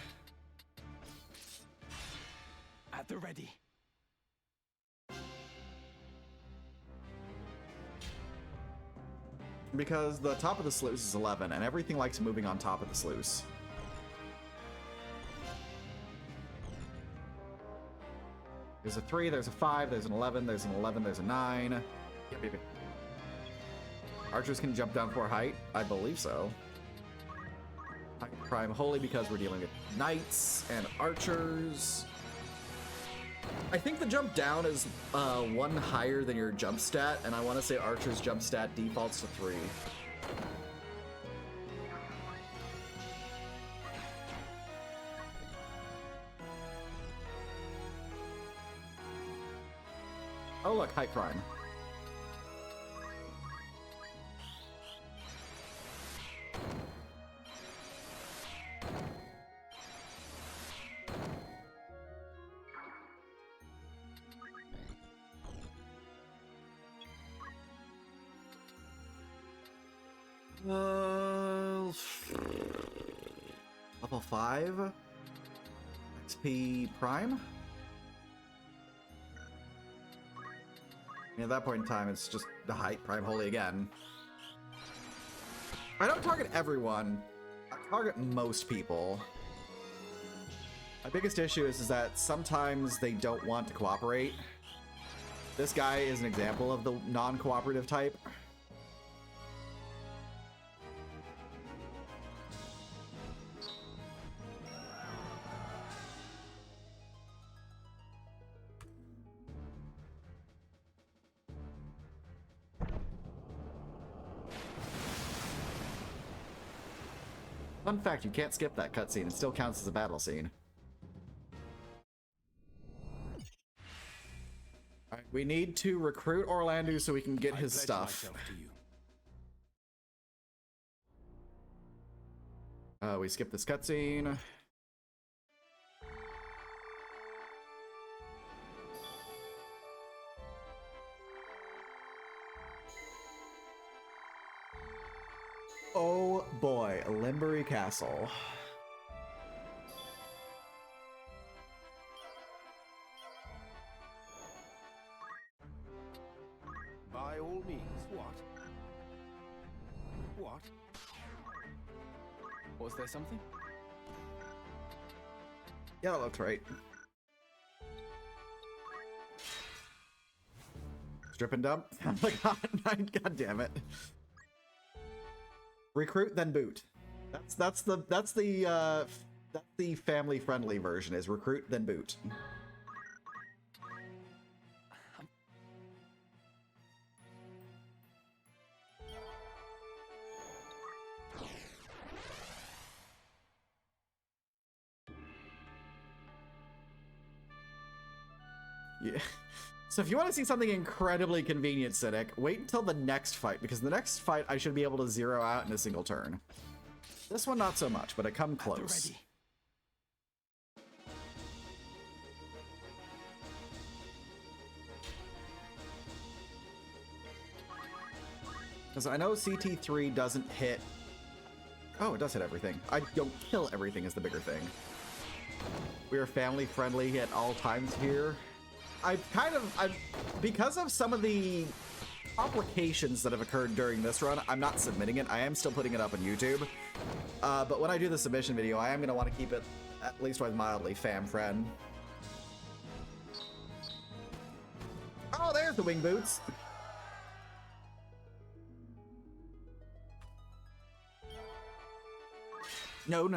At the ready. Because the top of the sluice is 11, and everything likes moving on top of the sluice. There's a 3, there's a 5, there's an 11, there's an 11, there's a 9. Yep. Archers can jump down 4 height? I believe so. Prime Holy because we're dealing with knights and archers. I think the jump down is 1 higher than your jump stat, and I want to say archer's jump stat defaults to 3. Oh look, Height Prime. Level 5? XP Prime? At that point in time, it's just the Height Prime Holy again. I don't target everyone. I target most people. My biggest issue is that sometimes they don't want to cooperate. This guy is an example of the non-cooperative type. Fun fact, you can't skip that cutscene. It still counts as a battle scene. Alright, we need to recruit Orlando so we can get his stuff. We skip this cutscene. Henbury Castle. By all means, what? What? Was there something? Yeah, that looks right. Strip and dump. Oh my god damn it. Recruit then boot. That's the family friendly version is recruit then boot. Yeah. So if you want to see something incredibly convenient, Cynic, wait until the next fight, because the next fight I should be able to zero out in a single turn. This one not so much, but I come close. Because I know CT3 doesn't hit... Oh, it does hit everything. I don't kill everything is the bigger thing. We are family friendly at all times here. Because of some of the complications that have occurred during this run, I'm not submitting it. I am still putting it up on YouTube. But when I do the submission video, I am going to want to keep it at least mildly fam-friend. Oh, there's the wing boots. No.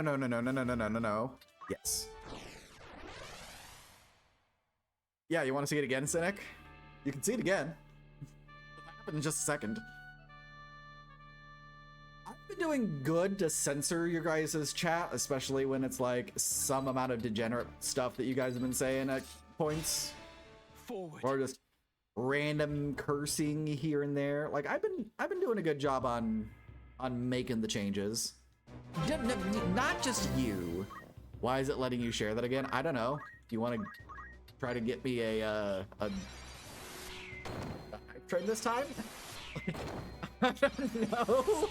Yes. Yeah, you want to see it again, Cynic? You can see it again. It'll happen in just a second. I've been doing good to censor your guys' chat, especially when it's like some amount of degenerate stuff that you guys have been saying at points. Forward. Or just random cursing here and there. Like I've been doing a good job on making the changes. Not just you. Why is it letting you share that again? I don't know. Do you want to try to get me a hype train this time? I don't know.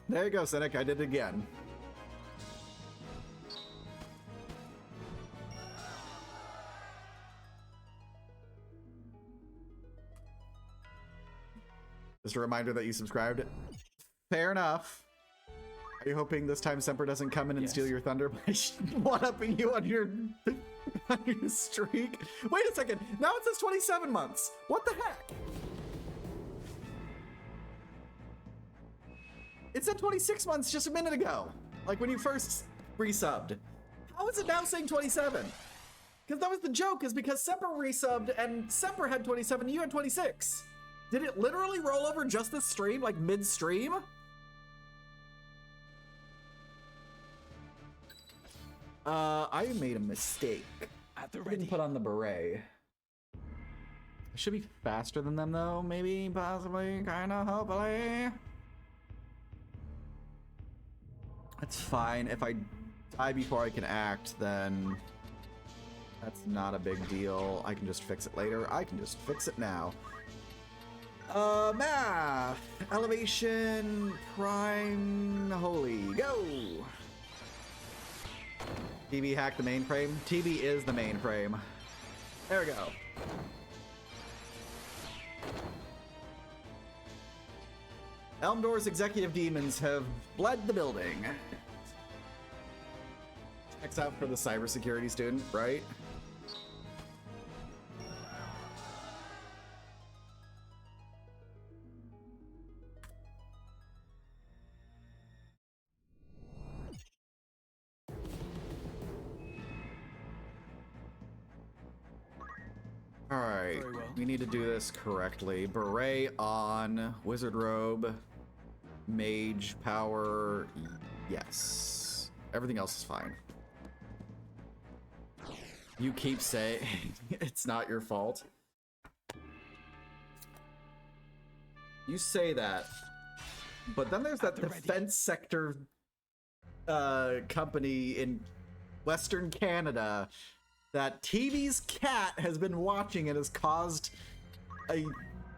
There you go, Cynic. I did it again. Just a reminder that you subscribed. Fair enough. Are you hoping this time Semper doesn't come in and steal your thunder by one-upping you on your streak? Wait a second. Now it says 27 months. What the heck? It said 26 months just a minute ago. Like when you first resubbed. How is it now saying 27? Because that was the joke, is because Semper resubbed and Semper had 27 and you had 26. Did it literally roll over just this stream, like mid-stream? I made a mistake. At the I ready. didn't put on the beret. I should be faster than them though, maybe, possibly, kinda, hopefully. That's fine. If I die before I can act, then that's not a big deal. I can just fix it later. I can just fix it now. Math, elevation, prime, holy, go! TB hacked the mainframe. TB is the mainframe. There we go. Elmdor's executive demons have bled the building. Checks out for the cybersecurity student, right? Alright, Very well. we need to do this correctly. Beret on, wizard robe, mage power, yes. Everything else is fine. You keep saying it's not your fault. You say that, but then there's that defense sector company in Western Canada that TV's cat has been watching and has caused a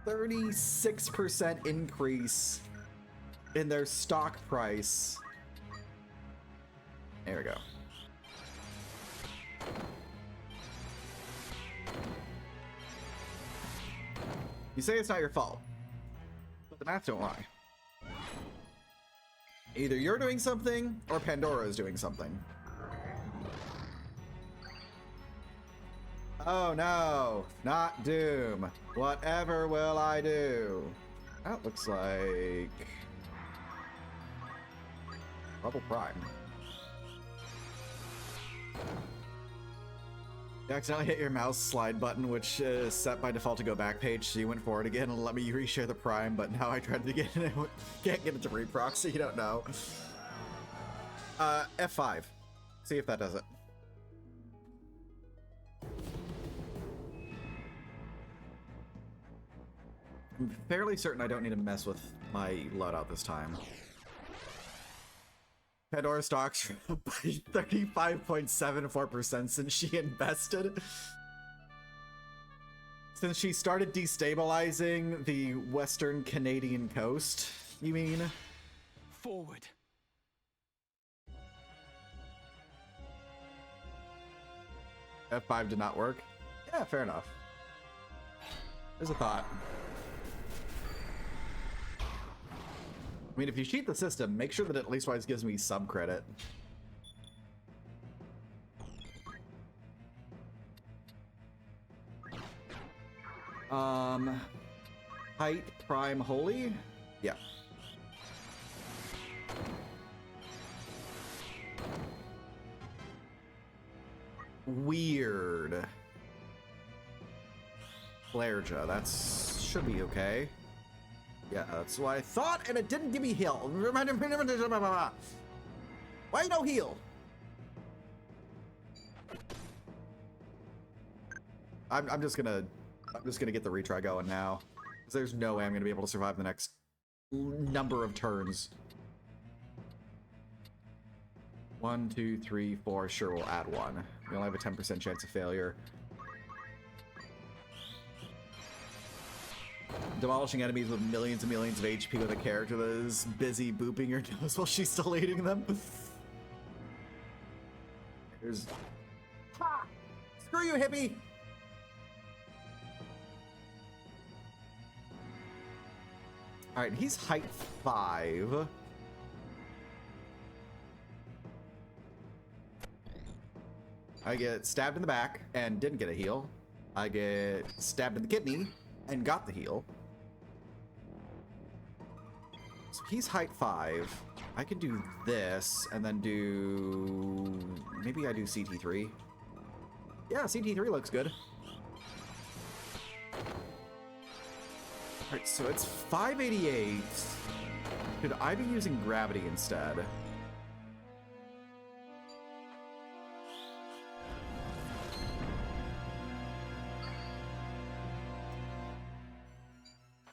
36% increase in their stock price. There we go. You say it's not your fault, but the math don't lie. Either you're doing something or Pandora is doing something. Oh no, not Doom. Whatever will I do? That looks like Bubble Prime. You accidentally hit your mouse slide button, which is set by default to go back page, so you went forward again and let me reshare the Prime, but now I tried to get it, can't get it to reproc, so you don't know. F5. See if that does it. I'm fairly certain I don't need to mess with my loadout this time. Pandora stocks by 35.74% since she invested. Since she started destabilizing the Western Canadian coast, you mean? Forward. F5 did not work? Yeah, fair enough. There's a thought. I mean, if you cheat the system, make sure that it at least always gives me some credit. Height, Prime, Holy? Yeah. Weird. Flareja, that's should be okay. Yeah, that's what I thought, and it didn't give me heal. Why no heal? I'm just gonna get the retry going now, because there's no way I'm gonna be able to survive the next number of turns. 1, 2, 3, 4. Sure, we'll add 1. We only have a 10% chance of failure. Demolishing enemies with millions and millions of HP with a character that is busy booping your nose while she's still eating them. There's... Ha! Screw you, hippie! Alright, he's height 5. I get stabbed in the back and didn't get a heal. I get stabbed in the kidney and got the heal. So he's height 5. I could do this and then do... Maybe I do CT3. Yeah, CT3 looks good. Alright, so it's 588. Could I be using gravity instead?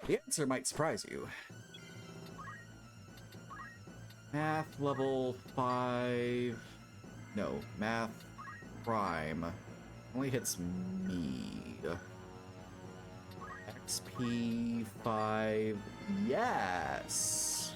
The answer might surprise you. Math level 5... No, Math Prime only hits me. XP 5... Yes!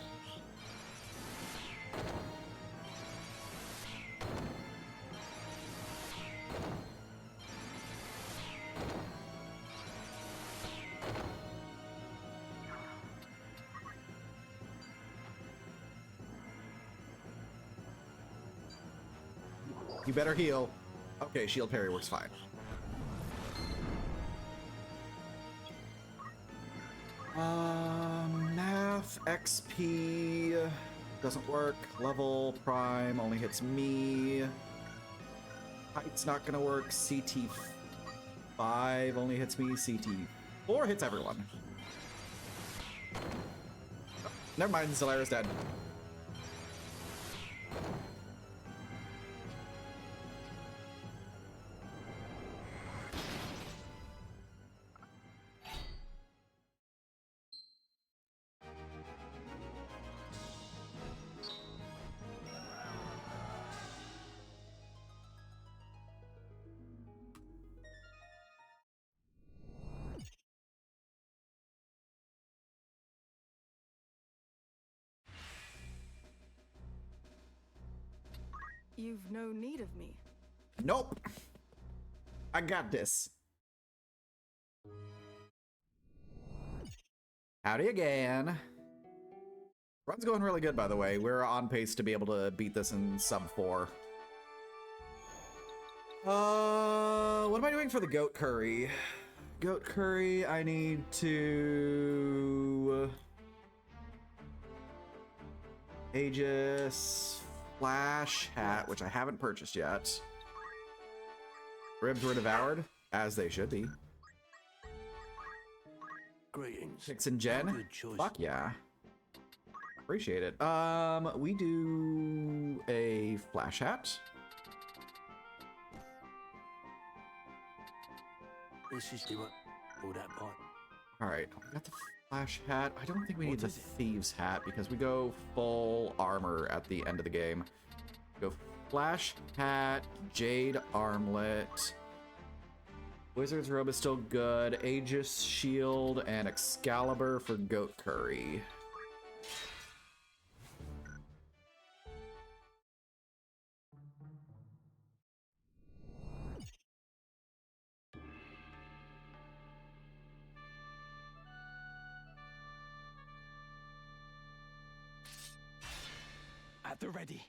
You better heal. Okay, shield parry works fine. Math XP doesn't work. Level Prime only hits me. Height's not gonna work. CT 5 only hits me. CT 4 hits everyone. Oh, never mind, Zalara's dead. you've no need of me. Nope. I got this. Howdy again. Run's going really good, by the way. We're on pace to be able to beat this in sub 4. What am I doing for the goat curry? Goat curry, I need to... Aegis Flash Hat, which I haven't purchased yet. Ribs were devoured, as they should be. Greetings. Pix and Jen. Good choice. Fuck yeah. Appreciate it. We do a Flash Hat. This is the one. All that part. Alright, we got the Flash Hat. I don't think we need What the is it? Thieves Hat because we go full armor at the end of the game. Go Flash Hat, Jade Armlet. Wizard's Robe is still good. Aegis Shield and Excalibur for Goat Curry. At the ready.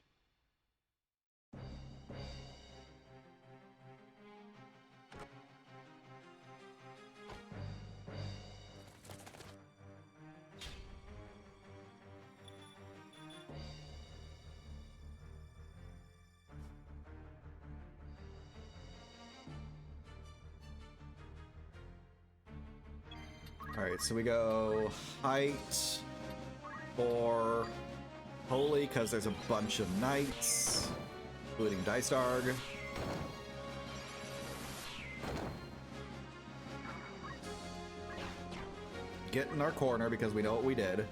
Alright, so we go height for holy, because there's a bunch of knights, including Dicedarg. Get in our corner because we know what we did.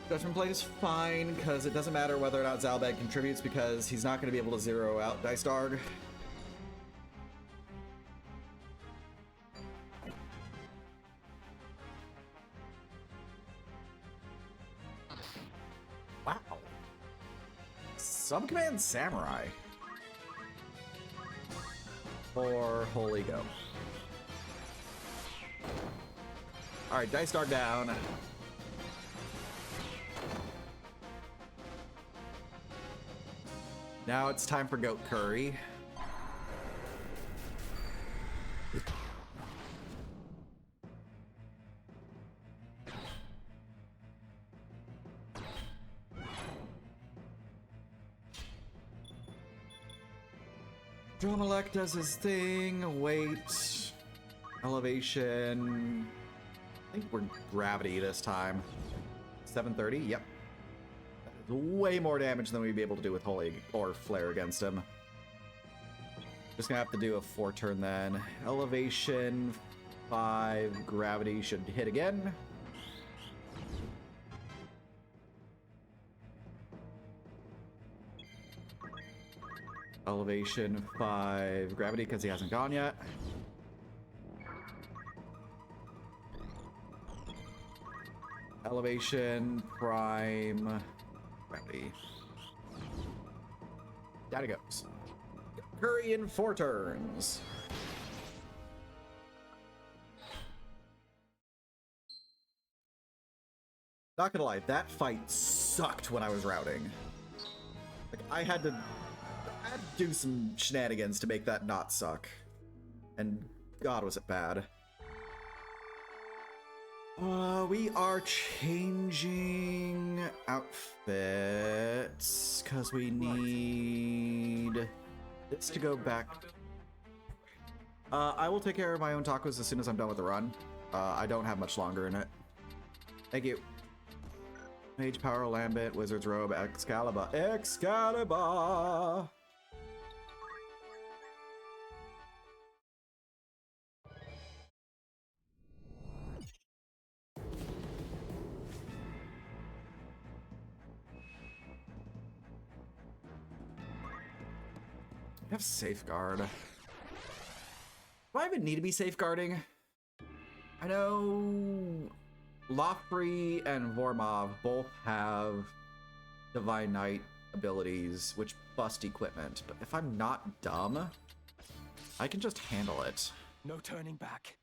Judgment Blade is fine because it doesn't matter whether or not Zalbag contributes because he's not going to be able to zero out Dicedarg. Wow. Subcommand Samurai. For Holy Go. Alright, Dice Dog down. Now it's time for Goat Curry. Dromalek does his thing. Wait. Elevation. I think we're gravity this time. 730? Yep. That is way more damage than we'd be able to do with Holy or Flare against him. Just gonna have to do a 4-turn then. Elevation 5. Gravity should hit again. Elevation 5. Gravity because he hasn't gone yet. Elevation, Prime, Gravity. Down it goes. Curry in 4 turns. Not gonna lie, that fight sucked when I was routing. Like, I had to do some shenanigans to make that not suck. And God, was it bad. We are changing outfits because we need this to go back. I will take care of my own tacos as soon as I'm done with the run. I don't have much longer in it. Thank you. Mage Power, Lambent, Wizard's Robe, Excalibur. Excalibur! I have Safeguard. Do I even need to be safeguarding? I know Lofree and Vormov both have Divine Knight abilities which bust equipment, but if I'm not dumb, I can just handle it. No turning back.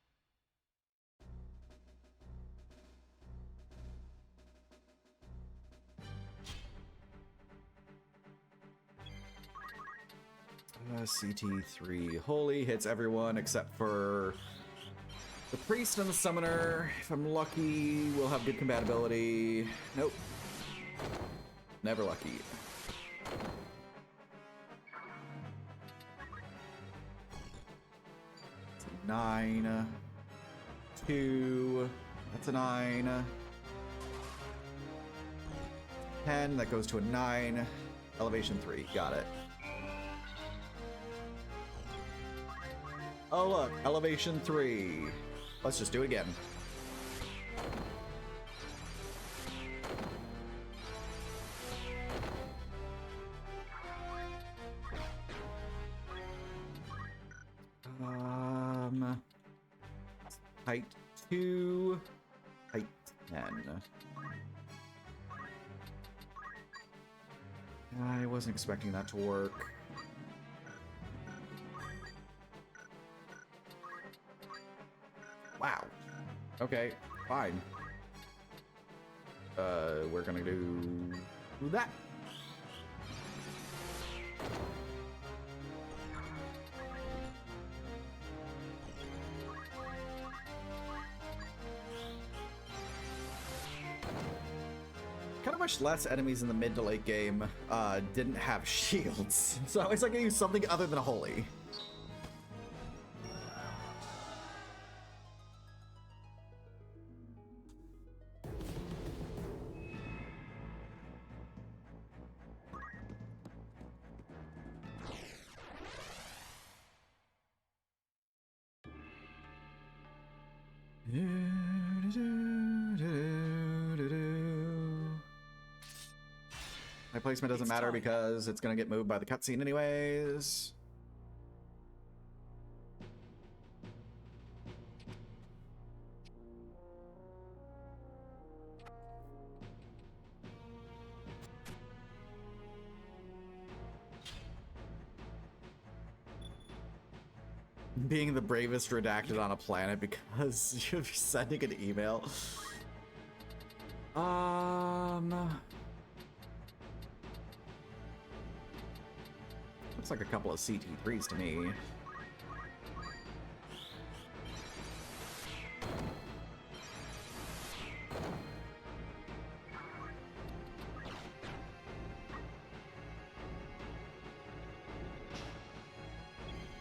CT3 Holy hits everyone except for the priest and the summoner. If I'm lucky, we'll have good compatibility. Nope. Never lucky. It's a 9. 2. That's a 9. 10. That goes to a 9. Elevation 3. Got it. Oh look, elevation 3. Let's just do it again. Height 2, height 10. I wasn't expecting that to work. Wow. Okay, fine. We're gonna do that. Kind of wish less enemies in the mid to late game didn't have shields. So I was like, I use something other than a holy. My placement doesn't matter because it's gonna get moved by the cutscene anyways. Being the bravest redacted on a planet because you're sending an email. Looks like a couple of CT3s to me.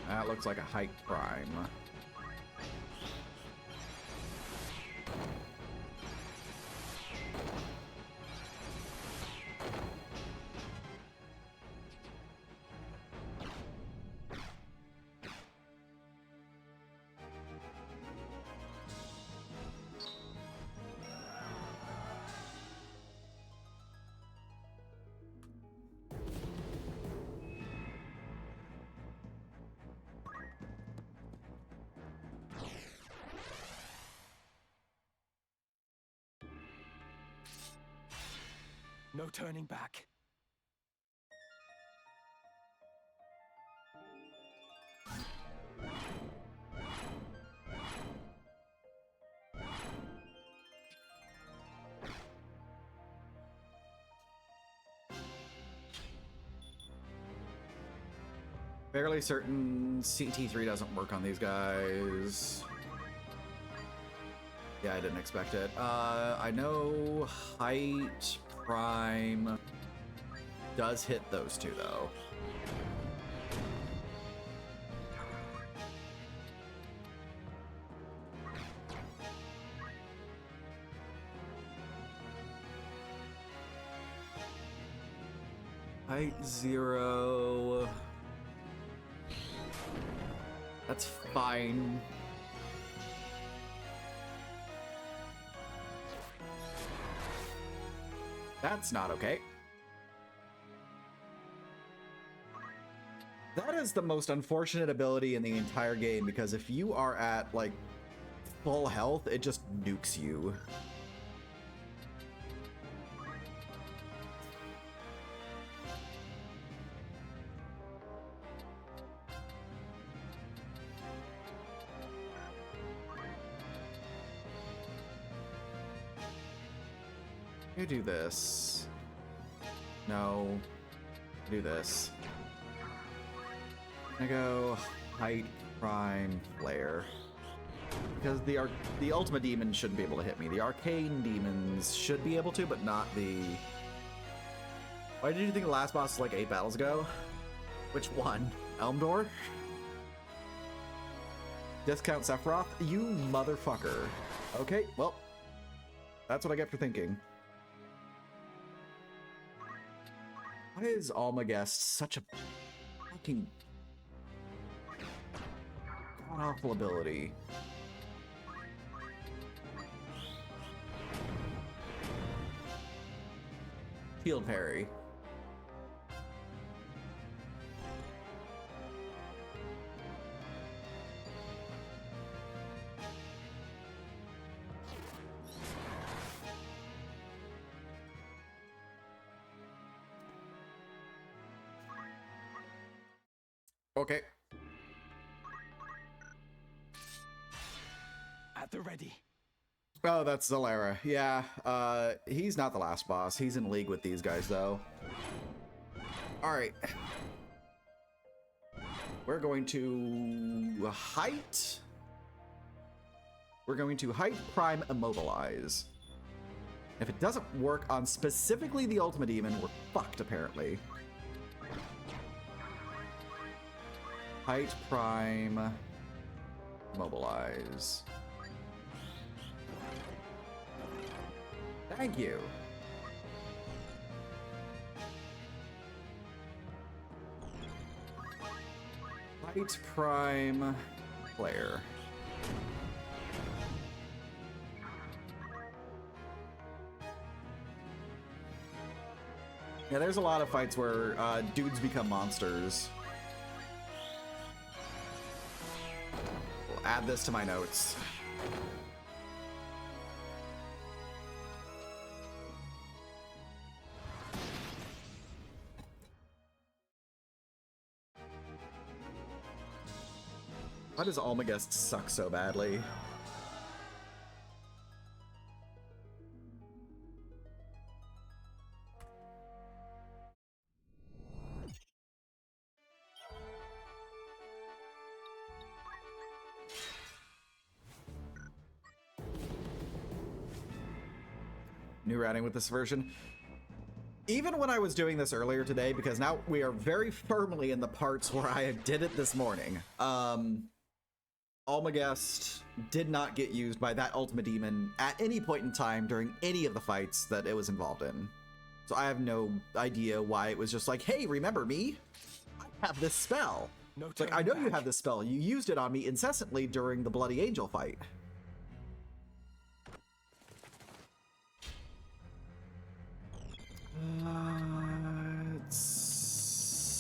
That looks like a height prime. No turning back. Fairly certain CT3 doesn't work on these guys. Yeah, I didn't expect it. I know height prime does hit those two though. Height 0. That's fine. That's not okay. That is the most unfortunate ability in the entire game because if you are at like full health, it just nukes you. You do this. No. Do this. I go height, prime, flare. Because the ultimate demon shouldn't be able to hit me. The arcane demons should be able to, but not the... Why did you think the last boss was like 8 battles ago? Which one? Elmdor? Discount Sephiroth? You motherfucker. Okay, well, that's what I get for thinking. Why is Almagest such a fucking god-awful ability? Shield parry. Okay. At the ready. Oh, that's Zalera. Yeah, he's not the last boss. He's in league with these guys, though. Alright. We're going to height. We're going to height, prime, immobilize. If it doesn't work on specifically the Ultimate Demon, we're fucked, apparently. Height, prime, mobilize. Thank you. Height, prime, flare. Yeah, there's a lot of fights where dudes become monsters. We'll add this to my notes. Why does Almagest suck so badly? New routing with this version. Even when I was doing this earlier today, because now we are very firmly in the parts where I did it this morning, Almagest did not get used by that Ultimate Demon at any point in time during any of the fights that it was involved in. So I have no idea why it was just like, hey, remember me? I have this spell. No It's like, I know you have this spell. You used it on me incessantly during the Bloody Angel fight.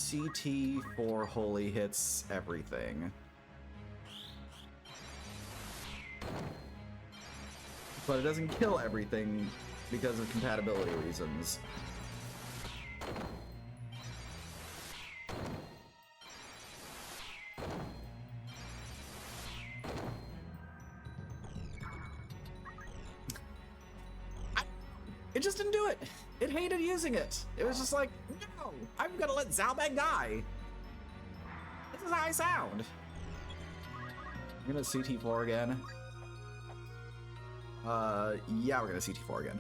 CT for holy hits everything. But it doesn't kill everything because of compatibility reasons. It just didn't do it. It hated using it. It was just like, no, I'm gonna let Zalbang die. This is how I sound. I'm gonna CT4 again. Yeah, we're gonna CT4 again.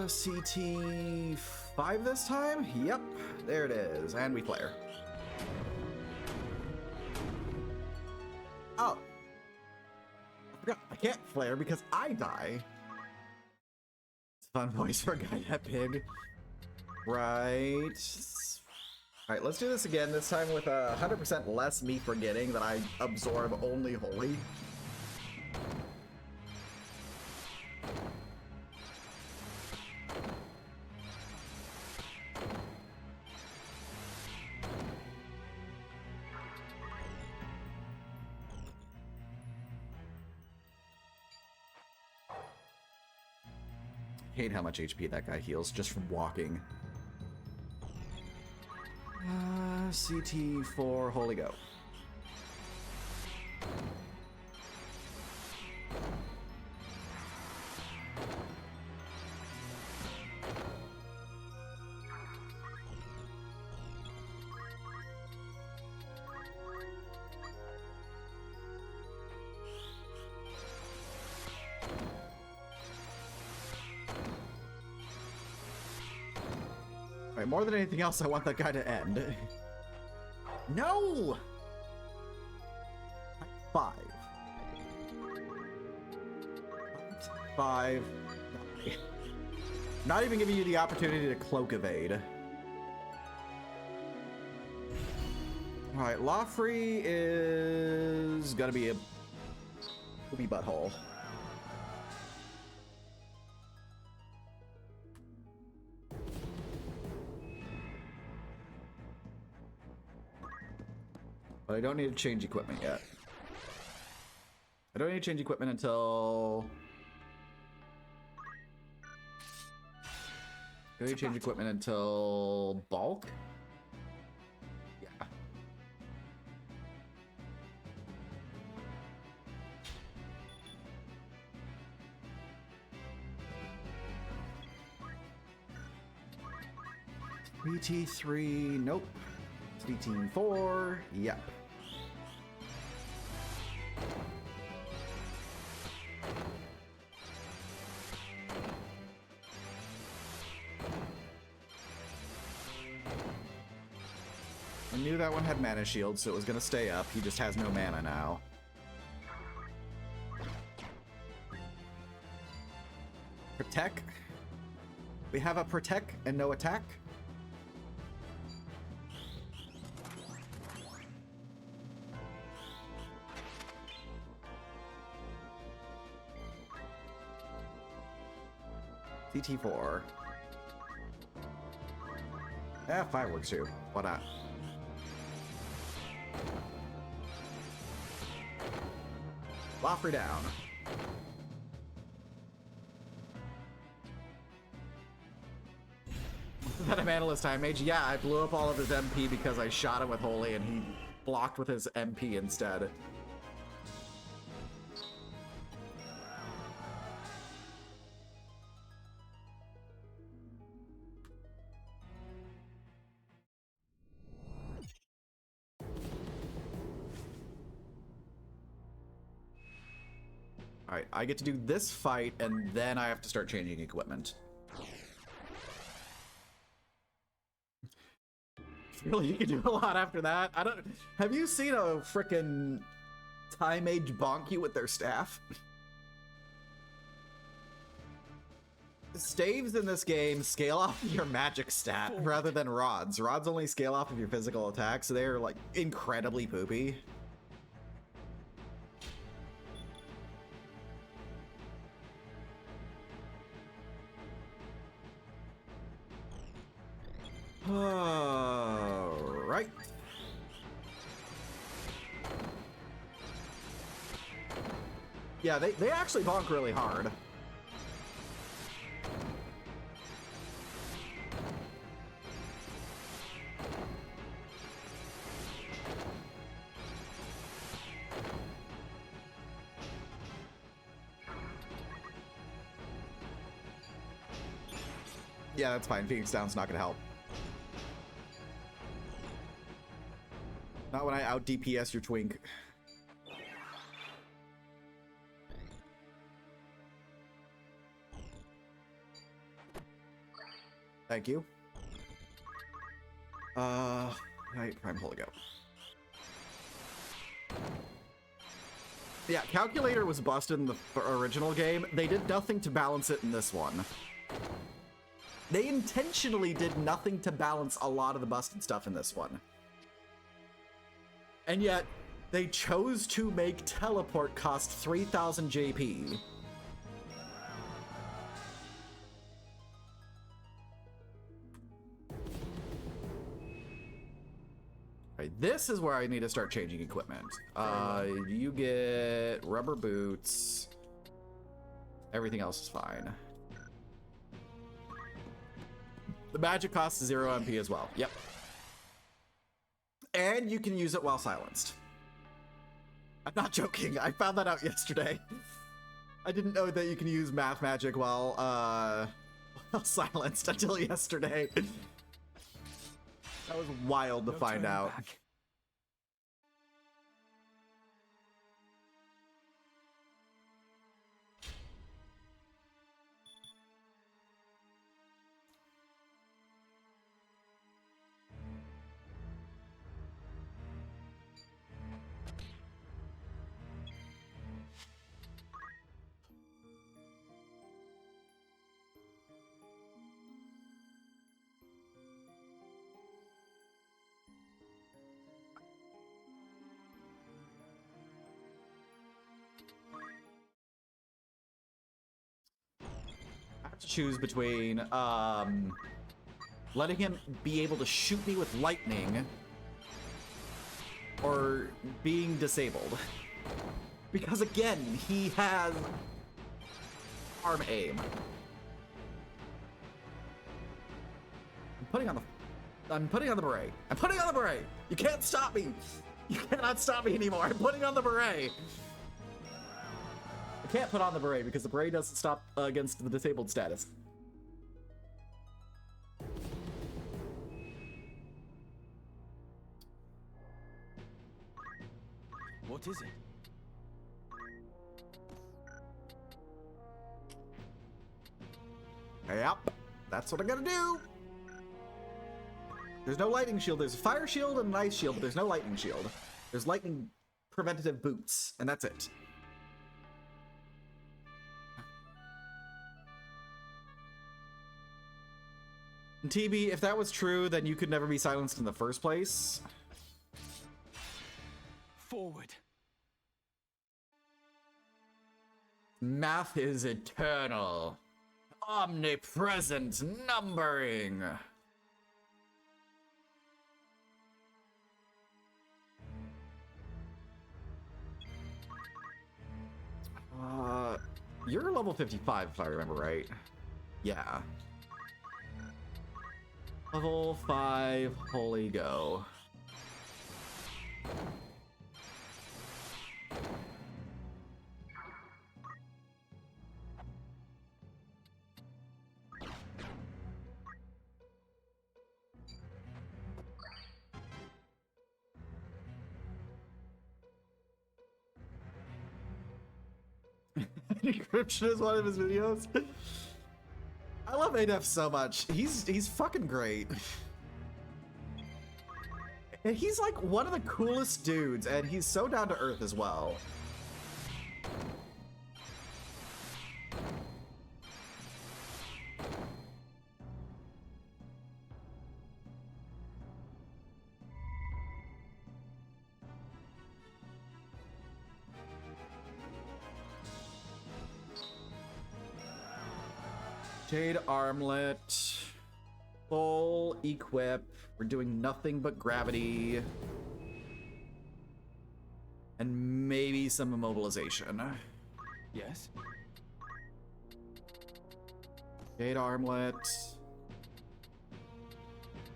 CT5 this time? Yep, there it is, and we flare. Oh. I forgot, I can't flare because I die. It's a fun voice for a guy that big. Right. Alright, let's do this again, this time with 100% less me forgetting that I absorb only holy. Hate how much HP that guy heals just from walking. CT4, holy go. Alright, more than anything else, I want that guy to end. No! 5. 5. Not even giving you the opportunity to cloak evade. Alright, Lawfree is gonna be a poopy butthole. But I don't need to change equipment yet. I don't need to change equipment until... I don't need to change equipment until... Bulk? Yeah. BT3, nope. BT4, yep. I knew that one had mana shield, so it was gonna stay up. He just has no mana now. Protect. We have a protect and no attack. CT4. Yeah, 5 works too. Why not? Lawfree down. That a Manalist Time Mage? Yeah, I blew up all of his MP because I shot him with Holy and he blocked with his MP instead. Alright, I get to do this fight, and then I have to start changing equipment. Really, you can do a lot after that. I don't... Have you seen a frickin' Time Mage bonk you with their staff? Staves in this game scale off of your magic stat rather than rods. Rods only scale off of your physical attack, so they're, like, incredibly poopy. Right. Yeah, they actually bonk really hard. Yeah, that's fine. Phoenix Down's not gonna help. Not when I out DPS your twink. Thank you. Right, Prime Holy Go. Yeah, Calculator was busted in the original game. They did nothing to balance it in this one. They intentionally did nothing to balance a lot of the busted stuff in this one. And yet, they chose to make teleport cost 3,000 JP. Right, this is where I need to start changing equipment. You get rubber boots. Everything else is fine. The magic costs 0 MP as well. Yep. And you can use it while silenced. I'm not joking. I found that out yesterday. I didn't know that you can use math magic while silenced until yesterday. That was wild to find out. Back. To choose between letting him be able to shoot me with lightning or being disabled. Because again, he has arm aim. I'm putting on the beret. I'm putting on the beret. You can't stop me. You cannot stop me anymore. I'm putting on the beret. I can't put on the beret because the beret doesn't stop against the disabled status. What is it? Yep, that's what I'm gonna do. There's no lightning shield. There's a fire shield and an ice shield, but there's no lightning shield. There's lightning preventative boots, and that's it. TB, if that was true, then you could never be silenced in the first place. Forward. Math is eternal. Omnipresent numbering. You're level 55 if I remember right. Yeah. Level 5, holy go. Encryption is one of his videos. I love ADEF so much. He's fucking great. And he's like one of the coolest dudes, and he's so down to earth as well. Jade armlet, full equip. We're doing nothing but gravity. And maybe some immobilization. Yes. Jade armlet.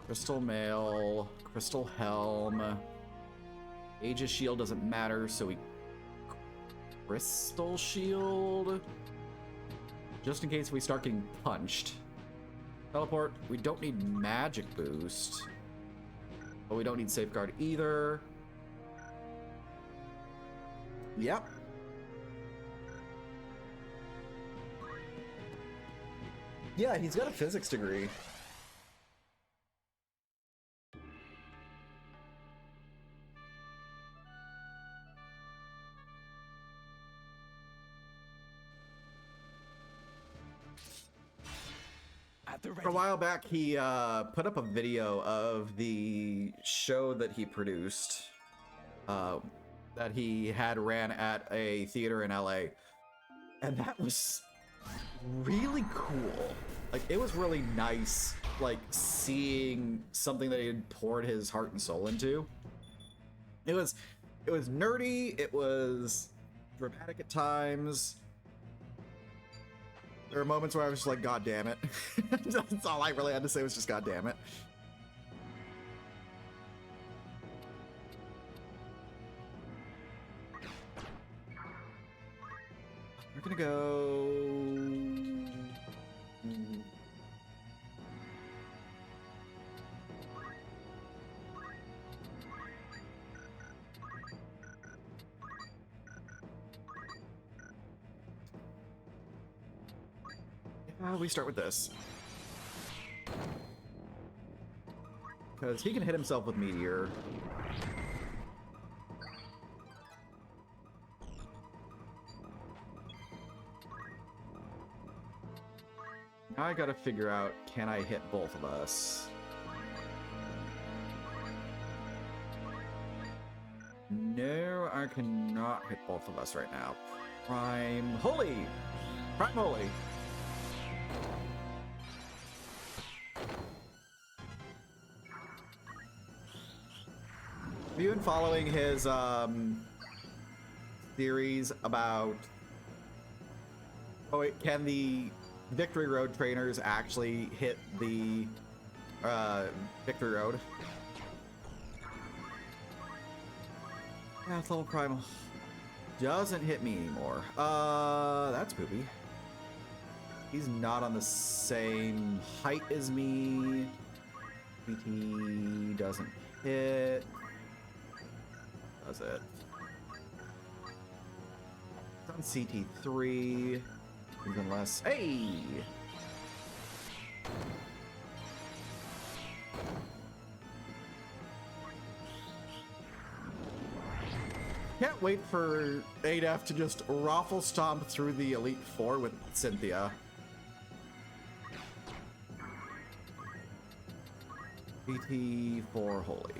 Crystal mail. Crystal helm. Aegis shield doesn't matter, so we... Crystal shield? Just in case we start getting punched. Teleport, we don't need magic boost. But we don't need safeguard either. Yep. Yeah, he's got a physics degree. For a while back, he put up a video of the show that he produced, that he had ran at a theater in LA, and that was really cool. Like, it was really nice, like, seeing something that he had poured his heart and soul into. It was nerdy, it was dramatic at times. There are moments where I was just like, God damn it. That's all I really had to say was just God damn it. We're gonna go... we start with this. Because he can hit himself with Meteor. Now I gotta figure out, can I hit both of us? No, I cannot hit both of us right now. Prime Holy! Prime Holy! Have you been following his theories about... Oh wait, can the Victory Road trainers actually hit the Victory Road? Path level Primal doesn't hit me anymore. That's poopy. He's not on the same height as me. PT doesn't hit. Does it? It's on CT3. Even less. Hey! Can't wait for 8F to just raffle stomp through the Elite Four with Cynthia. PT for Holy.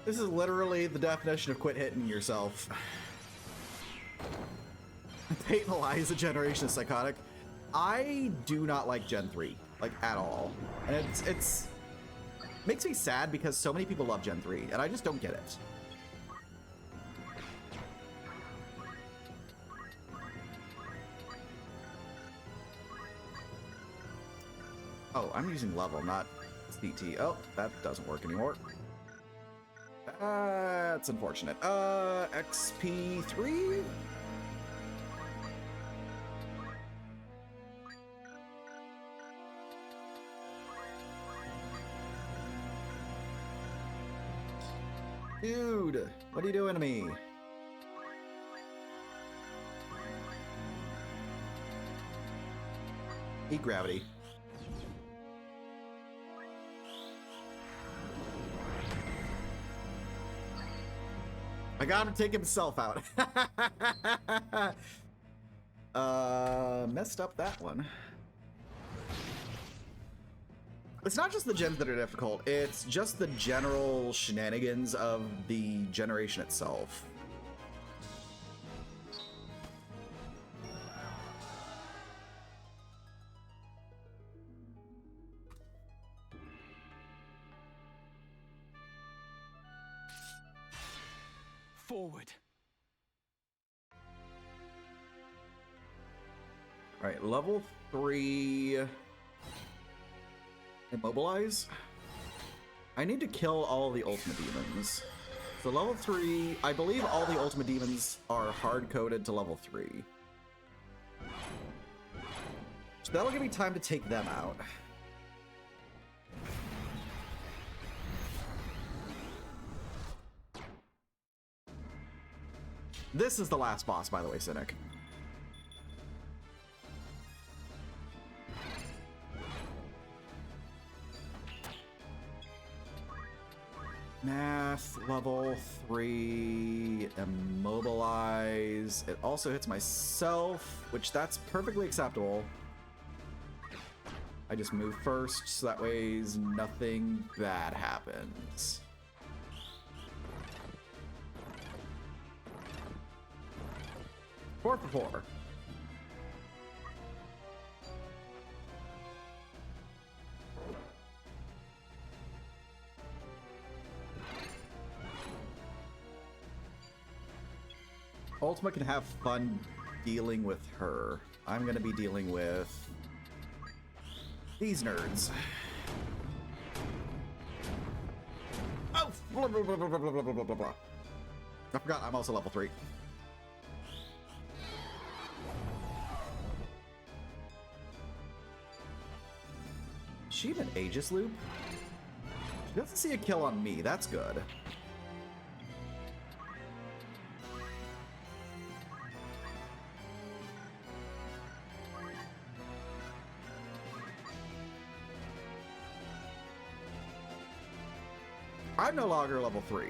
This is literally the definition of quit hitting yourself. Peyton Eliza Generation is psychotic. I do not like Gen 3, like, at all. And it's makes me sad because so many people love Gen 3, and I just don't get it. Oh, I'm using level, not CT. Oh, that doesn't work anymore. That's unfortunate. XP3? Dude, what are you doing to me? Eat gravity. I got him to take himself out. Messed up that one. It's not just the gens that are difficult, it's just the general shenanigans of the generation itself. Forward. All right, level 3. Immobilize. I need to kill all the ultimate demons. So level 3, I believe all the ultimate demons are hard-coded to level 3. So that'll give me time to take them out. This is the last boss, by the way, Cynic. Math, level 3, immobilize. It also hits myself, which that's perfectly acceptable. I just move first, so that way nothing bad happens. Four for 4. Ultima can have fun dealing with her. I'm gonna be dealing with these nerds. Oh! Blah, blah, blah, blah, blah, blah, blah, blah, blah. I forgot I'm also level 3. Is she in an Aegis loop? She doesn't see a kill on me. That's good. I'm no longer level 3.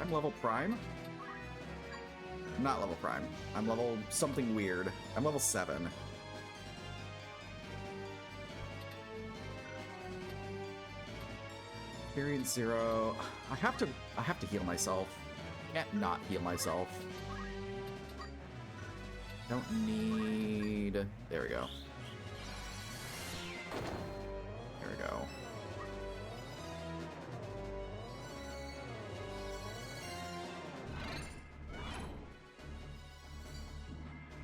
I'm level prime? I'm not level prime. I'm level something weird. I'm level 7. Experience 0. I have to heal myself. Can't not heal myself. Don't need... There we go. There we go.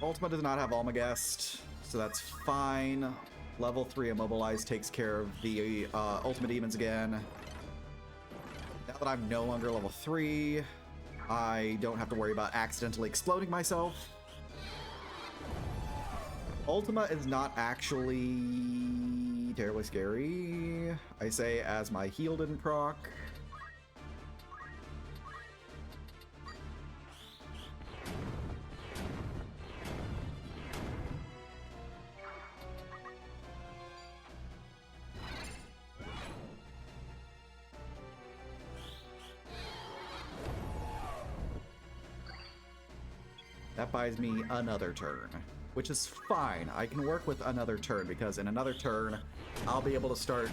Ultima does not have Almagest, so that's fine. Level 3 Immobilize takes care of the Ultimate Demons again. Now that I'm no longer level 3, I don't have to worry about accidentally exploding myself. Ultima is not actually terribly scary, I say, as my heal didn't proc. That buys me another turn, which is fine. I can work with another turn because in another turn, I'll be able to start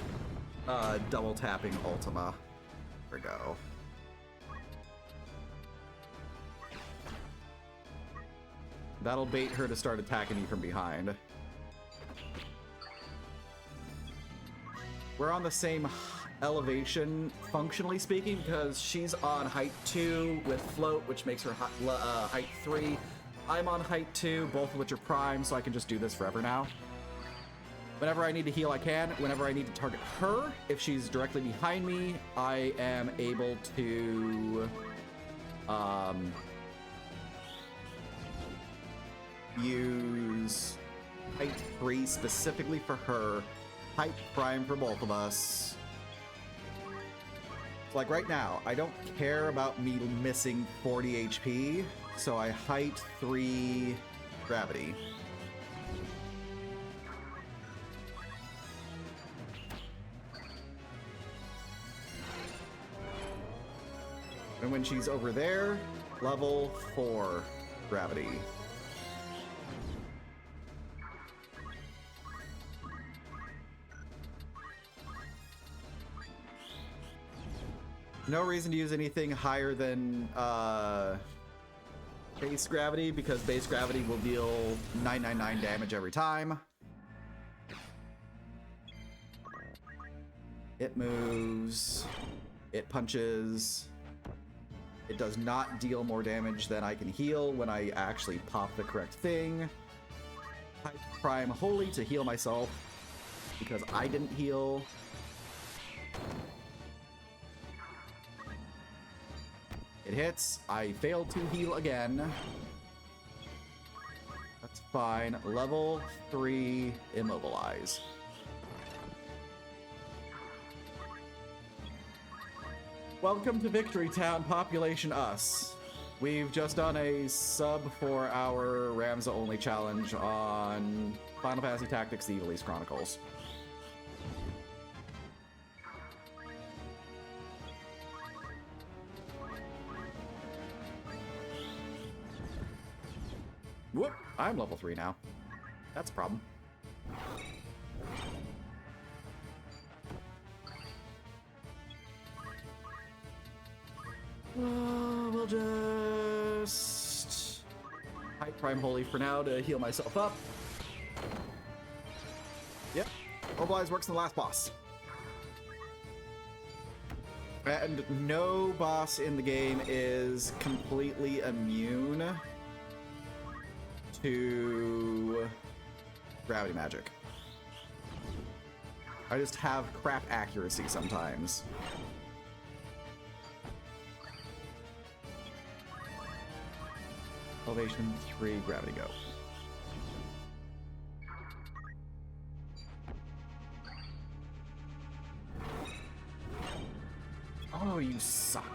double tapping Ultima. There we go. That'll bait her to start attacking you from behind. We're on the same elevation, functionally speaking, because she's on height 2 with float, which makes her height 3. I'm on height 2, both of which are prime, so I can just do this forever now. Whenever I need to heal, I can. Whenever I need to target her, if she's directly behind me, I am able to use height 3 specifically for her, height prime for both of us. So like right now, I don't care about me missing 40 HP, so I height 3 gravity. And when she's over there, level 4 gravity. No reason to use anything higher than base gravity, because base gravity will deal 999 damage every time. It moves. It punches. It does not deal more damage than I can heal when I actually pop the correct thing. I prime Holy to heal myself because I didn't heal. It hits. I failed to heal again. That's fine. Level 3 Immobilize. Welcome to Victory Town, population us. We've just done a sub for our Ramza only challenge on Final Fantasy Tactics: The Ivalice Chronicles. Whoop! I'm level 3 now. That's a problem. We'll just height prime Holy for now to heal myself up. Yep, Mobilize works in the last boss. And no boss in the game is completely immune to gravity magic. I just have crap accuracy sometimes. Elevation 3, gravity go. Oh, you suck.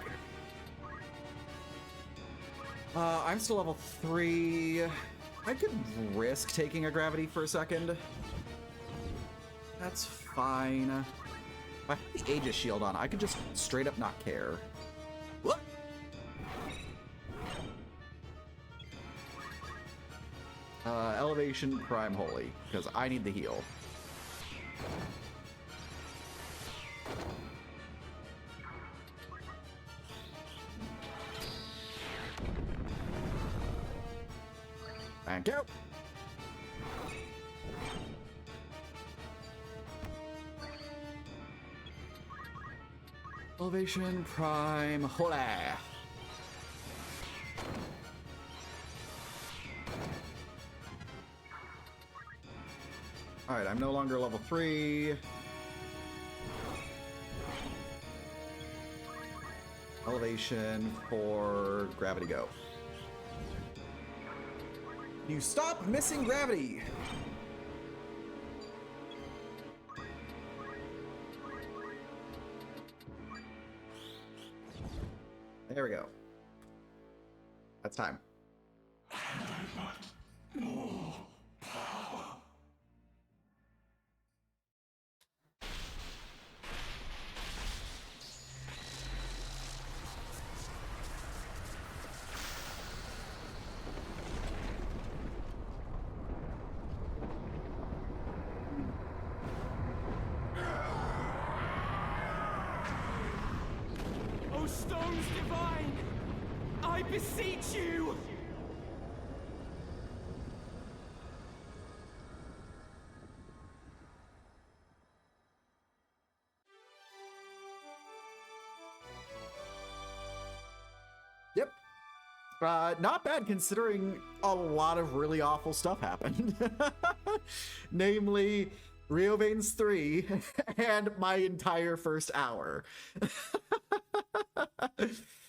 I'm still level 3. I could risk taking a gravity for a second. That's fine. If I have the Aegis shield on, I could just straight up not care. What? Elevation Prime Holy, because I need the heal. Thank you. Elevation Prime Holy. Alright, I'm no longer level 3. Elevation for gravity go. You stop missing gravity! There we go. That's time. O stones divine, I beseech you! Yep. Not bad considering a lot of really awful stuff happened. Namely, Rio Veins 3 and my entire first hour.